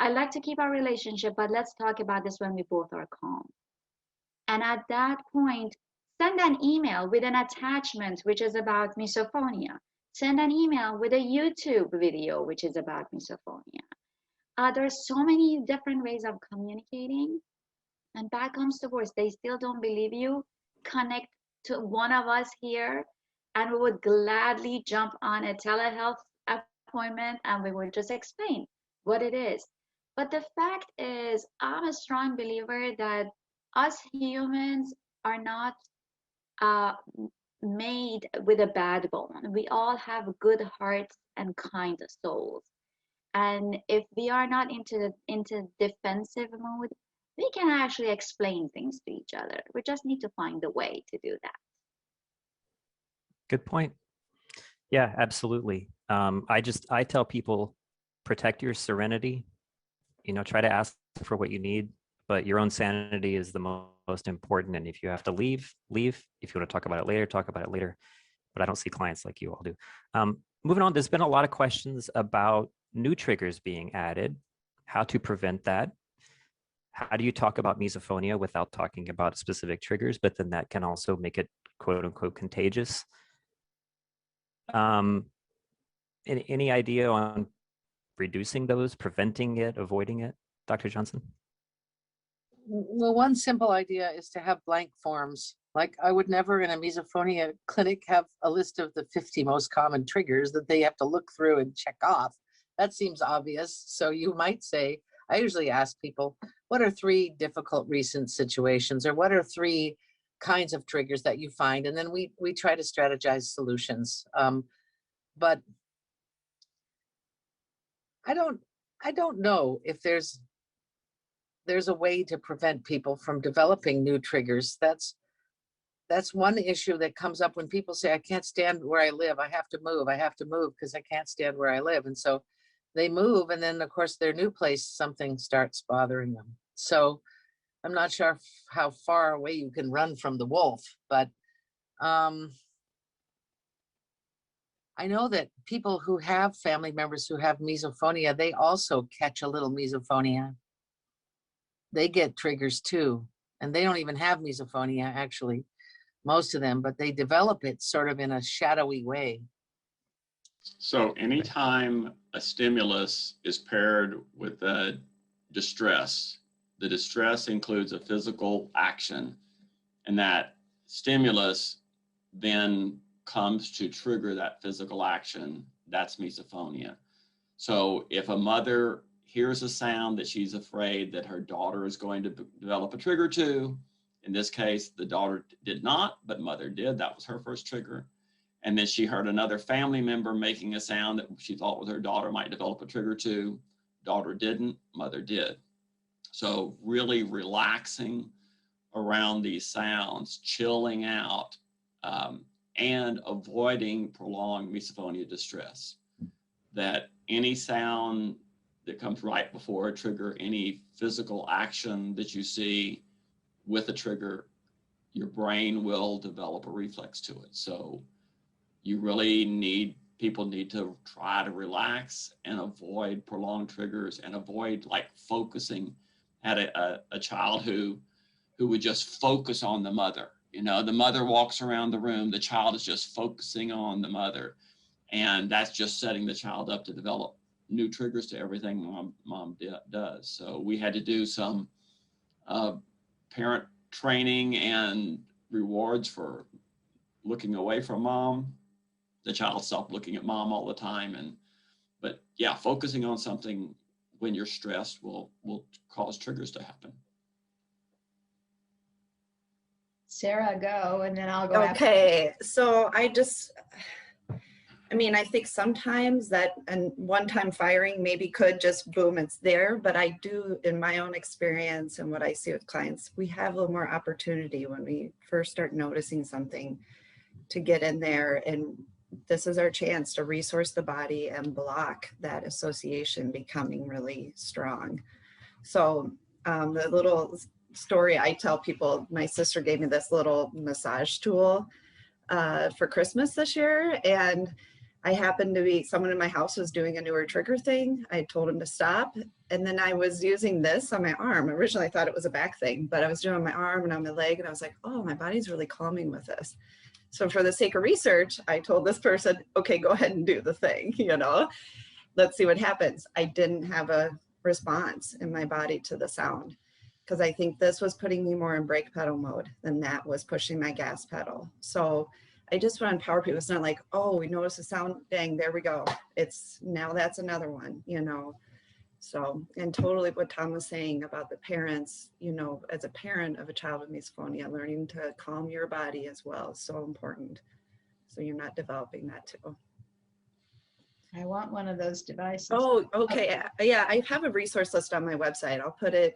I like to keep our relationship, but let's talk about this when we both are calm. And at that point, send an email with an attachment which is about misophonia. Send an email with a YouTube video which is about misophonia. There's so many different ways of communicating. And bad comes to worse, they still don't believe you. Connect to one of us here, and we would gladly jump on a telehealth appointment and we would just explain what it is. But the fact is, I'm a strong believer that us humans are not made with a bad bone. We all have good hearts and kind souls. And if we are not into defensive mode, we can actually explain things to each other. We just need to find a way to do that. Good point. Yeah, absolutely. I tell people, protect your serenity. Try to ask for what you need, but your own sanity is the most important. And if you have to leave. If you want to talk about it later, talk about it later. But I don't see clients like you all do. Moving on, there's been a lot of questions about new triggers being added, how to prevent that. How do you talk about misophonia without talking about specific triggers, but then that can also make it quote unquote contagious? Any idea on reducing those, preventing it, avoiding it, Dr. Johnson? Well, one simple idea is to have blank forms. Like I would never in a misophonia clinic have a list of the 50 most common triggers that they have to look through and check off. That seems obvious. So you might say, I usually ask people, what are 3 difficult recent situations, or what are 3 kinds of triggers that you find? And then we try to strategize solutions. But I don't know if there's a way to prevent people from developing new triggers. That's one issue that comes up when people say, I can't stand where I live. I have to move because I can't stand where I live. And so they move, and then of course their new place, something starts bothering them. So I'm not sure how far away you can run from the wolf, but I know that people who have family members who have misophonia, they also catch a little misophonia. They get triggers too, and they don't even have misophonia, actually, most of them, but they develop it sort of in a shadowy way. So anytime a stimulus is paired with a distress, the distress includes a physical action, and that stimulus then comes to trigger that physical action. That's misophonia. So if a mother hears a sound that she's afraid that her daughter is going to develop a trigger to, in this case, the daughter did not, but mother did. That was her first trigger. And then she heard another family member making a sound that she thought was her daughter might develop a trigger to. Daughter didn't, mother did. So really relaxing around these sounds, chilling out, and avoiding prolonged misophonia distress. That any sound that comes right before a trigger, any physical action that you see with a trigger, your brain will develop a reflex to it. So you really need people need to try to relax and avoid prolonged triggers and avoid like focusing at a child who would just focus on the mother. You know, the mother walks around the room, the child is just focusing on the mother. And that's just setting the child up to develop new triggers to everything mom does. So we had to do some parent training and rewards for looking away from mom. The child stopped looking at mom all the time. But yeah, focusing on something when you're stressed will cause triggers to happen. Sarah, go, and then I'll go after. Okay, so I think sometimes that and one-time firing maybe could just boom, it's there, but I do, in my own experience and what I see with clients, we have a little more opportunity when we first start noticing something to get in there, and this is our chance to resource the body and block that association becoming really strong. So the little story I tell people, my sister gave me this little massage tool for Christmas this year, and I happened to be, someone in my house was doing a newer trigger thing. I told him to stop, and then I was using this on my arm. Originally I thought it was a back thing, but I was doing my arm and on my leg, and I was like, oh, my body's really calming with this. So for the sake of research, I told this person, okay, go ahead and do the thing, you know, let's see what happens. I didn't have a response in my body to the sound, because I think this was putting me more in brake pedal mode than that was pushing my gas pedal. So I just want to empower people. It's not like, oh, we noticed a sound, dang, there we go. It's now that's another one, you know. So, and totally what Tom was saying about the parents, you know, as a parent of a child with misophonia, learning to calm your body as well is so important. So you're not developing that too. I want one of those devices. Oh, okay. Yeah, I have a resource list on my website. I'll put it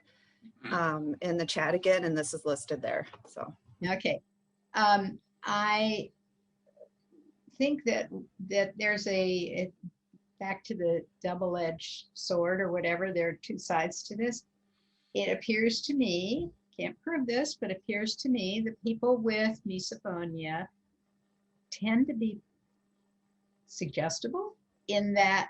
in the chat again, and this is listed there. So Okay. I think that there's a back to the double-edged sword or whatever, there are two sides to this. It appears to me, can't prove this, but appears to me that people with misophonia tend to be suggestible in that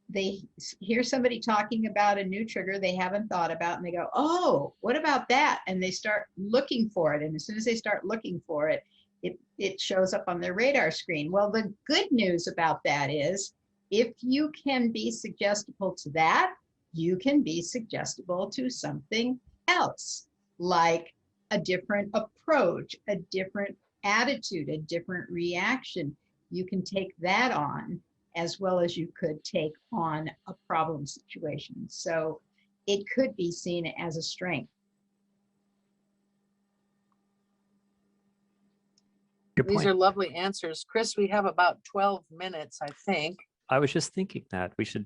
they hear somebody talking about a new trigger they haven't thought about, and they go, oh, what about that? And they start looking for it. And as soon as they start looking for it, it shows up on their radar screen. Well, the good news about that is if you can be suggestible to that, you can be suggestible to something else, like a different approach, a different attitude, a different reaction. You can take that on as well as you could take on a problem situation. So it could be seen as a strength. Good These point. are lovely answers. Chris, we have about 12 minutes, I think. I was just thinking that we should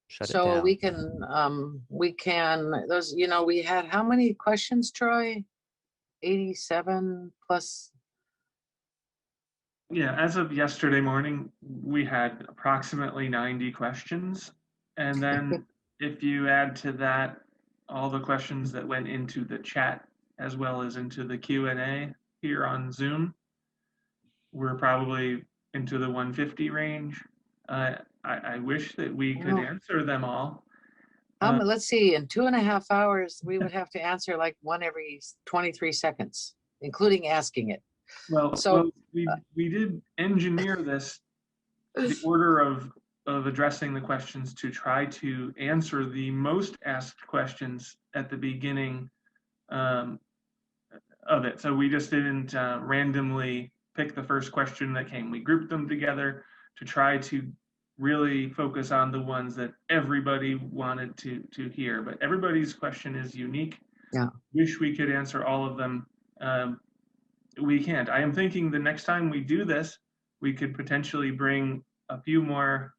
shut it So down. we can, those, you know, we had how many questions, Troy? 87 plus. Yeah, as of yesterday morning, we had approximately 90 questions. And then if you add to that all the questions that went into the chat as well as into the Q&A here on Zoom, we're probably into the 150 range. I wish that we could Wow. answer them all. Let's see, in 2.5 hours, we would have to answer like one every 23 seconds, including asking it. Well, we did engineer this, the order of addressing the questions to try to answer the most asked questions at the beginning of it. So we just didn't randomly pick the first question that came. We grouped them together to try to really focus on the ones that everybody wanted to hear. But everybody's question is unique. Yeah. Wish we could answer all of them. We can't. I am thinking the next time we do this, we could potentially bring a few more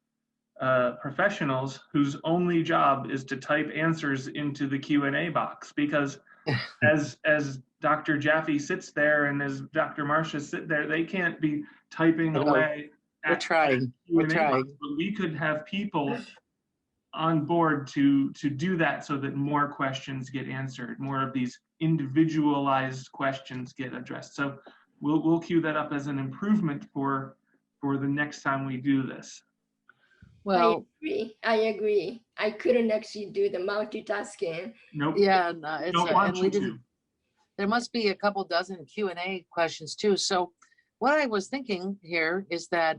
professionals whose only job is to type answers into the Q&A box, because as Dr. Jaffe sits there and as Dr. Marcia sit there, they can't be typing away. We're trying. We're trying. But we could have people on board to do that so that more questions get answered, more of these individualized questions get addressed. So we'll queue that up as an improvement for for the next time we do this. Well, I agree. I couldn't actually do the multitasking. Nope. yeah, no, it's, Don't and want we you didn't, to. there must be a couple dozen Q&A questions too. So what I was thinking here is that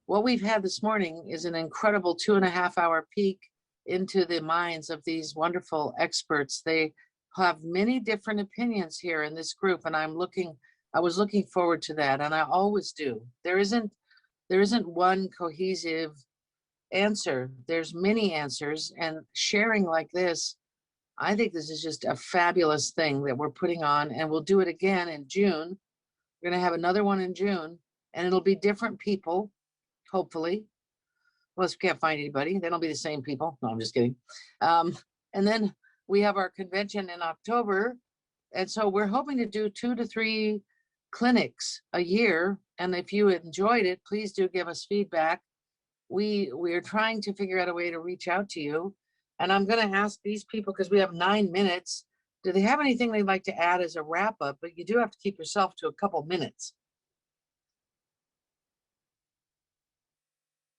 what we've had this morning is an incredible 2.5 hour peek into the minds of these wonderful experts. They have many different opinions here in this group, and I was looking forward to that, and I always do. There isn't one cohesive answer. There's many answers, and sharing like this, I think this is just a fabulous thing that we're putting on, and we'll do it again in June. We're gonna have another one in June, and it'll be different people, hopefully. Unless we can't find anybody, they don't be the same people. No, I'm just kidding. And then we have our convention in October. And so we're hoping to do 2 to 3 clinics a year. And if you enjoyed it, please do give us feedback. We are trying to figure out a way to reach out to you. And I'm gonna ask these people, because we have 9 minutes, do they have anything they'd like to add as a wrap up? But you do have to keep yourself to a couple minutes.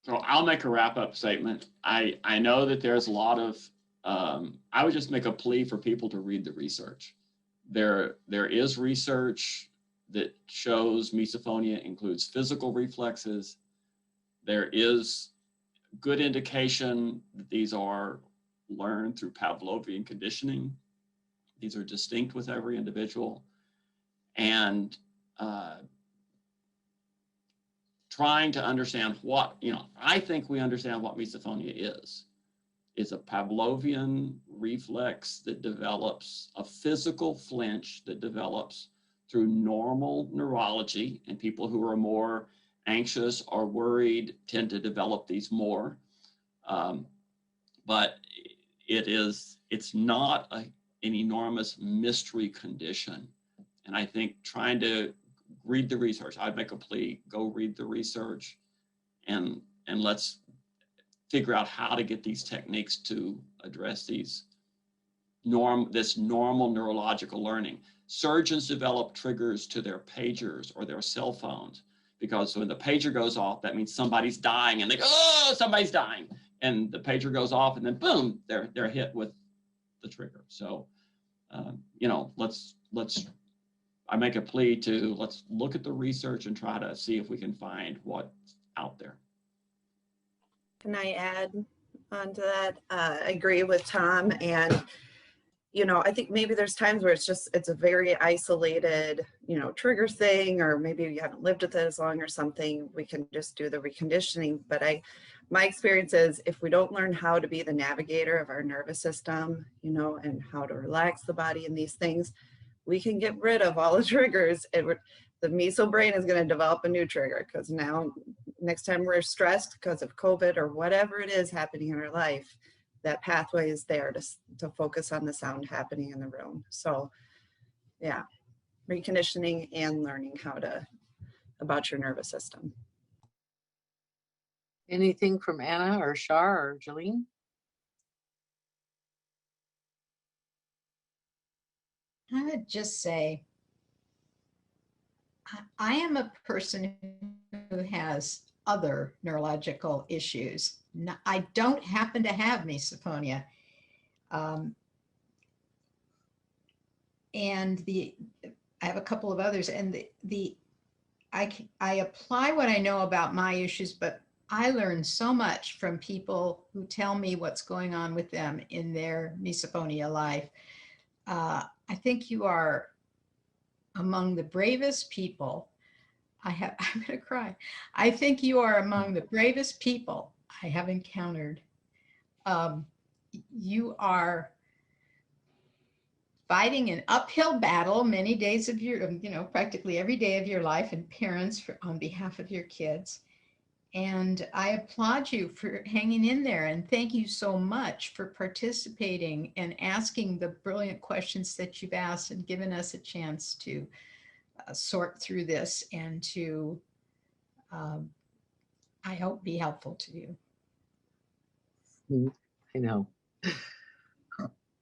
So I'll make a wrap-up statement. I know that there's a lot of, I would just make a plea for people to read the research. There is research that shows misophonia includes physical reflexes. There is good indication that these are learned through Pavlovian conditioning. These are distinct with every individual. And trying to understand what, I think we understand what misophonia is. It's a Pavlovian reflex that develops, a physical flinch that develops through normal neurology, and people who are more anxious or worried tend to develop these more. But it's not an enormous mystery condition. And I think trying to read the research, I'd make a plea, go read the research, and let's figure out how to get these techniques to address this normal neurological learning. Surgeons develop triggers to their pagers or their cell phones, because when the pager goes off, that means somebody's dying, and they go, oh, somebody's dying. And the pager goes off, and then boom, they're hit with the trigger. So, I make a plea to let's look at the research and try to see if we can find what's out there. Can I add on to that? I agree with Tom, and I think maybe there's times where it's a very isolated, trigger thing, or maybe you haven't lived with it as long or something. We can just do the reconditioning. But my experience is, if we don't learn how to be the navigator of our nervous system, and how to relax the body and these things, we can get rid of all the triggers. The meso brain is going to develop a new trigger, because now next time we're stressed because of COVID or whatever it is happening in our life, that pathway is there to focus on the sound happening in the room. So yeah, reconditioning and learning about your nervous system. Anything from Anna or Shar or Jolene? I would just say, I am a person who has other neurological issues. I don't happen to have misophonia. And I have a couple of others, and I apply what I know about my issues, but I learn so much from people who tell me what's going on with them in their misophonia life. I think you are among the bravest people I'm gonna cry. I think you are among the bravest people I have encountered. You are fighting an uphill battle many days of your, practically every day of your life, and parents on behalf of your kids. And I applaud you for hanging in there, and thank you so much for participating and asking the brilliant questions that you've asked, and given us a chance to sort through this and to, I hope, be helpful to you. I know.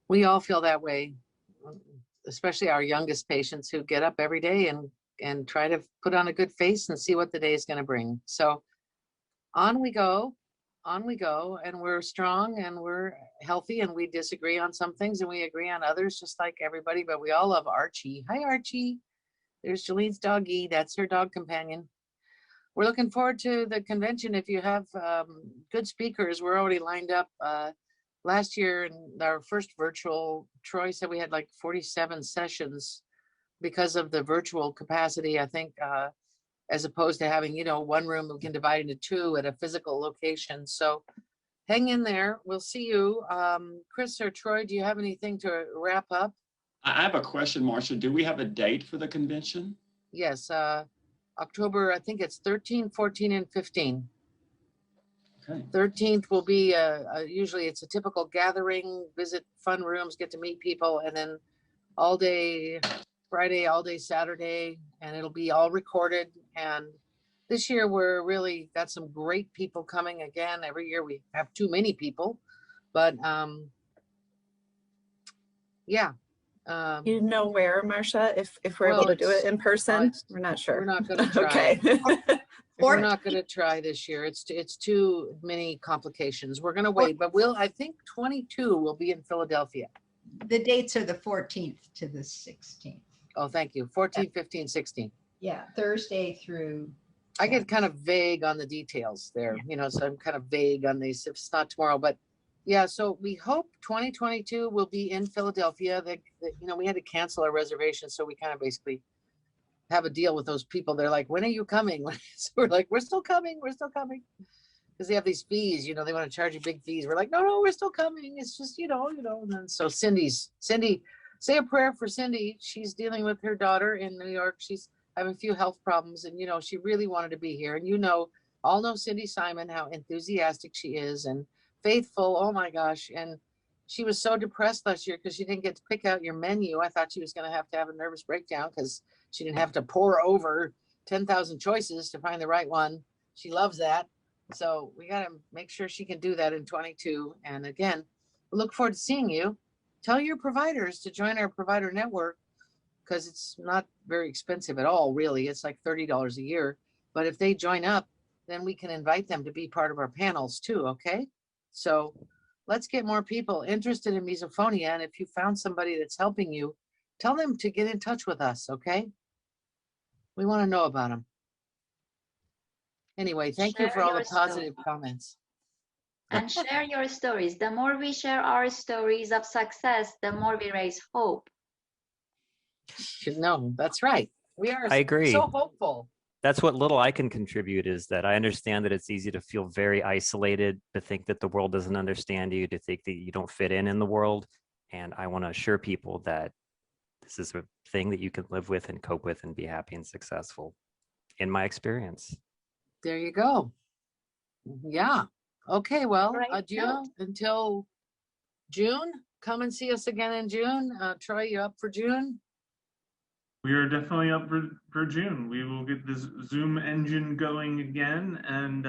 We all feel that way, especially our youngest patients who get up every day and and try to put on a good face and see what the day is going to bring. So on we go, and we're strong and we're healthy, and we disagree on some things and we agree on others, just like everybody, but we all love Archie. Hi, Archie. There's Jolene's doggy. That's her dog companion. We're looking forward to the convention. If you have good speakers, we're already lined up. Last year, in our first virtual, Troy said we had like 47 sessions because of the virtual capacity, I think, as opposed to having, one room we can divide into two at a physical location. So hang in there. We'll see you. Chris or Troy, do you have anything to wrap up? I have a question, Marcia. Do we have a date for the convention? Yes, October, I think it's 13, 14, and 15. Okay. 13th will be, usually it's a typical gathering, visit fun rooms, get to meet people, and then all day Friday, all day Saturday, and it'll be all recorded. And this year we're really got some great people coming again. Every year we have too many people, but yeah. You know where, Marcia, if we're Well, able to do it it's- in person? it's- We're not sure. We're not gonna try. Okay. We're not gonna try this year. It's too many complications. We're gonna wait, but I think 22 will be in Philadelphia. The dates are the 14th to the 16th. Oh, thank you. 14, 15, 16. Yeah, Thursday through. I get kind of vague on the details there, so I'm kind of vague on these if it's not tomorrow, but yeah, so we hope 2022 will be in Philadelphia. We had to cancel our reservation, so we kind of basically have a deal with those people. They're like, when are you coming? So we're like, we're still coming. Because they have these fees, they want to charge you big fees. We're like, no, we're still coming. It's just, and then so Cindy, say a prayer for Cindy. She's dealing with her daughter in New York. She's having a few health problems, and she really wanted to be here. And all know Cindy Simon, how enthusiastic she is and faithful. Oh my gosh. And she was so depressed last year because she didn't get to pick out your menu. I thought she was going to have a nervous breakdown because she didn't have to pore over 10,000 choices to find the right one. She loves that. So we got to make sure she can do that in 22. And again, we look forward to seeing you. Tell your providers to join our provider network because it's not very expensive at all, really. It's like $30 a year. But if they join up, then we can invite them to be part of our panels too, okay? So let's get more people interested in misophonia. And if you found somebody that's helping you, tell them to get in touch with us, okay? We want to know about them. Anyway, thank you Share for all the your story. positive comments. And share your stories. The more we share our stories of success, the more we raise hope. No, that's right. We are I agree. so hopeful. That's what little I can contribute is that I understand that it's easy to feel very isolated, to think that the world doesn't understand you, to think that you don't fit in the world. And I want to assure people that this is a thing that you can live with and cope with and be happy and successful in my experience. There you go. Yeah. Okay, well, Great adieu note. until June. Come and see us again in June. Troy, you up for June? We are definitely up for June. We will get this Zoom engine going again and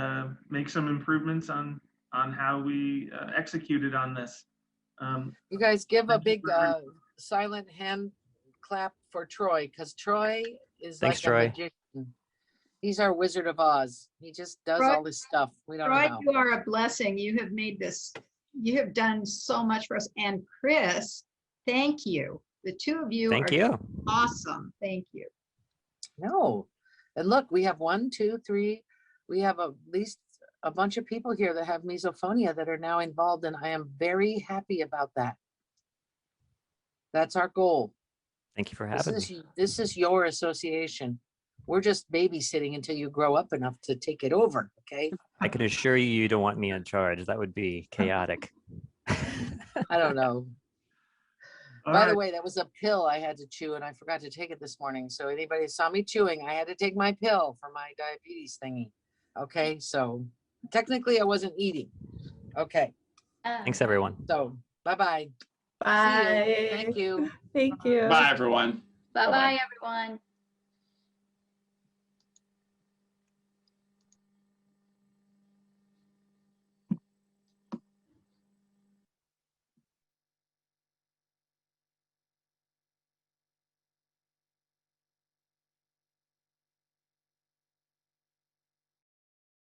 make some improvements on how we executed on this. You guys give a Thank you big for- silent hand clap for Troy, because Troy is Thanks, like Troy. a magician. He's our Wizard of Oz. He just does Troy- all this stuff. We don't Troy, know how. you are a blessing. You have made this, you have done so much for us. And Chris, thank you. The two of you Thank are you. awesome. Thank you. No. And look, we have 1, 2, 3. We have at least a bunch of people here that have misophonia that are now involved, and I am very happy about that. That's our goal. Thank you for This having is me. this is your association. We're just babysitting until you grow up enough to take it over, okay? I can assure you, you don't want me in charge. That would be chaotic. I don't know. All By the right. way, that was a pill I had to chew, and I forgot to take it this morning. So anybody saw me chewing, I had to take my pill for my diabetes thingy. Okay, so technically I wasn't eating. Okay, Thanks, everyone. so bye-bye. See you. Bye. Thank you. Thank you. Bye, everyone. Bye-bye, everyone.